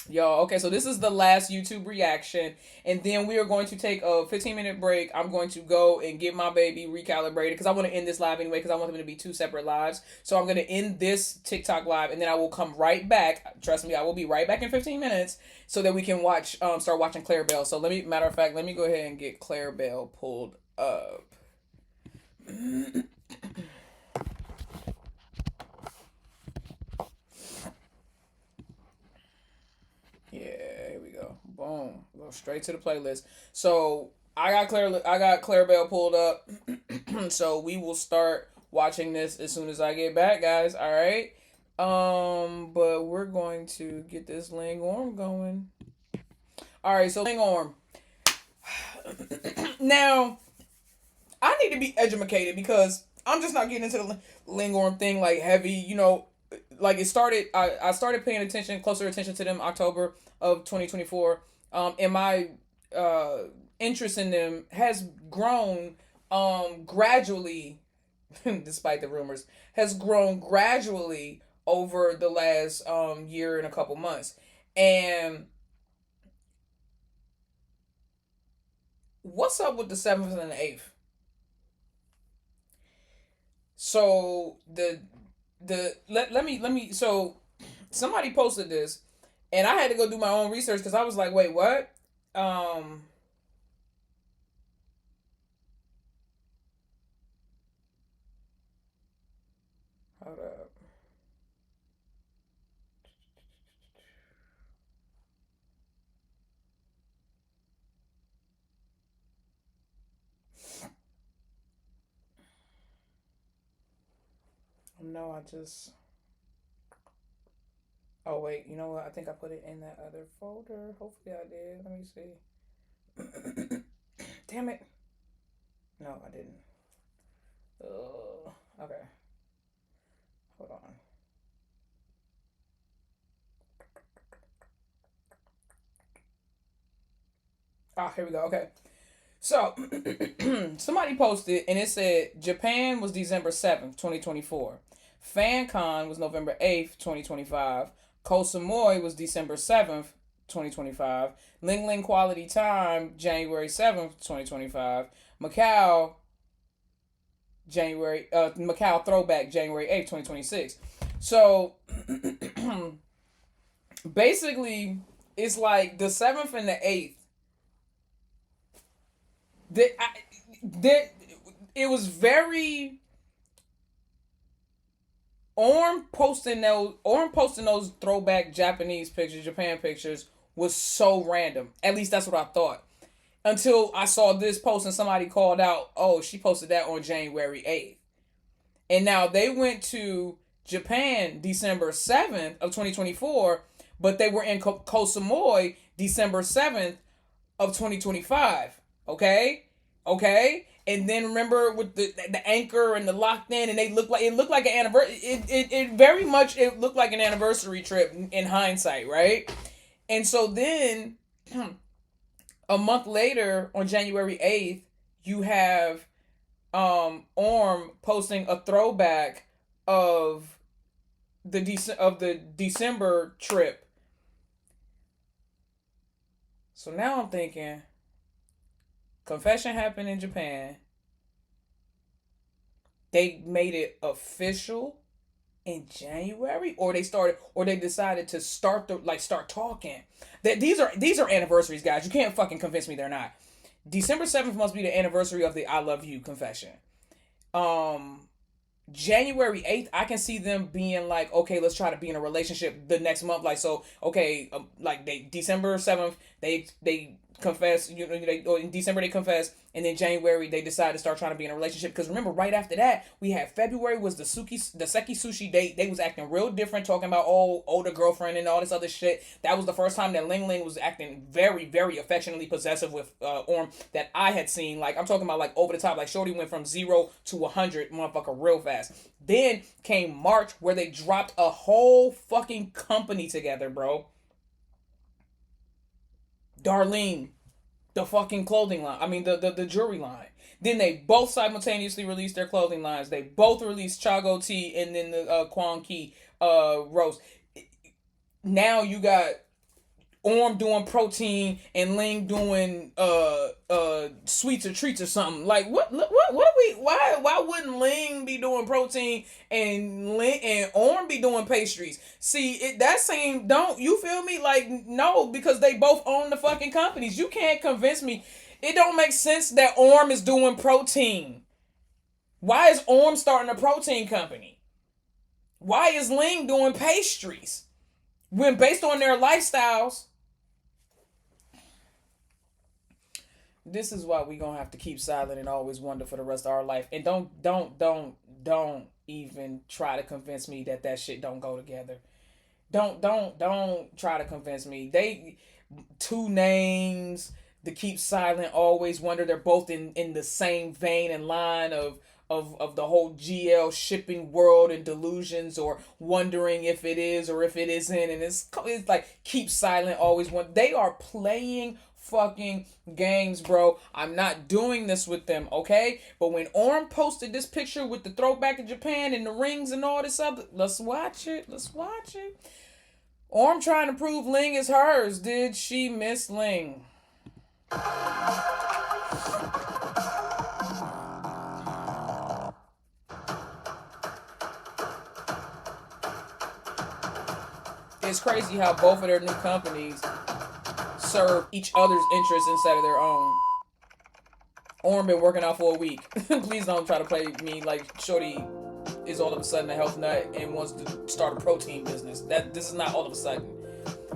Speaker 1: Yo, okay, so this is the last YouTube reaction, and then we are going to take a 15-minute break. I'm going to go and get my baby recalibrated, because I want to end this live anyway, because I want them to be 2 separate lives. So I'm going to end this TikTok live, and then I will come right back. Trust me, I will be right back in 15 minutes, so that we can start watching Claire Bell. So matter of fact, let me go ahead and get Claire Bell pulled up. Yeah, here we go. Boom. Go straight to the playlist. So I got Claire Bell pulled up. So we will start watching this as soon as I get back, guys. All right. But we're going to get this Lingorm going. All right. So Lingorm. Now, I need to be educated because I'm just not getting into the Lingorm thing like heavy. You know, like it started. I started paying closer attention to them October of 2024. And my interest in them has grown gradually, despite the rumors, has grown gradually over the last year and a couple months. And what's up with the 7th and the 8th? So let me so somebody posted this and I had to go do my own research because I was like, wait, what? Hold up. No, oh wait, you know what? I think I put it in that other folder. Hopefully I did. Let me see. Damn it. No, I didn't. Okay. Hold on. Here we go. Okay. So, somebody posted, and it said, Japan was December 7th, 2024. FanCon was November 8th, 2025. Koh Samui was December 7th, 2025. Ling Ling Quality Time, January 7th, 2025. Macau Throwback, January 8th, 2026. So, basically, it's like the 7th and the 8th. It was very Orm posting those throwback Japanese pictures, Japan pictures was so random. At least that's what I thought. Until I saw this post and somebody called out, oh, she posted that on January 8th. And now they went to Japan December 7th of 2024, but they were in Koh Samui December 7th of 2025. Okay? And then remember with the anchor and the locked in, and it looked like an anniversary. It very much it looked like an anniversary trip in hindsight, right? And so then a month later, on January 8th, you have Orm posting a throwback of the December trip. So now I'm thinking, confession happened in Japan. They made it official in January, or they decided to start talking. That these are anniversaries, guys. You can't fucking convince me they're not. December 7th must be the anniversary of the I love you confession. January 8th, I can see them being like, okay, let's try to be in a relationship the next month. Like, so, okay, December 7th, they confess, in December they confess, and then January they decide to start trying to be in a relationship. Because remember, right after that, we had February was the Seki Sushi date. They was acting real different, talking about older girlfriend and all this other shit. That was the first time that Ling Ling was acting very, very affectionately possessive with Orm that I had seen. Like, I'm talking about like over the top. Like, shorty went from 0 to 100, motherfucker, real fast. Then came March, where they dropped a whole fucking company together, bro. Darlene, the fucking clothing line. I mean, the jewelry line. Then they both simultaneously released their clothing lines. They both released Chago tea and then the Kwang Ki roast. Now you got Orm doing protein and Ling doing sweets or treats or something. Like what are we? Why wouldn't Ling be doing protein and Orm be doing pastries? See, that same don't you feel me? Like no, because they both own the fucking companies. You can't convince me. It don't make sense that Orm is doing protein. Why is Orm starting a protein company? Why is Ling doing pastries? When based on their lifestyles. This is why we gonna have to keep silent and always wonder for the rest of our life. And don't even try to convince me that shit don't go together. Don't try to convince me. They two names, the keep silent, always wonder. They're both in the same vein and line of the whole GL shipping world and delusions, or wondering if it is or if it isn't. And it's like keep silent, always want. They are playing fucking games, bro. I'm not doing this with them, okay? But when Orm posted this picture with the throwback of Japan and the rings and all this other, let's watch it. Orm trying to prove Ling is hers. Did she miss Ling? It's crazy how both of their new companies serve each other's interests instead of their own. Orm been working out for a week. Please don't try to play me like shorty is all of a sudden a health nut and wants to start a protein business. This is not all of a sudden.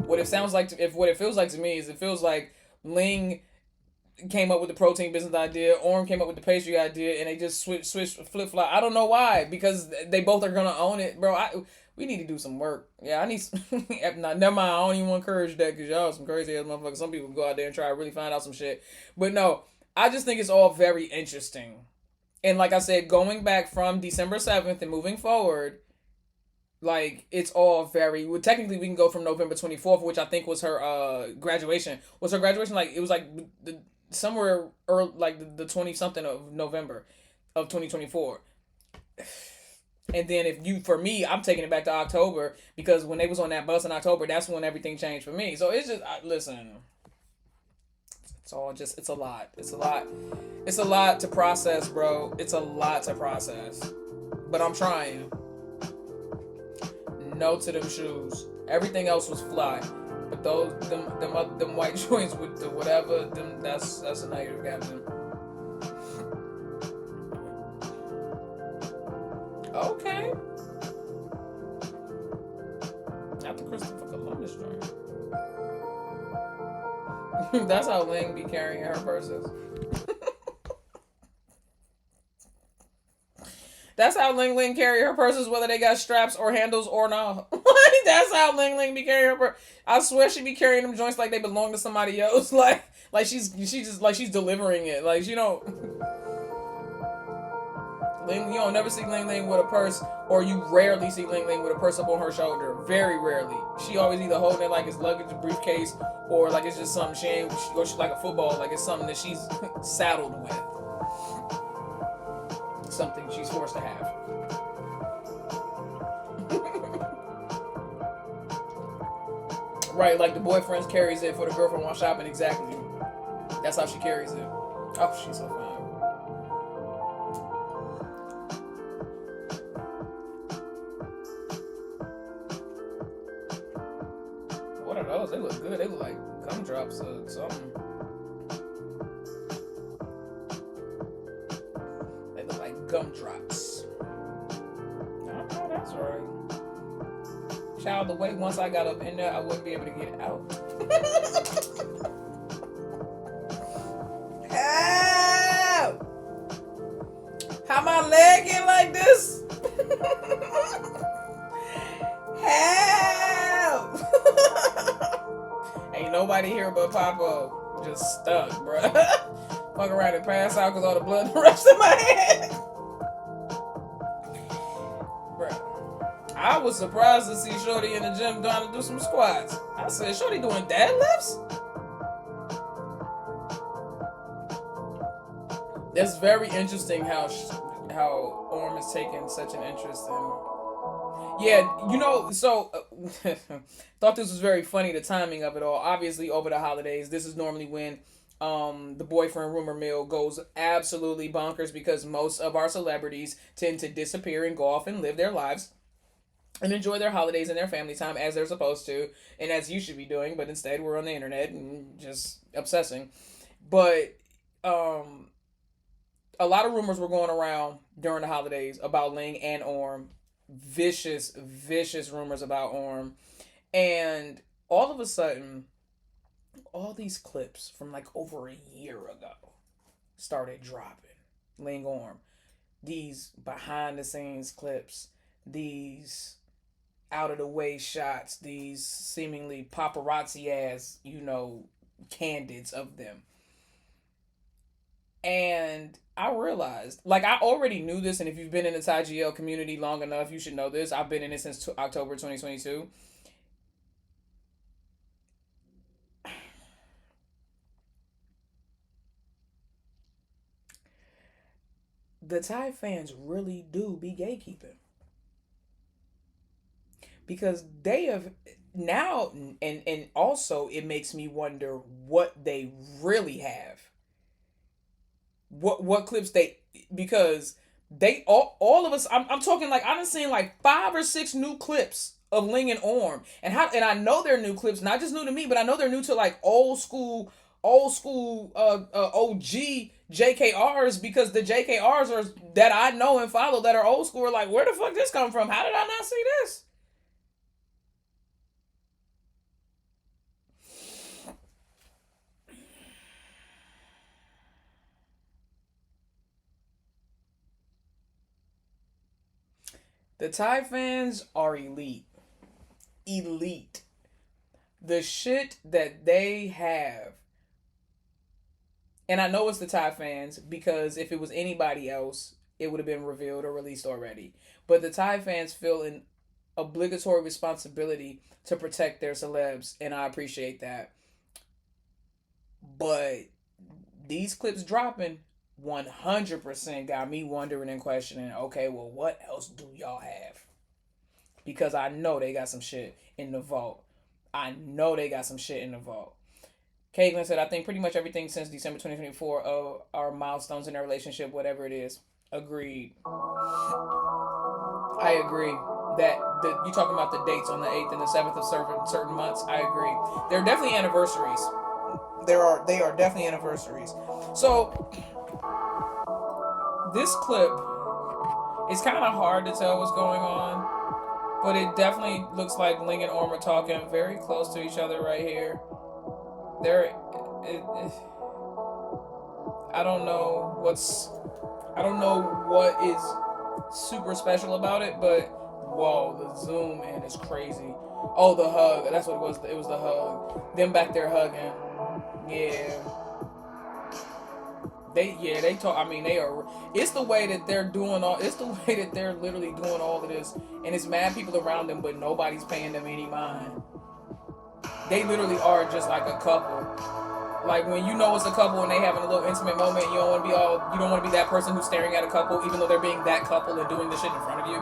Speaker 1: What it feels like to me is it feels like Ling came up with the protein business idea, Orm came up with the pastry idea, and they just switch flip flop. I don't know why, because they both are gonna own it, bro. We need to do some work. Yeah, I need. Never mind. I don't even want to encourage that because y'all some crazy ass motherfuckers. Some people go out there and try to really find out some shit. But no, I just think it's all very interesting. And like I said, going back from December 7th and moving forward, like it's all very. Well, technically, we can go from November 24th, which I think was her graduation. Was her graduation like it was like somewhere early, like the 20 something of November of 2024. And then for me, I'm taking it back to October because when they was on that bus in October, that's when everything changed for me. So it's just, listen, it's all just, it's a lot. It's a lot to process, bro. It's a lot to process. But I'm trying. No to them shoes. Everything else was fly. But them white joints with the whatever, that's a negative, Captain. Okay. Not the Christopher Columbus joint. That's how Ling be carrying her purses. That's how Ling carry her purses, whether they got straps or handles or not. That's how Ling be carrying her purse. I swear she be carrying them joints like they belong to somebody else. Like she's just like she's delivering it. Like she don't. You don't never see Ling Ling with a purse, or you rarely see Ling Ling with a purse up on her shoulder. Very rarely. She always either holding it like it's luggage, a briefcase, or like it's just something she like a football, like it's something that she's saddled with. Something she's forced to have. Right, like the boyfriend carries it for the girlfriend while shopping. Exactly. That's how she carries it. Oh, she's so fine. What are those? They look good. They look like gumdrops or something. They look like gumdrops. Oh, that's right. Child, the way once I got up in there, I wouldn't be able to get out. Help! How my leg get like this? Help! Ain't nobody here but Papa. Just stuck, bruh. Fuck around and pass out because all the blood rushed in my head. Bruh. I was surprised to see Shorty in the gym trying to do some squats. I said, Shorty doing deadlifts? It's very interesting how Orm is taking such an interest in. Yeah, you know, so thought this was very funny, the timing of it all. Obviously, over the holidays, this is normally when the boyfriend rumor mill goes absolutely bonkers because most of our celebrities tend to disappear and go off and live their lives and enjoy their holidays and their family time as they're supposed to and as you should be doing, but instead we're on the internet and just obsessing. But a lot of rumors were going around during the holidays about Ling and Orm. Vicious rumors about Orm. And all of a sudden, all these clips from like over a year ago started dropping. Lingorm. These behind the scenes clips. These out of the way shots. These seemingly paparazzi ass, candidates of them. And I realized, like, I already knew this, and if you've been in the Thai GL community long enough, you should know this. I've been in it since October 2022. The Thai fans really do be gatekeeping. Because they have now, and also it makes me wonder what they really have. What clips because they all of us, I'm talking like I done seen like 5 or 6 new clips of Ling and Orm, and I know they're new clips, not just new to me, but I know they're new to like old school OG JKRs, because the JKRs are that I know and follow that are old school are like, where the fuck this come from? How did I not see this? The Thai fans are elite. Elite. The shit that they have. And I know it's the Thai fans because if it was anybody else, it would have been revealed or released already. But the Thai fans feel an obligatory responsibility to protect their celebs, and I appreciate that. But these clips dropping 100% got me wondering and questioning, okay, well, what else do y'all have? Because I know they got some shit in the vault. Caitlin said, I think pretty much everything since December 2024 are milestones in their relationship, whatever it is. Agreed. I agree. That you talking about the dates on the 8th and the 7th of certain months. I agree. They're definitely anniversaries. They are definitely anniversaries. So this clip, it's kind of hard to tell what's going on, but it definitely looks like Ling and Orm are talking very close to each other right here. I don't know what is super special about it, but whoa, the zoom in is crazy. Oh, the hug. That's what it was. It was the hug. Them back there hugging. Yeah. They talk. I mean, they are. It's the way that they're doing all. It's the way that they're literally doing all of this, and it's mad people around them, but nobody's paying them any mind. They literally are just like a couple. Like when you know it's a couple and they having a little intimate moment, you don't want to be all. You don't want to be that person who's staring at a couple, even though they're being that couple and doing the shit in front of you.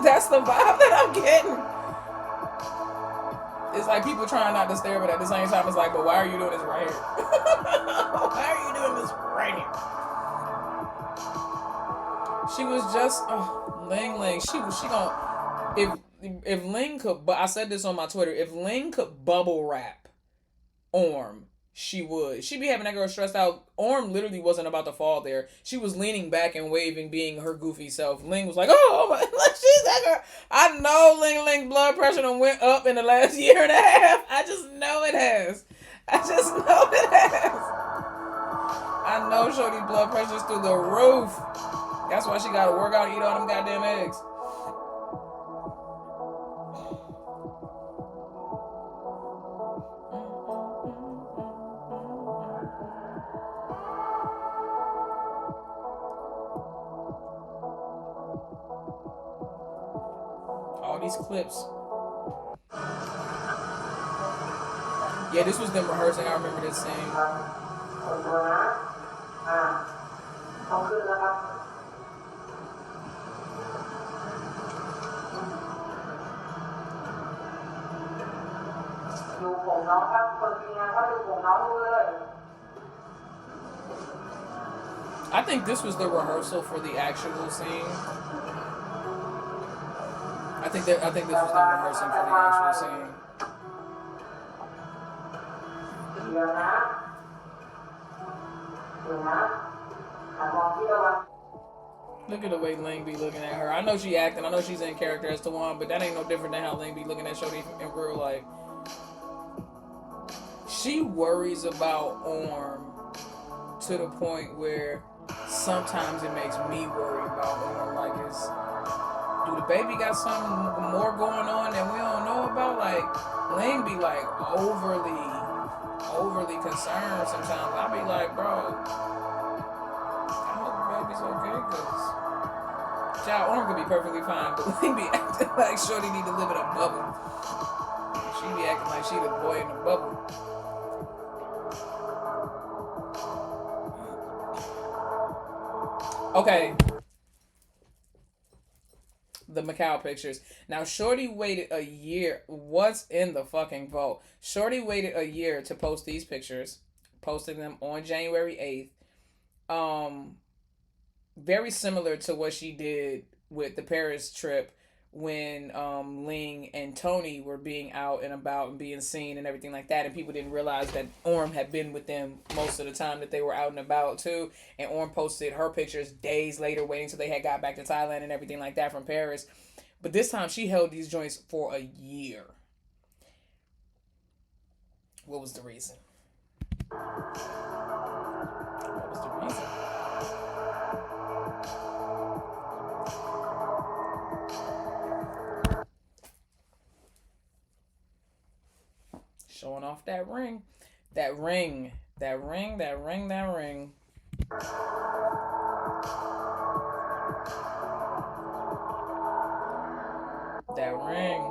Speaker 1: That's the vibe that I'm getting. It's like people trying not to stare, but at the same time, it's like, but why are you doing this right here? Why are you doing this right here? She was just Ling. She gonna if Ling could. But I said this on my Twitter. If Ling could bubble wrap Orm, she would. She'd be having that girl stressed out. Orm literally wasn't about to fall there. She was leaning back and waving, being her goofy self. Ling was like, oh my, she's that girl. I know Ling blood pressure done went up in the last year and a half. I just know it has. I know Shorty's blood pressure's through the roof. That's why she gotta work out and eat all them goddamn eggs. All these clips. Yeah, this was them rehearsing. I remember this scene. I think this was the rehearsal for the actual scene. I think this was them rehearsing for the actual scene. Look at the way Ling be looking at her. I know she acting. I know she's in character as Tawan, but that ain't no different than how Ling be looking at Shorty in real life. She worries about Orm to the point where sometimes it makes me worry about Orm. Like, do the baby got something more going on that we don't know about? Like, Ling be like overly concerned sometimes. I be like, bro, I hope the baby's okay, cause child Orm could be perfectly fine, but Ling be acting like Shorty need to live in a bubble. She be acting like she the boy in the bubble. Okay. The Macau pictures. Now, Shorty waited a year. What's in the fucking vote? Shorty waited a year to post these pictures. Posted them on January 8th. Very similar to what she did with the Paris trip when Ling and Tony were being out and about and being seen and everything like that, and people didn't realize that Orm had been with them most of the time that they were out and about too, and Orm posted her pictures days later waiting till they had got back to Thailand and everything like that from Paris. But this time she held these joints for a year. What was the reason? What was the reason? Showing off that ring. That ring. That ring. That ring. That ring. That ring.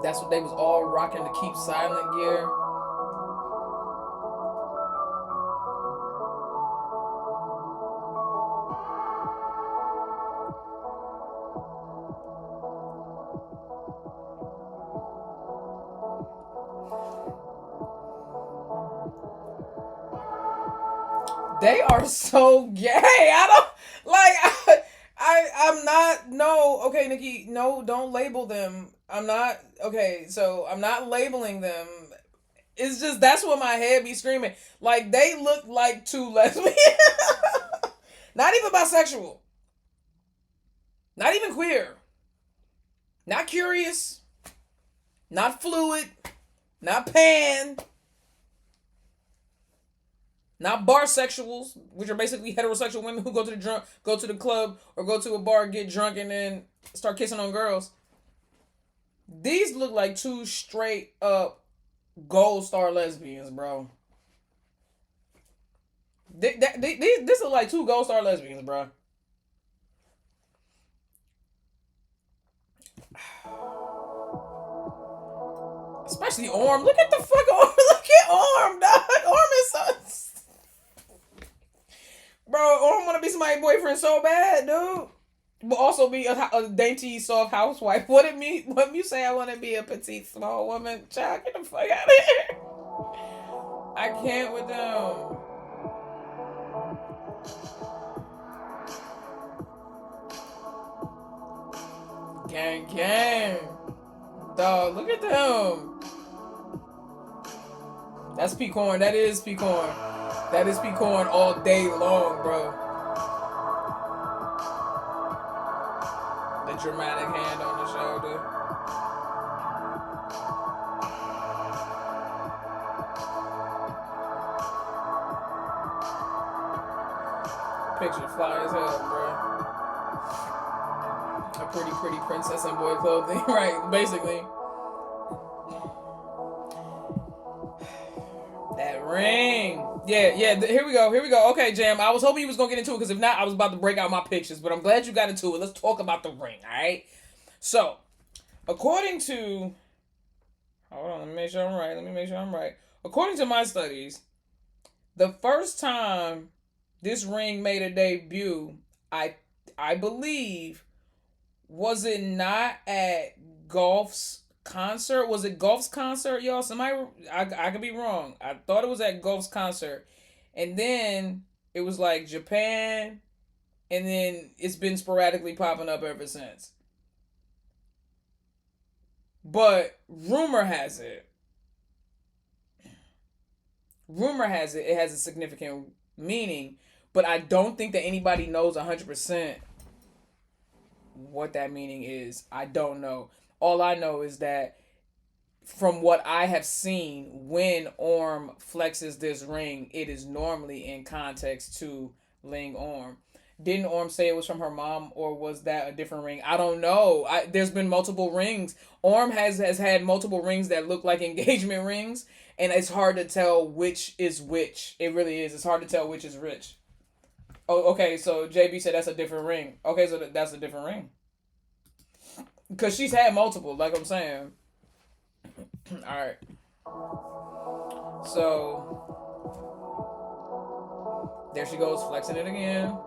Speaker 1: That's what they was all rocking to keep silent gear. They are so gay. I don't like. I'm not. No. Okay, Nikki. No, don't label them. I'm not. Okay, so I'm not labeling them. It's just that's what my head be screaming. Like they look like two lesbians. Not even bisexual. Not even queer. Not curious. Not fluid. Not pan. Not barsexuals, which are basically heterosexual women who go to the club or go to a bar, get drunk, and then start kissing on girls. These look like two straight up gold star lesbians, bro. This is like 2 gold star lesbians, bro. Especially Orm. Look at the fuck Orm. Look at Orm, dog. Orm is so... Bro, Orm want to be somebody's boyfriend so bad, dude. But also be a dainty, soft housewife. What you say I want to be a petite, small woman? Child, get the fuck out of here. I can't with them. Gang, gang. Dog, look at them. That's peacorn. That is peacorn. That is peacorn all day long, bro. The dramatic hand on the shoulder. Picture fly as hell, bro. A pretty princess in boy clothing, right? Basically. That ring. Yeah. Here we go. Okay, Jam. I was hoping you was gonna get into it because if not, I was about to break out my pictures. But I'm glad you got into it. Let's talk about the ring. All right. So, according to, hold on. Let me make sure I'm right. According to my studies, the first time this ring made a debut, I believe, was it not at Golf's concert? Was it Golf's concert, y'all? I could be wrong. I thought it was at Golf's concert. And then it was like Japan. And then it's been sporadically popping up ever since. But rumor has it it has a significant meaning. But I don't think that anybody knows 100% what that meaning is. I don't know. All I know is that from what I have seen, when Orm flexes this ring, it is normally in context to Lingorm. Didn't Orm say it was from her mom, or was that a different ring? I don't know. There's been multiple rings. Orm has had multiple rings that look like engagement rings, and it's hard to tell which is which. It really is. It's hard to tell which is which. Oh, okay, so JB said that's a different ring. Okay, so that's a different ring. Because she's had multiple, like I'm saying. Alright. So, there she goes, flexing it again.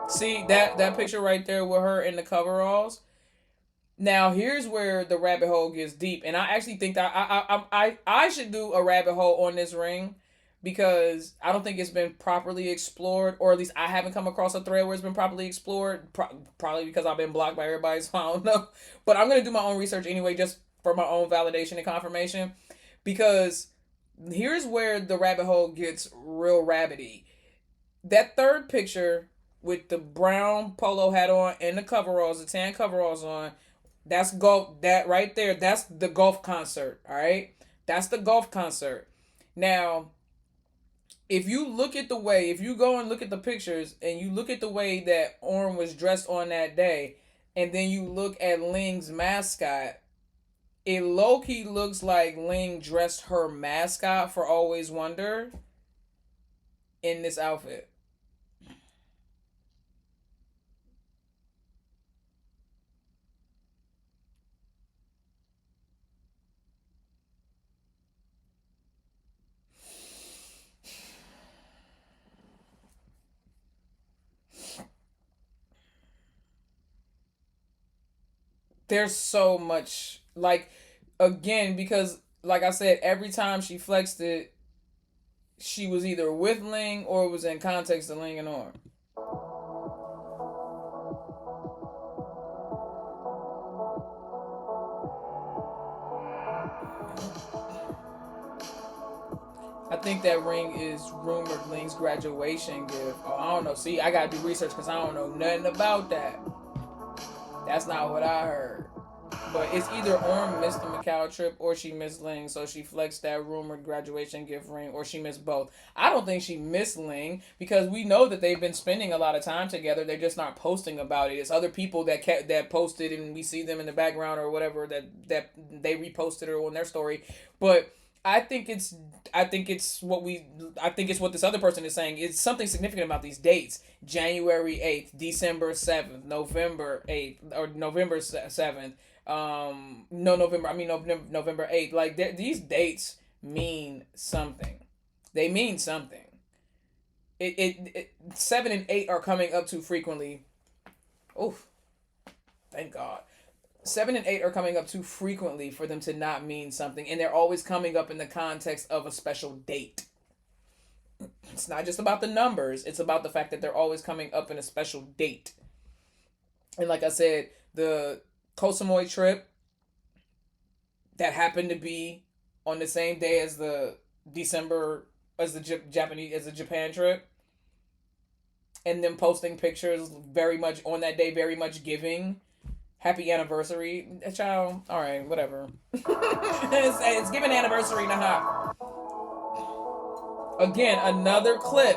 Speaker 1: See, that picture right there with her in the coveralls? Now, here's where the rabbit hole gets deep. And I actually think that I should do a rabbit hole on this ring, because I don't think it's been properly explored, or at least I haven't come across a thread where it's been properly explored, probably because I've been blocked by everybody, so I don't know. But I'm going to do my own research anyway, just for my own validation and confirmation, because here's where the rabbit hole gets real rabbity. That third picture with the brown polo hat on and the coveralls, the tan coveralls on, that's golf. That right there, that's the golf concert, all right? That's the golf concert. Now, if you go and look at the pictures and you look at the way that Orm was dressed on that day, and then you look at Ling's mascot, it low-key looks like Ling dressed her mascot for Always Wonder in this outfit. There's so much, like, again, because, like I said, every time she flexed it, she was either with Ling or it was in context of Ling and Orm. I think that ring is rumored Ling's graduation gift. Oh, I don't know. See, I gotta do research because I don't know nothing about that. That's not what I heard. But it's either Orm missed the Macau trip or she missed Ling, so she flexed that rumored graduation gift ring, or she missed both. I don't think she missed Ling, because we know that they've been spending a lot of time together. They're just not posting about it. It's other people that posted, and we see them in the background or whatever, that they reposted her on their story. But I think it's I think it's what we I think it's what this other person is saying. It's something significant about these dates. January 8th, December 7th, November 8th, or November 7th. No, November, I mean November 8th. Like these dates mean something. They mean something. 7 and 8 are coming up too frequently. Oof. Thank God. 7 and 8 are coming up too frequently for them to not mean something, and they're always coming up in the context of a special date. It's not just about the numbers, it's about the fact that they're always coming up in a special date. And like I said, the Koh Samui trip that happened to be on the same day as the December as the Japan trip, and them posting pictures very much on that day, very much giving happy anniversary, child. All right, whatever. it's giving anniversary now. Again, another clip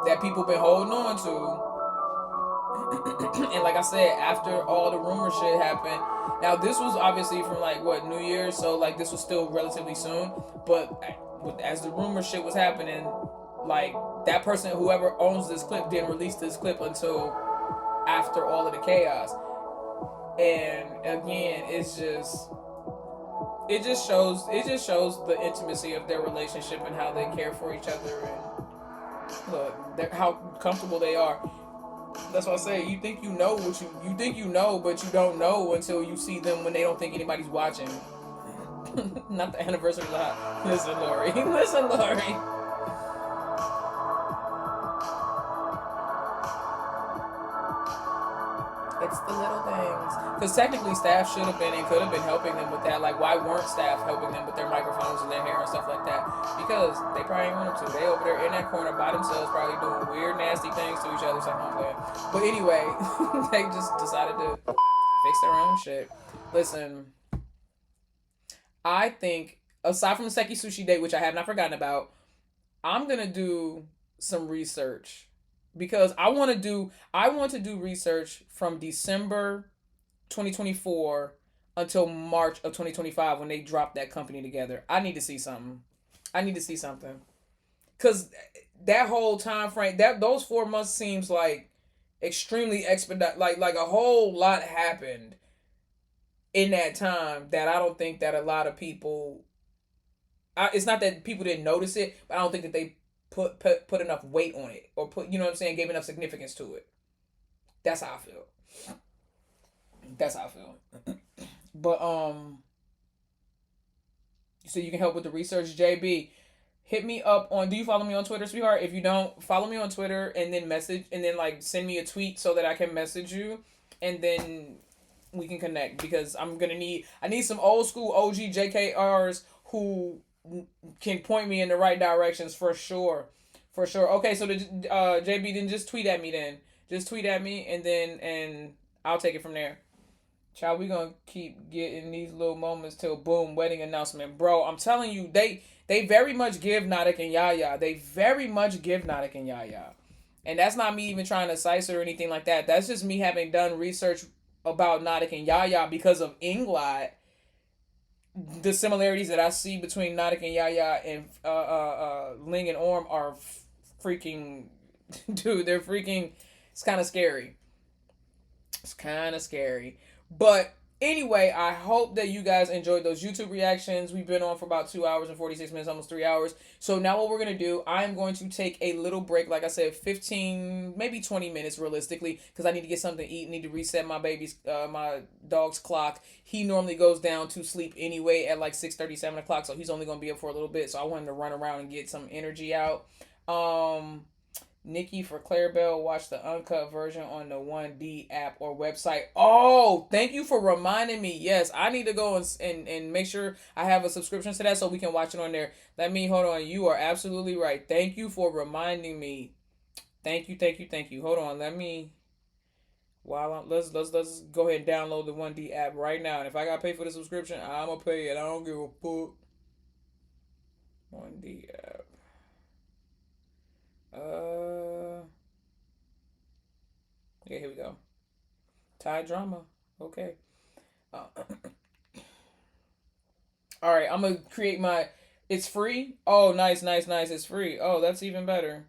Speaker 1: that people been holding on to. And like I said, after all the rumor shit happened, now this was obviously from like what, New Year's, so like this was still relatively soon. But as the rumor shit was happening, like that person, whoever owns this clip, didn't release this clip until after all of the chaos. And again, it just shows the intimacy of their relationship and how they care for each other, and look, how comfortable they are. That's why I say, you think you know what you think you know, but you don't know until you see them when they don't think anybody's watching. Not the anniversary lot. Listen, Lori. Listen, Lori. It's the little things. Because technically staff should have been and could have been helping them with that. Like, why weren't staff helping them with their microphones and their hair and stuff like that? Because they probably ain't want them to. They over there in that corner by themselves, probably doing weird, nasty things to each other. But anyway, they just decided to fix their own shit. Listen, I think, aside from the Seki Sushi date, which I have not forgotten about, I'm going to do some research. Because I want to do research from December 2024 until March of 2025 when they drop that company together. I need to see something. Cause that whole time frame, those 4 months seems like extremely expedite. Like a whole lot happened in that time that I don't think that a lot of people. It's not that people didn't notice it, but I don't think that they put enough weight on it, or put, you know what I'm saying, gave enough significance to it. That's how I feel. But so you can help with the research, JB. Hit me up on. Do you follow me on Twitter, sweetheart? If you don't, follow me on Twitter and then message, and then like send me a tweet so that I can message you, and then we can connect, because I need some old school OG JKRs who can point me in the right directions for sure. Okay, so the JB, then just tweet at me then. Just tweet at me, and I'll take it from there. Child, we gonna keep getting these little moments till boom, wedding announcement. Bro, I'm telling you, they very much give Nadik and Yaya. And that's not me even trying to size or anything like that. That's just me having done research about Nadik and Yaya because of Englot. The similarities that I see between Nadik and Yaya and Ling and Orm are freaking, dude, they're freaking, it's kind of scary. But anyway, I hope that you guys enjoyed those YouTube reactions. We've been on for about 2 hours and 46 minutes, almost 3 hours. So now what we're going to do, I'm going to take a little break, like I said, 15, maybe 20 minutes realistically, because I need to get something to eat, need to reset my my dog's clock. He normally goes down to sleep anyway at like 6:30, 7 o'clock, so he's only going to be up for a little bit, so I wanted to run around and get some energy out. Nikki for Clarabelle, watch the uncut version on the 1D app or website. Oh, thank you for reminding me. Yes, I need to go and make sure I have a subscription to that so we can watch it on there. Hold on. You are absolutely right. Thank you for reminding me. Thank you. Hold on. Let's go ahead and download the 1D app right now. And if I gotta pay for the subscription, I'm gonna pay it. I don't give a fuck. 1D app. Yeah, here we go. Thai drama. Okay. All right, I'm gonna create my. It's free. Oh, nice, nice, nice. It's free. Oh, that's even better.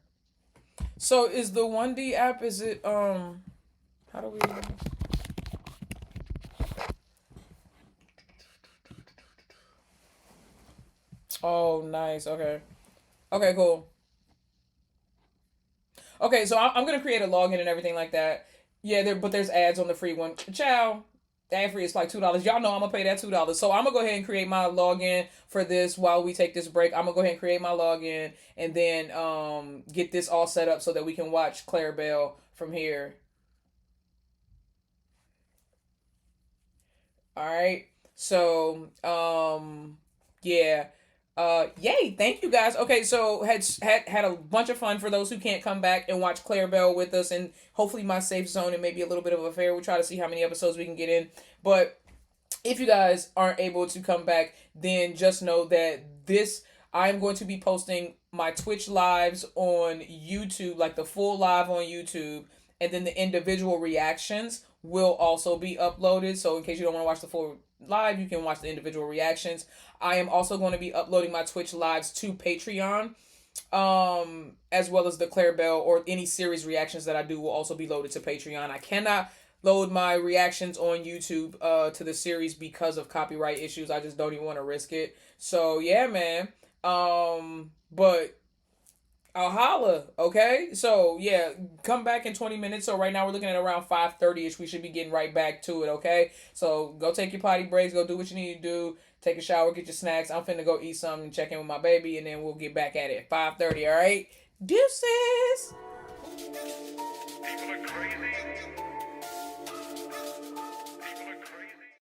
Speaker 1: So is the 1D app? Is it How do we? Oh, nice. Okay. Okay, cool. Okay, so I'm gonna create a login and everything like that. Yeah, but there's ads on the free one. Ciao. Ad free is like $2. Y'all know I'm gonna pay that $2. So I'm gonna go ahead and create my login for this while we take this break. I'm gonna go ahead and create my login and then get this all set up so that we can watch Claire Bell from here. All right. So yeah. Yay, thank you guys. Okay, so had a bunch of fun for those who can't come back and watch Claire Bell with us, and hopefully my safe zone and maybe a little bit of a fair. We'll try to see how many episodes we can get in. But if you guys aren't able to come back, then just know that I'm going to be posting my Twitch lives on YouTube, like the full live on YouTube, and then the individual reactions will also be uploaded. So in case you don't want to watch the full live, you can watch the individual reactions. I am also going to be uploading my Twitch lives to Patreon, as well as the Claire Bell or any series reactions that I do will also be loaded to Patreon. I cannot load my reactions on YouTube to the series because of copyright issues. I just don't even want to risk it. So yeah, man. But I'll holla, okay? So yeah, come back in 20 minutes. So right now we're looking at around 5:30ish. We should be getting right back to it, okay? So go take your potty breaks, go do what you need to do, take a shower, get your snacks. I'm finna go eat something, check in with my baby, and then we'll get back at it at 5:30, all right? Deuces!
Speaker 10: People are crazy.